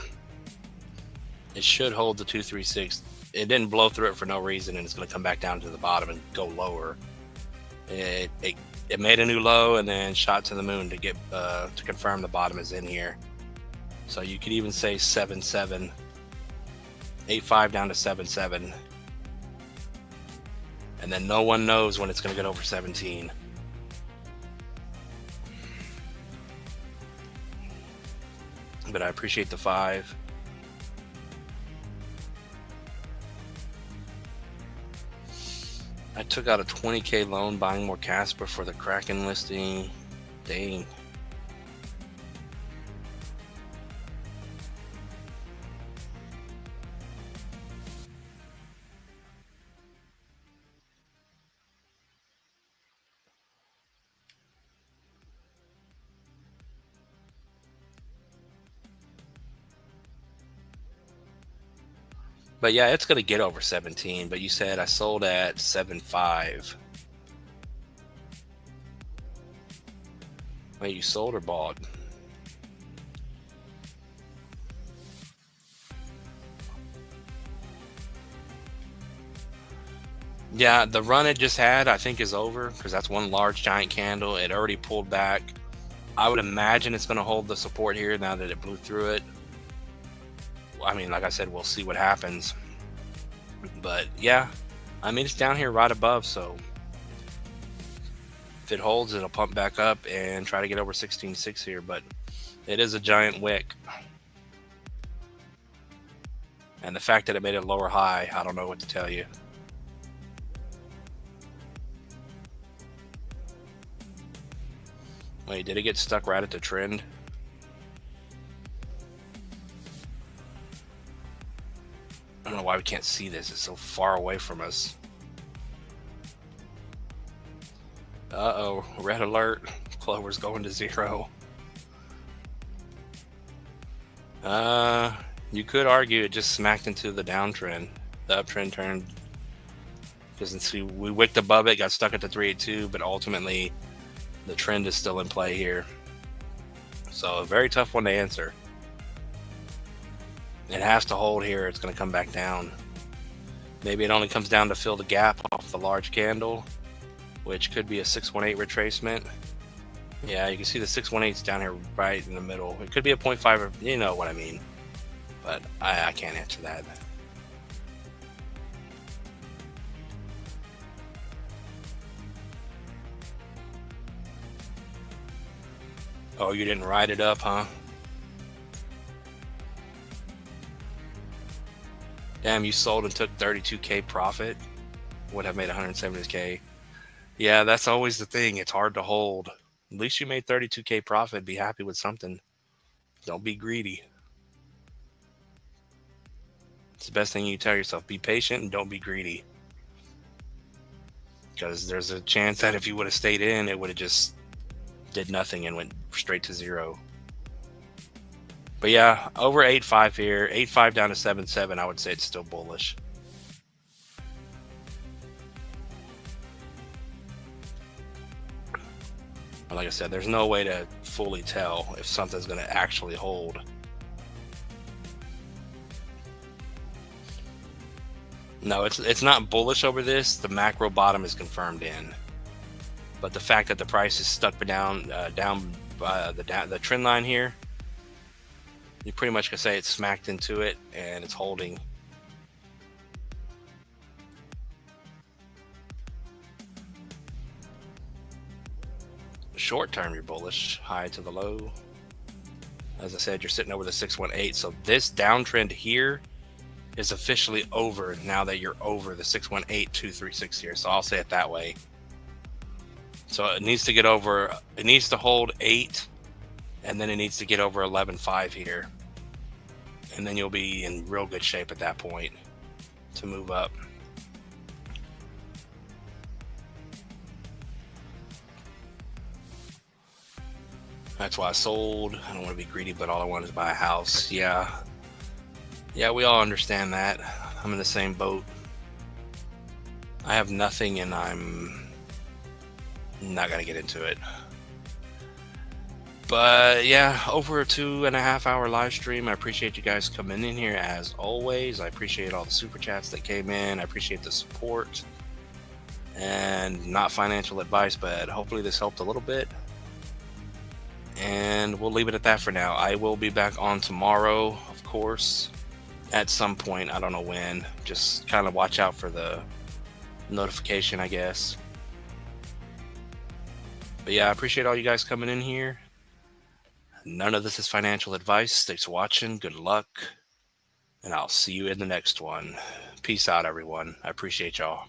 It should hold the 236. It didn't blow through it for no reason, and it's going to come back down to the bottom and go lower. It made a new low and then shot to the moon to get to confirm the bottom is in here. So you could even say 7.7, 8.5 down to 7.7, and then no one knows when it's going to get over 17. But I appreciate the 5. I took out a 20K loan buying more Casper for the Kraken listing. Dang. But yeah, it's going to get over 17. But you said I sold at 7.5. Wait, you sold or bought? Yeah, the run it just had, I think, is over because that's one large giant candle. It already pulled back. I would imagine it's going to hold the support here now that it blew through it. I mean, like I said, we'll see what happens. But yeah, I mean, it's down here right above, so if it holds, it'll pump back up and try to get over 16.6 here, but it is a giant wick. And the fact that it made a lower high, I don't know what to tell you. Wait, did it get stuck right at the trend? I don't know why we can't see this. It's so far away from us. Uh-oh, red alert. Clover's going to 0. You could argue it just smacked into the downtrend. The uptrend turned. Because we wicked above it, got stuck at the 382, but ultimately the trend is still in play here. So a very tough one to answer. It has to hold here. It's going to come back down. Maybe it only comes down to fill the gap off the large candle, which could be a 618 retracement. Yeah, you can see the 618's down here right in the middle. It could be a 0.5, or you know what I mean. But I can't answer that. Oh, you didn't write it up, huh? Damn, you sold and took 32K profit. Would have made 170K. Yeah, that's always the thing. It's hard to hold. At least you made 32K profit. Be happy with something. Don't be greedy. It's the best thing you tell yourself. Be patient and don't be greedy. Because there's a chance that if you would have stayed in, it would have just did nothing and went straight to 0. But yeah, over 8.5 here, 8.5 down to 7.7, I would say it's still bullish. But like I said, there's no way to fully tell if something's going to actually hold. No, it's not bullish over this. The macro bottom is confirmed in. But the fact that the price is stuck down the trend line here, you pretty much can say it's smacked into it and it's holding. Short term, you're bullish. High to the low. As I said, you're sitting over the 618. So this downtrend here is officially over now that you're over the 618236 here. So I'll say it that way. So it needs to get over, it needs to hold 8, and then it needs to get over 11.5 here. And then you'll be in real good shape at that point to move up. That's why I sold. I don't want to be greedy, but all I want is buy a house. Yeah, we all understand that. I'm in the same boat. I have nothing, and I'm not gonna get into it. But yeah, over a 2.5 hour live stream. I appreciate you guys coming in here as always. I appreciate all the super chats that came in. I appreciate the support. And not financial advice, but hopefully this helped a little bit. And we'll leave it at that for now. I will be back on tomorrow, of course, at some point. I don't know when. Just kind of watch out for the notification, I guess. But yeah, I appreciate all you guys coming in here. None of this is financial advice. Thanks for watching. Good luck. And I'll see you in the next one. Peace out, everyone. I appreciate y'all.